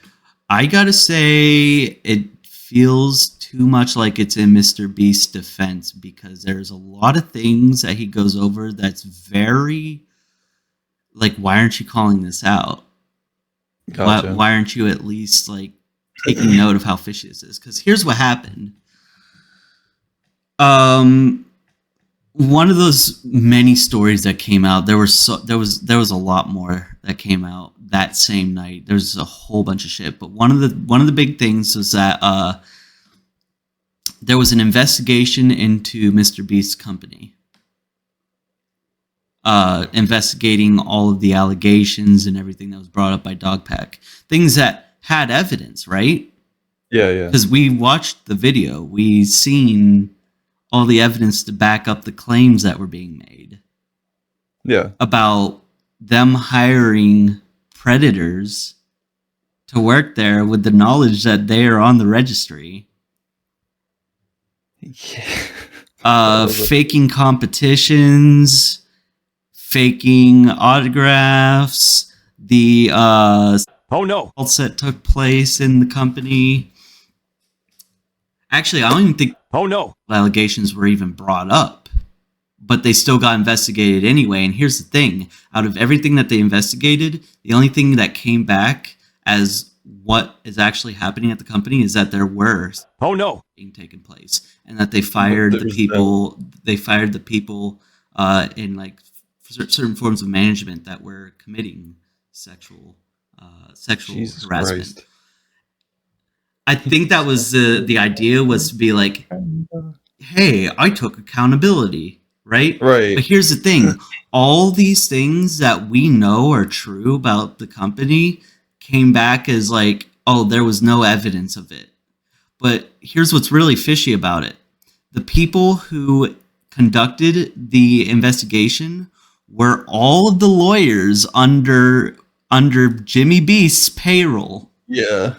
I got to say it feels too much like it's in Mr. Beast's defense because there's a lot of things that he goes over that's very... like, why aren't you calling this out? Gotcha. Why aren't you at least, like, taking note of how fishy this is? Because here's what happened. One of those many stories that came out, there was a lot more that came out that same night. There's a whole bunch of shit. But one of the big things was that there was an investigation into Mr. Beast's company. Investigating all of the allegations and everything that was brought up by Dogpack. Things that had evidence, right? Yeah. Because we watched the video. We seen all the evidence to back up the claims that were being made. Yeah. About them hiring predators to work there with the knowledge that they are on the registry. Yeah. Faking competitions... faking autographs, the assaults that took place in the company. Actually, I don't even think allegations were even brought up, but they still got investigated anyway. And here's the thing: out of everything that they investigated, the only thing that came back as what is actually happening at the company is that there were being taken place, and that they fired the people. They fired the people in like certain forms of management that were committing sexual Jesus harassment. Christ. I think that was the idea was to be like, hey, I took accountability, right? Right. But here's the thing. All these things that we know are true about the company came back as like, oh, there was no evidence of it. But here's what's really fishy about it. The people who conducted the investigation were all of the lawyers under Jimmy Beast's payroll. Yeah.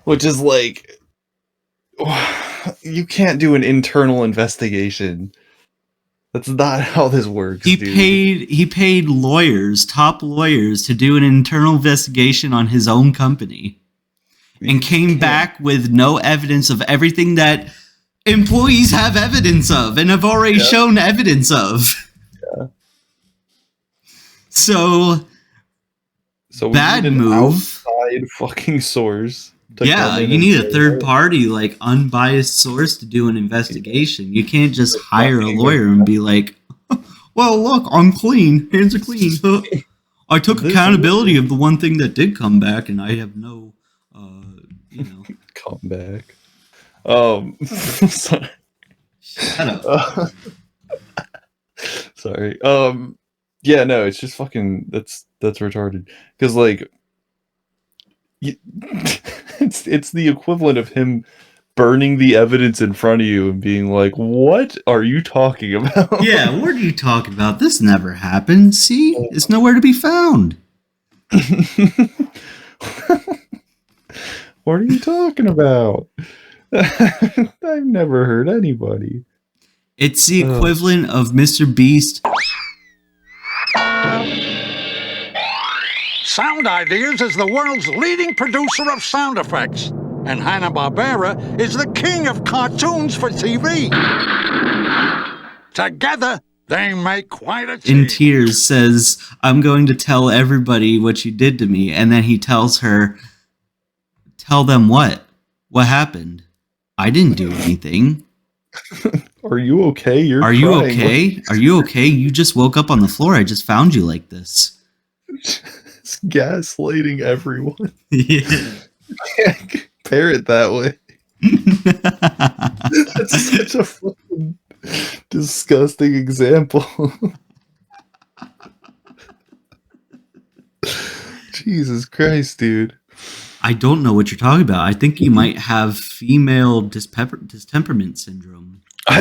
Which is like, you can't do an internal investigation. That's not how this works. He paid lawyers, top lawyers, to do an internal investigation on his own company, and came back with no evidence of everything that employees have evidence of and have already shown evidence of. So So we bad need an move. outside fucking source. To Yeah, come in you and need a say, third "Oh, party, like unbiased source to do an investigation. You can't just It's hire a fucking- lawyer and be like, well, look, I'm clean. Hands are clean. I took This accountability of the one thing that did come back, and I have no, come back." Sorry. Shut up. Sorry. Yeah, no, it's just fucking that's retarded. Because like, it's the equivalent of him burning the evidence in front of you and being like, "What are you talking about?" Yeah, what are you talking about? This never happened. See? It's nowhere to be found. What are you talking about? I've never heard anybody. It's the equivalent of Mr. Beast. Sound Ideas is the world's leading producer of sound effects, and Hanna-Barbera is the king of cartoons for TV. Together, they make quite a team. In tears says, I'm going to tell everybody what you did to me. And then he tells her, tell them what? What happened? I didn't do anything. Are you okay? You're Are you crying. okay? Are you okay? You just woke up on the floor. I just found you like this. It's gaslighting everyone. Yeah. Can't compare it that way. That's such a fucking disgusting example. Jesus Christ, dude. I don't know what you're talking about. I think you might have female distemperament syndrome. I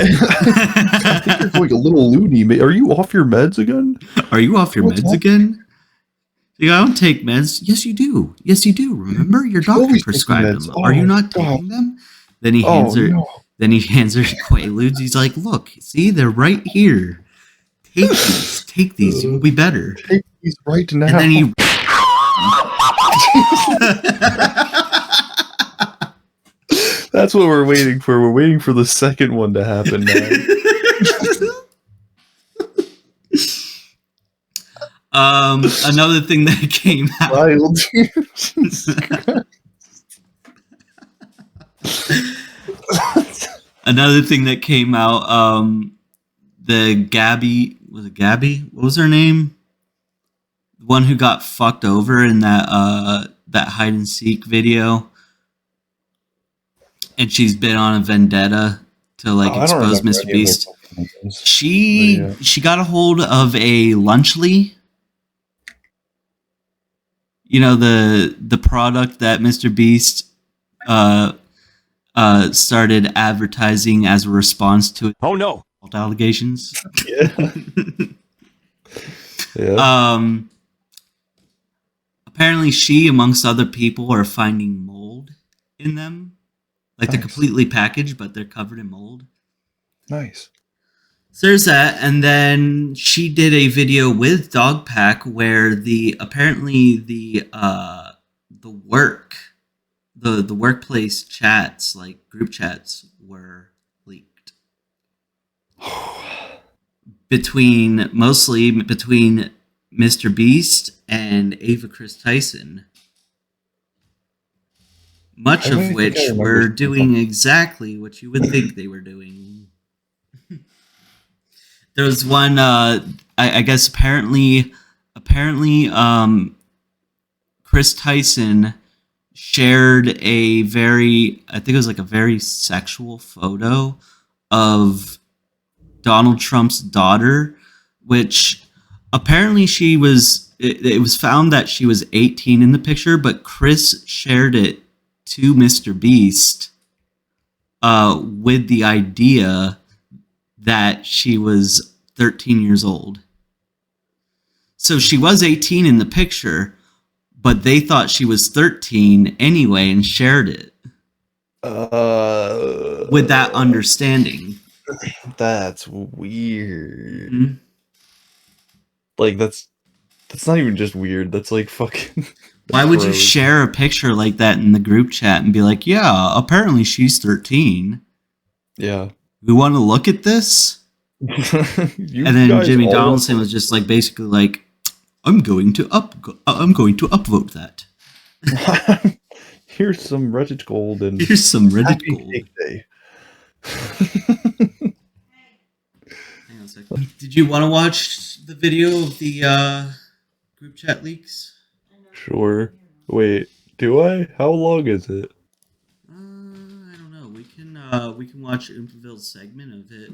think you're going a little loony. Are you off your meds again? Are you off your What's meds up? again? Like, I don't take meds. Yes, you do. Yes, you do. Remember, your doctor always take prescribed meds. them. Are you Oh, not God. taking them? Then he hands her. no. Then he hands her Quaaludes. He's like, "Look, see, they're right here. Take these. Take these. You will be better." Take these right now. And then he. That's what we're waiting for. We're waiting for the second one to happen now. Another thing that came out. Wild. Jesus Another thing that came out. The Gabby, was it Gabby? What was her name? The one who got fucked over in that hide and seek video. And she's been on a vendetta to like expose Mr. Beast. She got a hold of a Lunchly. You know, the product that Mr. Beast started advertising as a response to allegations. Yeah. Yeah. Apparently she, amongst other people, are finding mold in them. Like they're Nice. completely packaged, but they're covered in mold. Nice. So there's that, and then she did a video with Dogpack where apparently the workplace chats, like group chats, were leaked. Mostly between Mr. Beast and Ava Chris Tyson. Much I don't of think which I remember were something doing exactly what you would think they were doing. There was one, I guess apparently, Chris Tyson shared I think it was like a very sexual photo of Donald Trump's daughter, which apparently it was found that she was 18 in the picture, but Chris shared it to Mr. Beast with the idea that she was 13 years old. So she was 18 in the picture, but they thought she was 13 anyway and shared it with that understanding. That's weird. Mhm. Like that's not even just weird. That's like fucking. Why would you gross. share a picture like that in the group chat and be like, yeah, apparently she's 13. Yeah. We want to look at this? You And then guys Jimmy all- Donaldson was just like, basically like, I'm going to upvote that. Here's some Reddit gold and Here's some Reddit happy gold. cake day. Hang on a second. Did you want to watch the video of the group chat leaks? Sure. Wait, do I? How long is it? I don't know. We can watch Oompaville's segment of it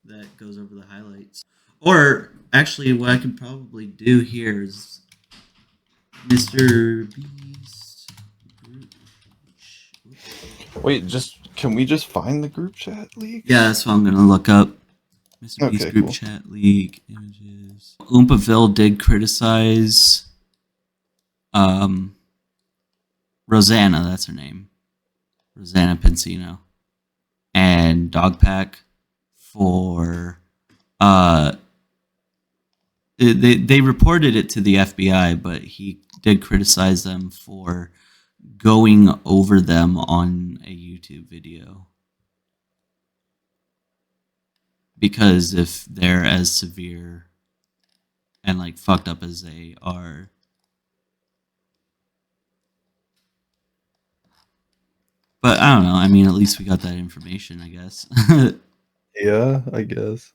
that goes over the highlights. Or actually, what I could probably do here is Mr. Beast group. Wait, can we just find the group chat leak? Yeah, that's what I'm gonna look up. Mr. Beast Okay, group cool. chat leak images. Oompaville did criticize Rosanna, that's her name. Rosanna Pensino. And Dogpack for they reported it to the FBI, but he did criticize them for going over them on a YouTube video. Because if they're as severe and like fucked up as they are, but I don't know. I mean, at least we got that information, I guess. Yeah, I guess.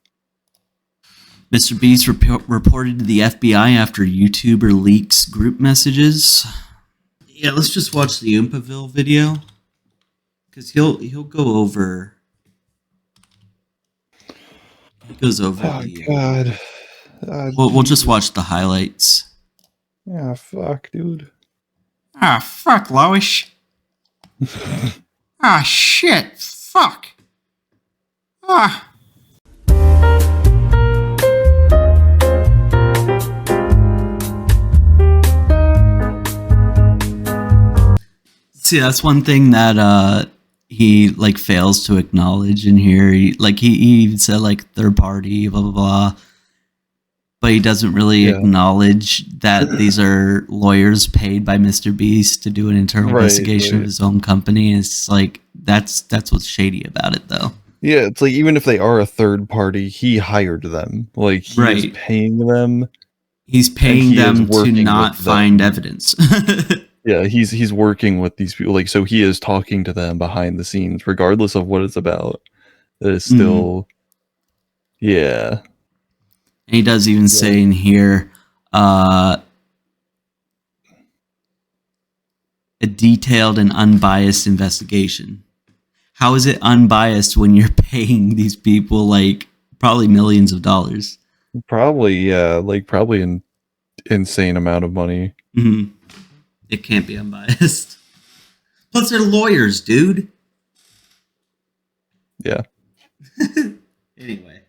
Mr. Beast reported to the FBI after YouTuber leaks group messages. Yeah, let's just watch the Oompaville video, because he'll go over. He goes over. Oh the, god. We'll just watch the highlights. Yeah, fuck, dude. Ah, fuck, Lois. Ah, shit, fuck. Ah. See, that's one thing that he like fails to acknowledge in here. He even said like third party, blah blah blah, but he doesn't really acknowledge that these are lawyers paid by Mr. Beast to do an internal investigation of his own company. It's like that's what's shady about it, though. Yeah, it's like even if they are a third party, he hired them. Like he is paying them. He's paying them to not find evidence. Yeah, he's working with these people, like, so he is talking to them behind the scenes, regardless of what it's about. That is still, yeah. And he does even say in here, a detailed and unbiased investigation. How is it unbiased when you're paying these people like probably millions of dollars? Probably, yeah, like probably an insane amount of money. Mm-hmm. It can't be unbiased. Plus, they're lawyers, dude. Yeah. Anyway.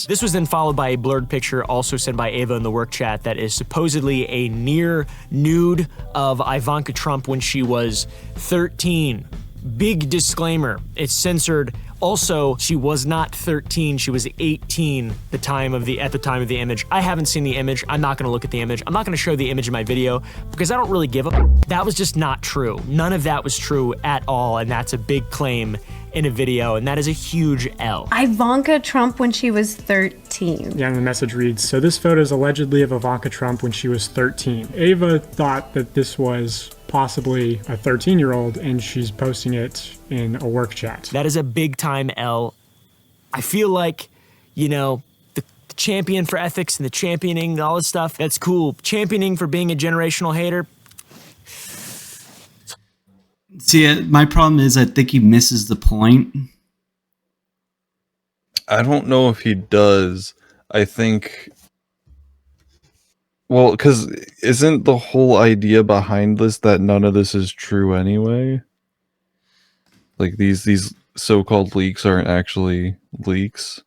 This was then followed by a blurred picture also sent by Ava in the work chat that is supposedly a near nude of Ivanka Trump when she was 13. Big disclaimer, it's censored. Also, she was not 13, she was 18 at the time of the image. I haven't seen the image. I'm not gonna look at the image. I'm not gonna show the image in my video because I don't really give a. That was just not true. None of that was true at all, and that's a big claim in a video, and that is a huge L. Ivanka Trump when she was 13. Yeah, and the message reads, so this photo is allegedly of Ivanka Trump when she was 13. Ava thought that this was possibly a 13-year-old, and she's posting it in a work chat. That is a big time L. I feel like, you know, the champion for ethics and the championing, all this stuff, that's cool. Championing for being a generational hater. See, my problem is I think he misses the point. I don't know if he does. I think... Well, because isn't the whole idea behind this that none of this is true anyway? Like, these so-called leaks aren't actually leaks.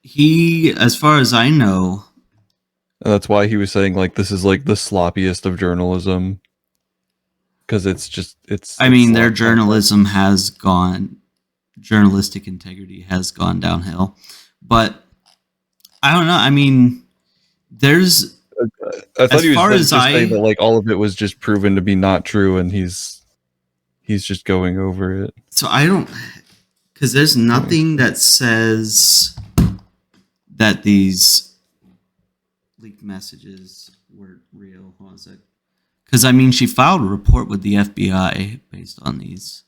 He, as far as I know... And that's why he was saying, like, this is, like, the sloppiest of journalism. Because it's just, I mean, their journalism has gone... Journalistic integrity has gone downhill. But... I don't know. I mean, there's. I thought he was just saying that like all of it was just proven to be not true, and he's just going over it. So I don't, because there's nothing that says that these leaked messages were real. Hold on a sec. Because, I mean, she filed a report with the FBI based on these.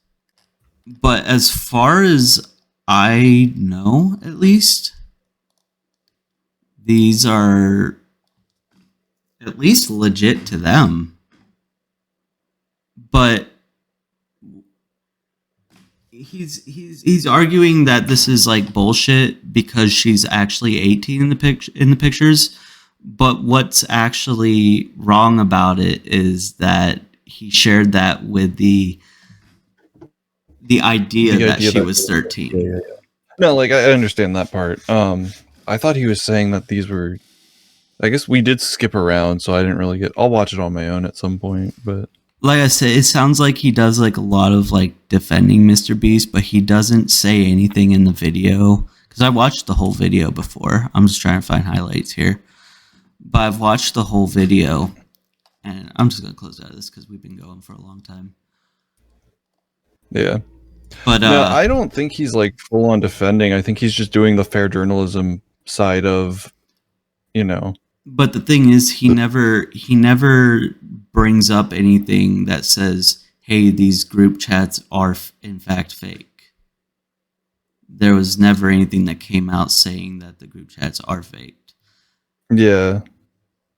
But as far as I know, at least, these are at least legit to them. But he's arguing that this is like bullshit because she's actually 18 in the pictures. But what's actually wrong about it is that he shared that with the idea that she was 13. Yeah. No, like I understand that part. I thought he was saying that these were. I guess we did skip around, so I didn't really get. I'll watch it on my own at some point, but like I said, it sounds like he does like a lot of like defending Mr. Beast, but he doesn't say anything in the video. Because I watched the whole video before. I'm just trying to find highlights here. But I've watched the whole video, and I'm just gonna close out of this because we've been going for a long time. yeah. But No, I don't think he's like full on defending. I think he's just doing the fair journalism side of, But the thing is, he never brings up anything that says, "Hey, these group chats are in fact fake." There was never anything that came out saying that the group chats are faked. Yeah.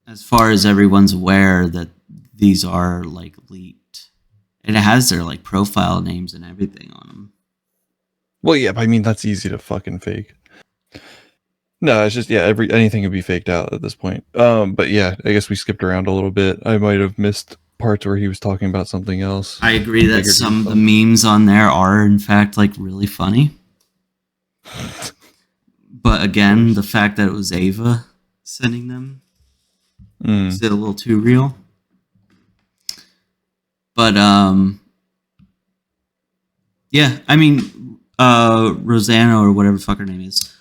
As far as everyone's aware that these are like leaked, and it has their like profile names and everything on them. Well, yeah, but I mean that's easy to fucking fake. No, it's just anything could be faked out at this point. But yeah, I guess we skipped around a little bit. I might have missed parts where he was talking about something else. I agree that some of the memes on there are in fact like really funny. But again, the fact that it was Ava sending them is it a little too real. But yeah, I mean Rosanna or whatever the fuck her name is.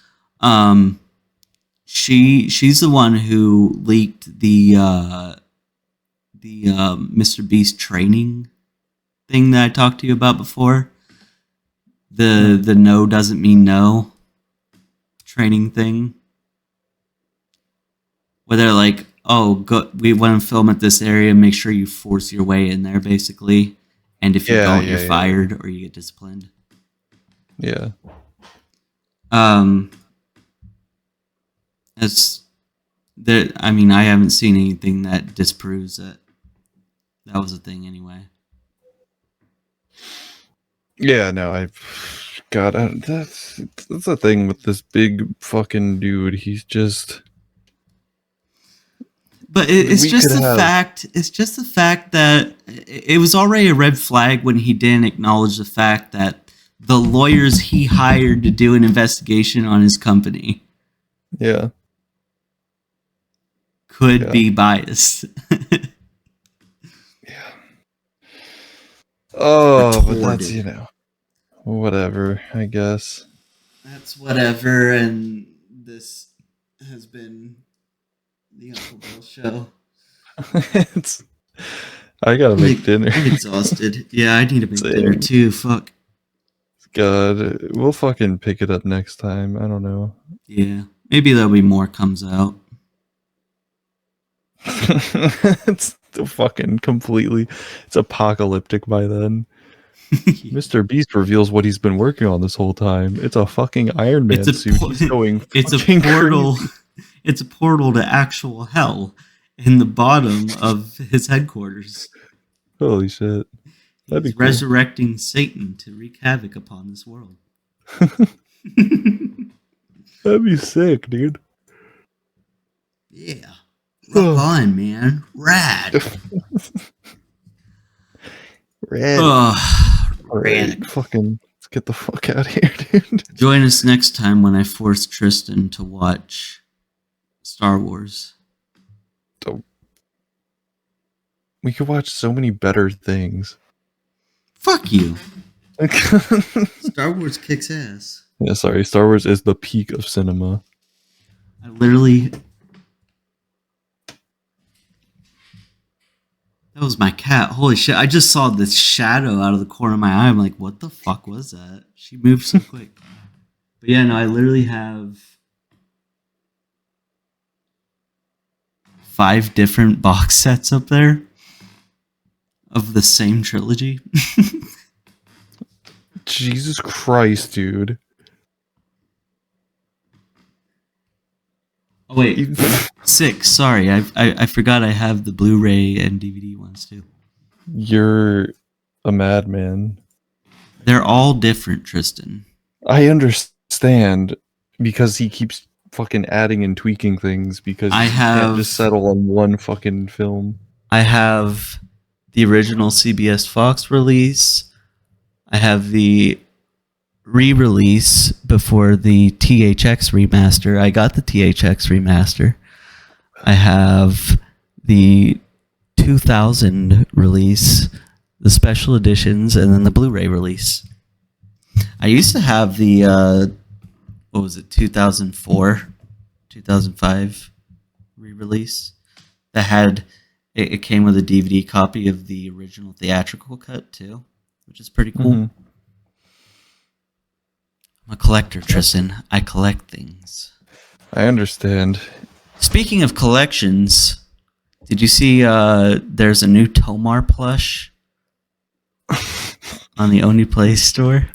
She's the one who leaked the Mr. Beast training thing that I talked to you about before. The no doesn't mean no training thing. Where they're like, oh, we want to film at this area, make sure you force your way in there, basically. And if you don't, you're fired or you get disciplined. Yeah. As there, I mean, I haven't seen anything that disproves that was a thing anyway. Yeah, no, that's the thing with this big fucking dude. He's just. But it's just the fact. It's just the fact that it was already a red flag when he didn't acknowledge the fact that the lawyers he hired to do an investigation on his company, could be biased. Oh, but that's whatever. I guess that's whatever, and this has been the Uncle Bill Show. I gotta make dinner. I'm exhausted. Yeah, I need to make dinner too. Fuck. God, we'll fucking pick it up next time. I don't know. Yeah, maybe there'll be more comes out. It's fucking completely. It's apocalyptic by then. Mr. Beast reveals what he's been working on this whole time. It's a fucking Iron Man suit. He's going. It's a portal. Crazy. It's a portal to actual hell in the bottom of his headquarters. Holy shit! That'd be cool. Resurrecting Satan to wreak havoc upon this world. That'd be sick, dude. Yeah. Rock on, man. Rad. Rad. Rad. Fucking let's get the fuck out of here, dude. Join us next time when I force Tristan to watch Star Wars. Oh. We could watch so many better things. Fuck you. Star Wars kicks ass. Yeah, sorry. Star Wars is the peak of cinema. I literally... That was my cat. Holy shit. I just saw this shadow out of the corner of my eye. I'm like, what the fuck was that? She moved so quick. But yeah, no, I literally have 5 different box sets up there of the same trilogy. Jesus Christ, dude. Oh, wait, 6. Sorry, I forgot I have the Blu-ray and DVD ones too. You're a madman. They're all different, Tristan. I understand because he keeps fucking adding and tweaking things because I he can't have- just settle on one fucking film. I have the original CBS Fox release. I have the re-release before the THX remaster. I got the THX remaster. I have the 2000 release, the special editions, and then the Blu-ray release. I used to have the what was it, 2004, 2005 re-release that had it came with a DVD copy of the original theatrical cut too, which is pretty cool. Mhm. I'm a collector, Tristan. I collect things. I understand. Speaking of collections, did you see there's a new Tomar plush on the Oni Play store?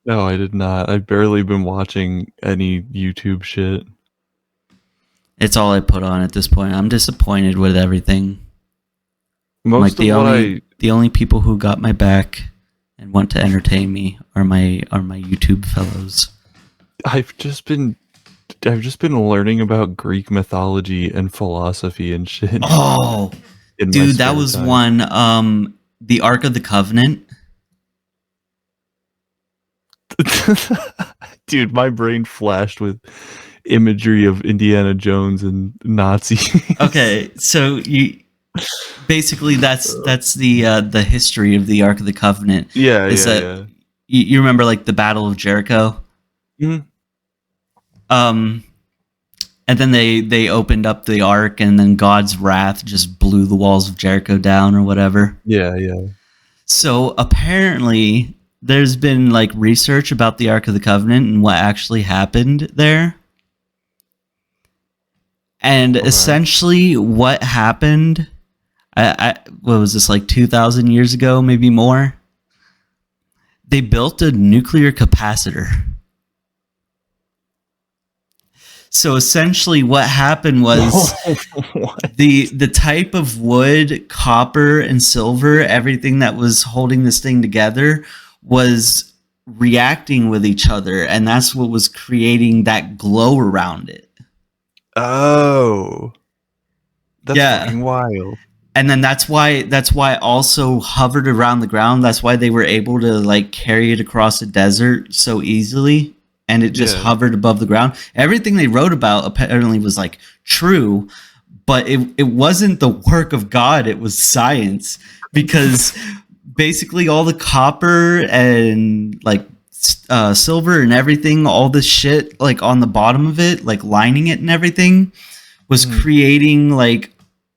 No, I did not. I've barely been watching any YouTube shit. It's all I put on at this point. I'm disappointed with everything. Most Like of the what the only people who got my back and want to entertain me are my YouTube fellows. I've just been learning about Greek mythology and philosophy and shit. Oh, in my dude, that spare was time. one. The Ark of the Covenant. Dude, my brain flashed with imagery of Indiana Jones and Nazis. Okay, so you basically that's the history of the Ark of the Covenant. Yeah, Is yeah, that- You remember like the Battle of Jericho? Mhm. And then they opened up the Ark, and then God's wrath just blew the walls of Jericho down, or whatever. yeah, yeah. So apparently, there's been like research about the Ark of the Covenant and what actually happened there. And essentially, what happened? What was this, like 2,000 years ago, maybe more? They built a nuclear capacitor. So essentially, what happened was the type of wood, copper, and silver, everything that was holding this thing together, was reacting with each other, and that's what was creating that glow around it. Oh, that's Yeah. fucking wild. And then that's why also hovered around the ground. That's why they were able to like carry it across the desert so easily, and it just Yeah. hovered above the ground. Everything they wrote about apparently was like true, but it wasn't the work of God. It was science, because basically all the copper and like silver and everything, all the shit like on the bottom of it, like lining it and everything, was creating like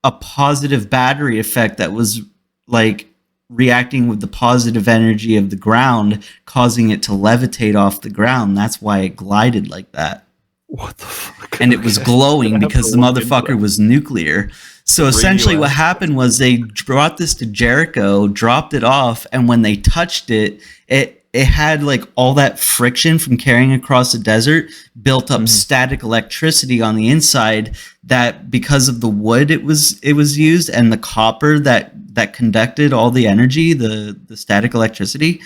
a positive battery effect that was like reacting with the positive energy of the ground, causing it to levitate off the ground. That's why it glided like that. What the fuck? And it was Okay. glowing I have because to the look into motherfucker that. was nuclear. So essentially what happened was they brought this to Jericho, dropped it off, and when they touched it, it had like all that friction from carrying across the desert built up static electricity on the inside, that because of the wood it was used and the copper that conducted all the energy, the static electricity,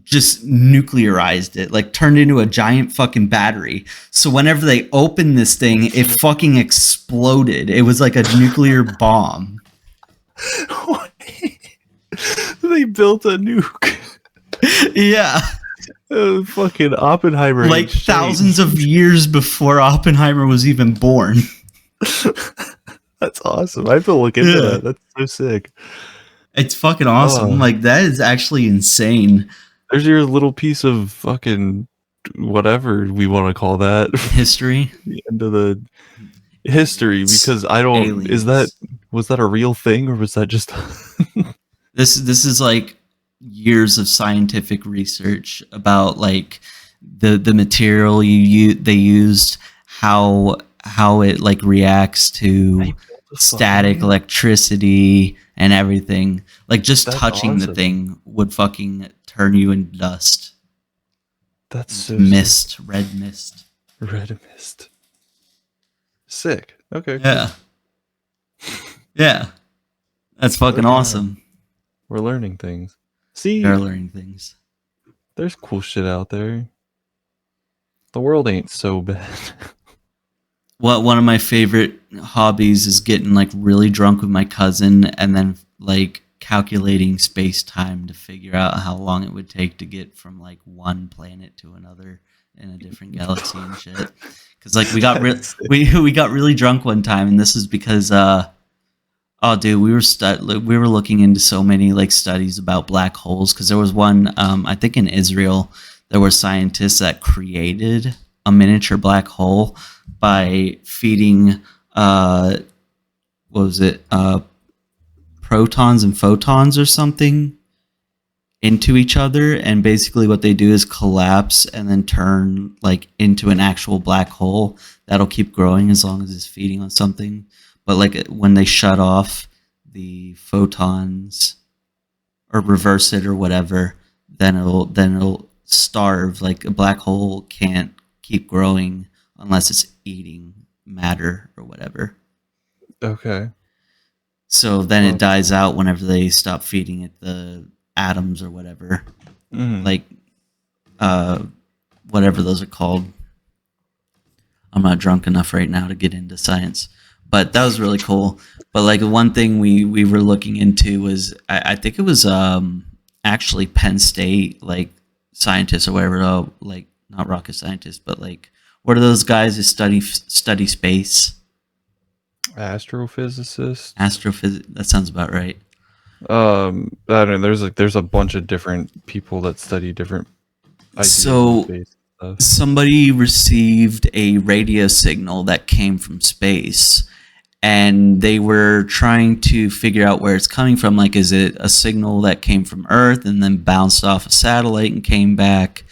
just nuclearized it, like turned into a giant fucking battery. So whenever they opened this thing, it fucking exploded. It was like a nuclear bomb. They built a nuke. Yeah. Fucking Oppenheimer. Like ain't shit. thousands of years before Oppenheimer was even born. That's awesome. I have to look into Yeah. that. That's so sick. It's fucking awesome. Oh. Like that is actually insane. There's your little piece of fucking whatever we want to call that. History. The end of the history, because I don't. Aliens. Was that a real thing, or was that just? This is like years of scientific research about like the material they used, how it like reacts to static, man? electricity, and everything. Like just That's touching the awesome. thing would fucking turn you into dust. That's so Mist, red mist. sick. Red mist. Sick. Okay. Cool. Yeah. Yeah. That's fucking Okay. awesome. We're learning things. See, You're learning things. there's cool shit out there. The world ain't so bad. One of my favorite hobbies is getting like really drunk with my cousin and then like calculating space time to figure out how long it would take to get from like one planet to another in a different galaxy and shit. Because like we got really drunk one time, and this is because oh dude, we were looking into so many like studies about black holes, because there was one I think in Israel there were scientists that created a miniature black hole by feeding what was it protons and photons or something into each other, and basically what they do is collapse and then turn like into an actual black hole that'll keep growing as long as it's feeding on something. But like when they shut off the photons or reverse it or whatever, then it'll starve. Like a black hole can't keep growing unless it's eating matter or whatever. Okay. So then it dies out whenever they stop feeding it the atoms or whatever. Like whatever those are called. I'm not drunk enough right now to get into science, but that was really cool. But like one thing we were looking into was I think it was actually Penn State like scientists or whatever, like not rocket scientists, but like what are those guys that study space? Astrophysicist. Astrophysics. That sounds about right. I don't know. There's a bunch of different people that study different ideas So of space stuff. somebody received a radio signal that came from space, and they were trying to figure out where it's coming from. Like, is it a signal that came from Earth and then bounced off a satellite and came back?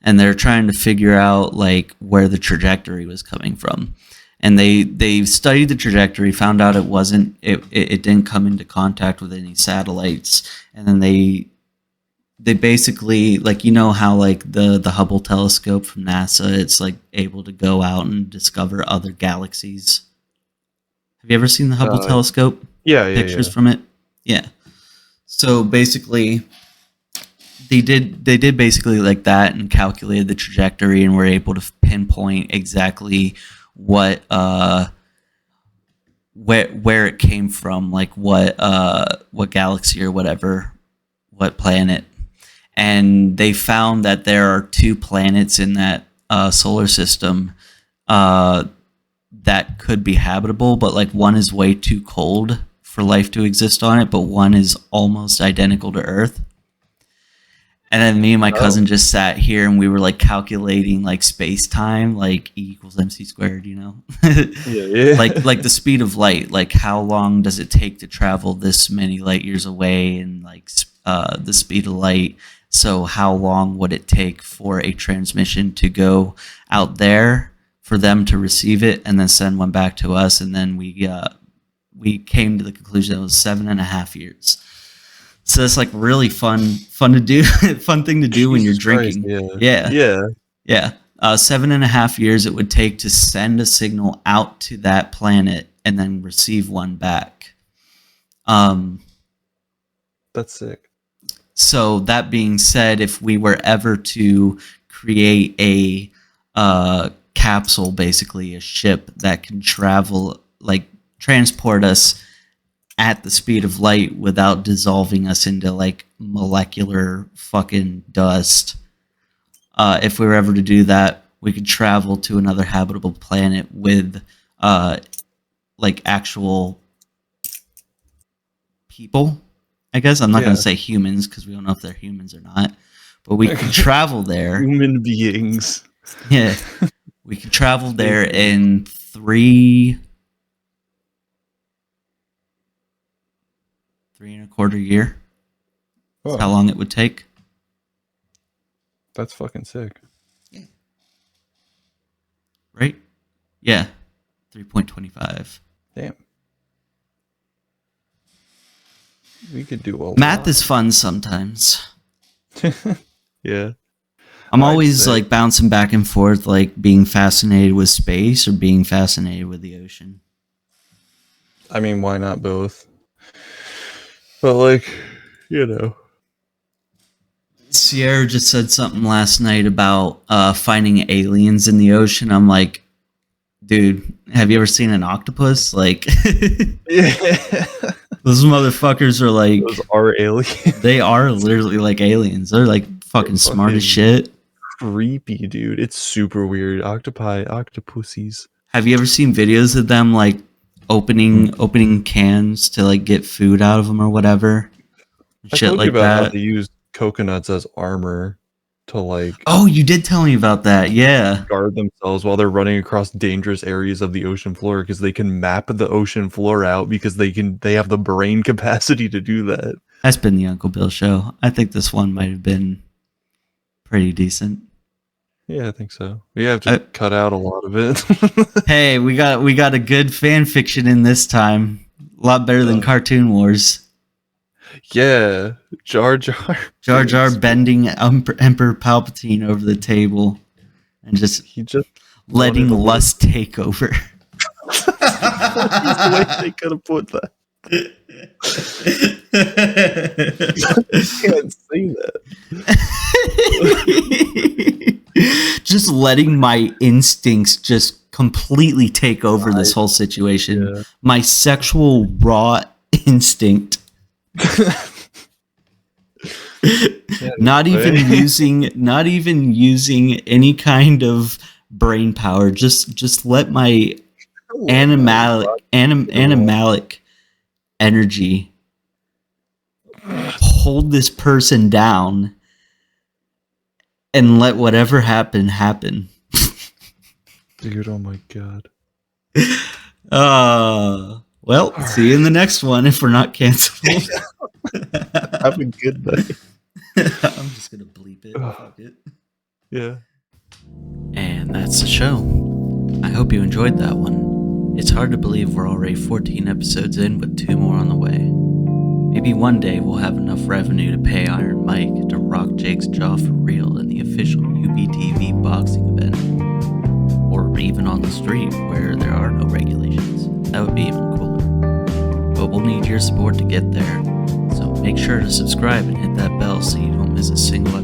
And they're trying to figure out like where the trajectory was coming from. And they studied the trajectory, found out it didn't come into contact with any satellites, and then they basically, like, you know how like the Hubble telescope from NASA, it's like able to go out and discover other galaxies. Have you ever seen the Hubble telescope? Yeah, Pictures from it? Yeah. So basically they did basically like that and calculated the trajectory and were able to pinpoint exactly what where it came from, like what galaxy or whatever, what planet. And they found that there are 2 planets in that solar system that could be habitable, but like one is way too cold for life to exist on it, but one is almost identical to Earth. And then me and my cousin just sat here and we were like calculating like space time, like E equals MC squared, you know? Yeah. like the speed of light, like how long does it take to travel this many light years away, and like the speed of light. So how long would it take for a transmission to go out there for them to receive it and then send one back to us? And then we came to the conclusion that it was 7.5 years. So it's like really fun to do, fun thing to do when you're drinking. Christ, Yeah. 7.5 years it would take to send a signal out to that planet and then receive one back. That's sick. So that being said, if we were ever to create a capsule, basically a ship that can travel, like transport us at the speed of light without dissolving us into like molecular fucking dust. If we were ever to do that, we could travel to another habitable planet with like actual people. I guess I'm not going to say humans because we don't know if they're humans or not, but we could travel there. Human beings. Yeah, we could travel there in 3.25 years. That's how long it would take. That's fucking sick. Right? Yeah. 3.25. Damn. We could do all Math is fun sometimes. Yeah. I'm I'd always say- like bouncing back and forth, like being fascinated with space or being fascinated with the ocean. I mean, why not both? But like, you know. Sierra just said something last night about finding aliens in the ocean. I'm like, dude, have you ever seen an octopus? Like, Yeah. those motherfuckers are like, Those are aliens. they are literally like aliens. They're like fucking smart as shit. Creepy, dude. It's super weird. Octopussies. Have you ever seen videos of them like opening cans to like get food out of them or whatever? I Shit told like you about how that. they use coconuts as armor to like Oh, you did tell me about that. Yeah. guard themselves while they're running across dangerous areas of the ocean floor because they can map the ocean floor out because they have the brain capacity to do that. That's been the Uncle Bill show. I think this one might have been pretty decent. Yeah, I think so. We have to cut out a lot of it. Hey, we got a good fan fiction in this time. A lot better than Cartoon Wars. Yeah, Jar Jar. Jar Jar bending Emperor Palpatine over the table and just He just letting wanted to lust take over. That's the way they could have put that. You can't say that. Just letting my instincts just completely take over this whole situation. Yeah. My sexual raw instinct. not even using any kind of brain power. Just let my animalic energy hold this person down and let whatever happen. Dude, oh my god. Well, see you in the next one if we're not canceled. Have a good night. I'm just gonna bleep it. Fuck it. Yeah. And that's the show. I hope you enjoyed that one. It's hard to believe we're already 14 episodes in with 2 more on the way. Maybe one day we'll have enough revenue to pay Iron Mike to rock Jake's jaw for real in the official UBTV boxing event. Or even on the street where there are no regulations. That would be even cooler. But we'll need your support to get there. So make sure to subscribe and hit that bell so you don't miss a single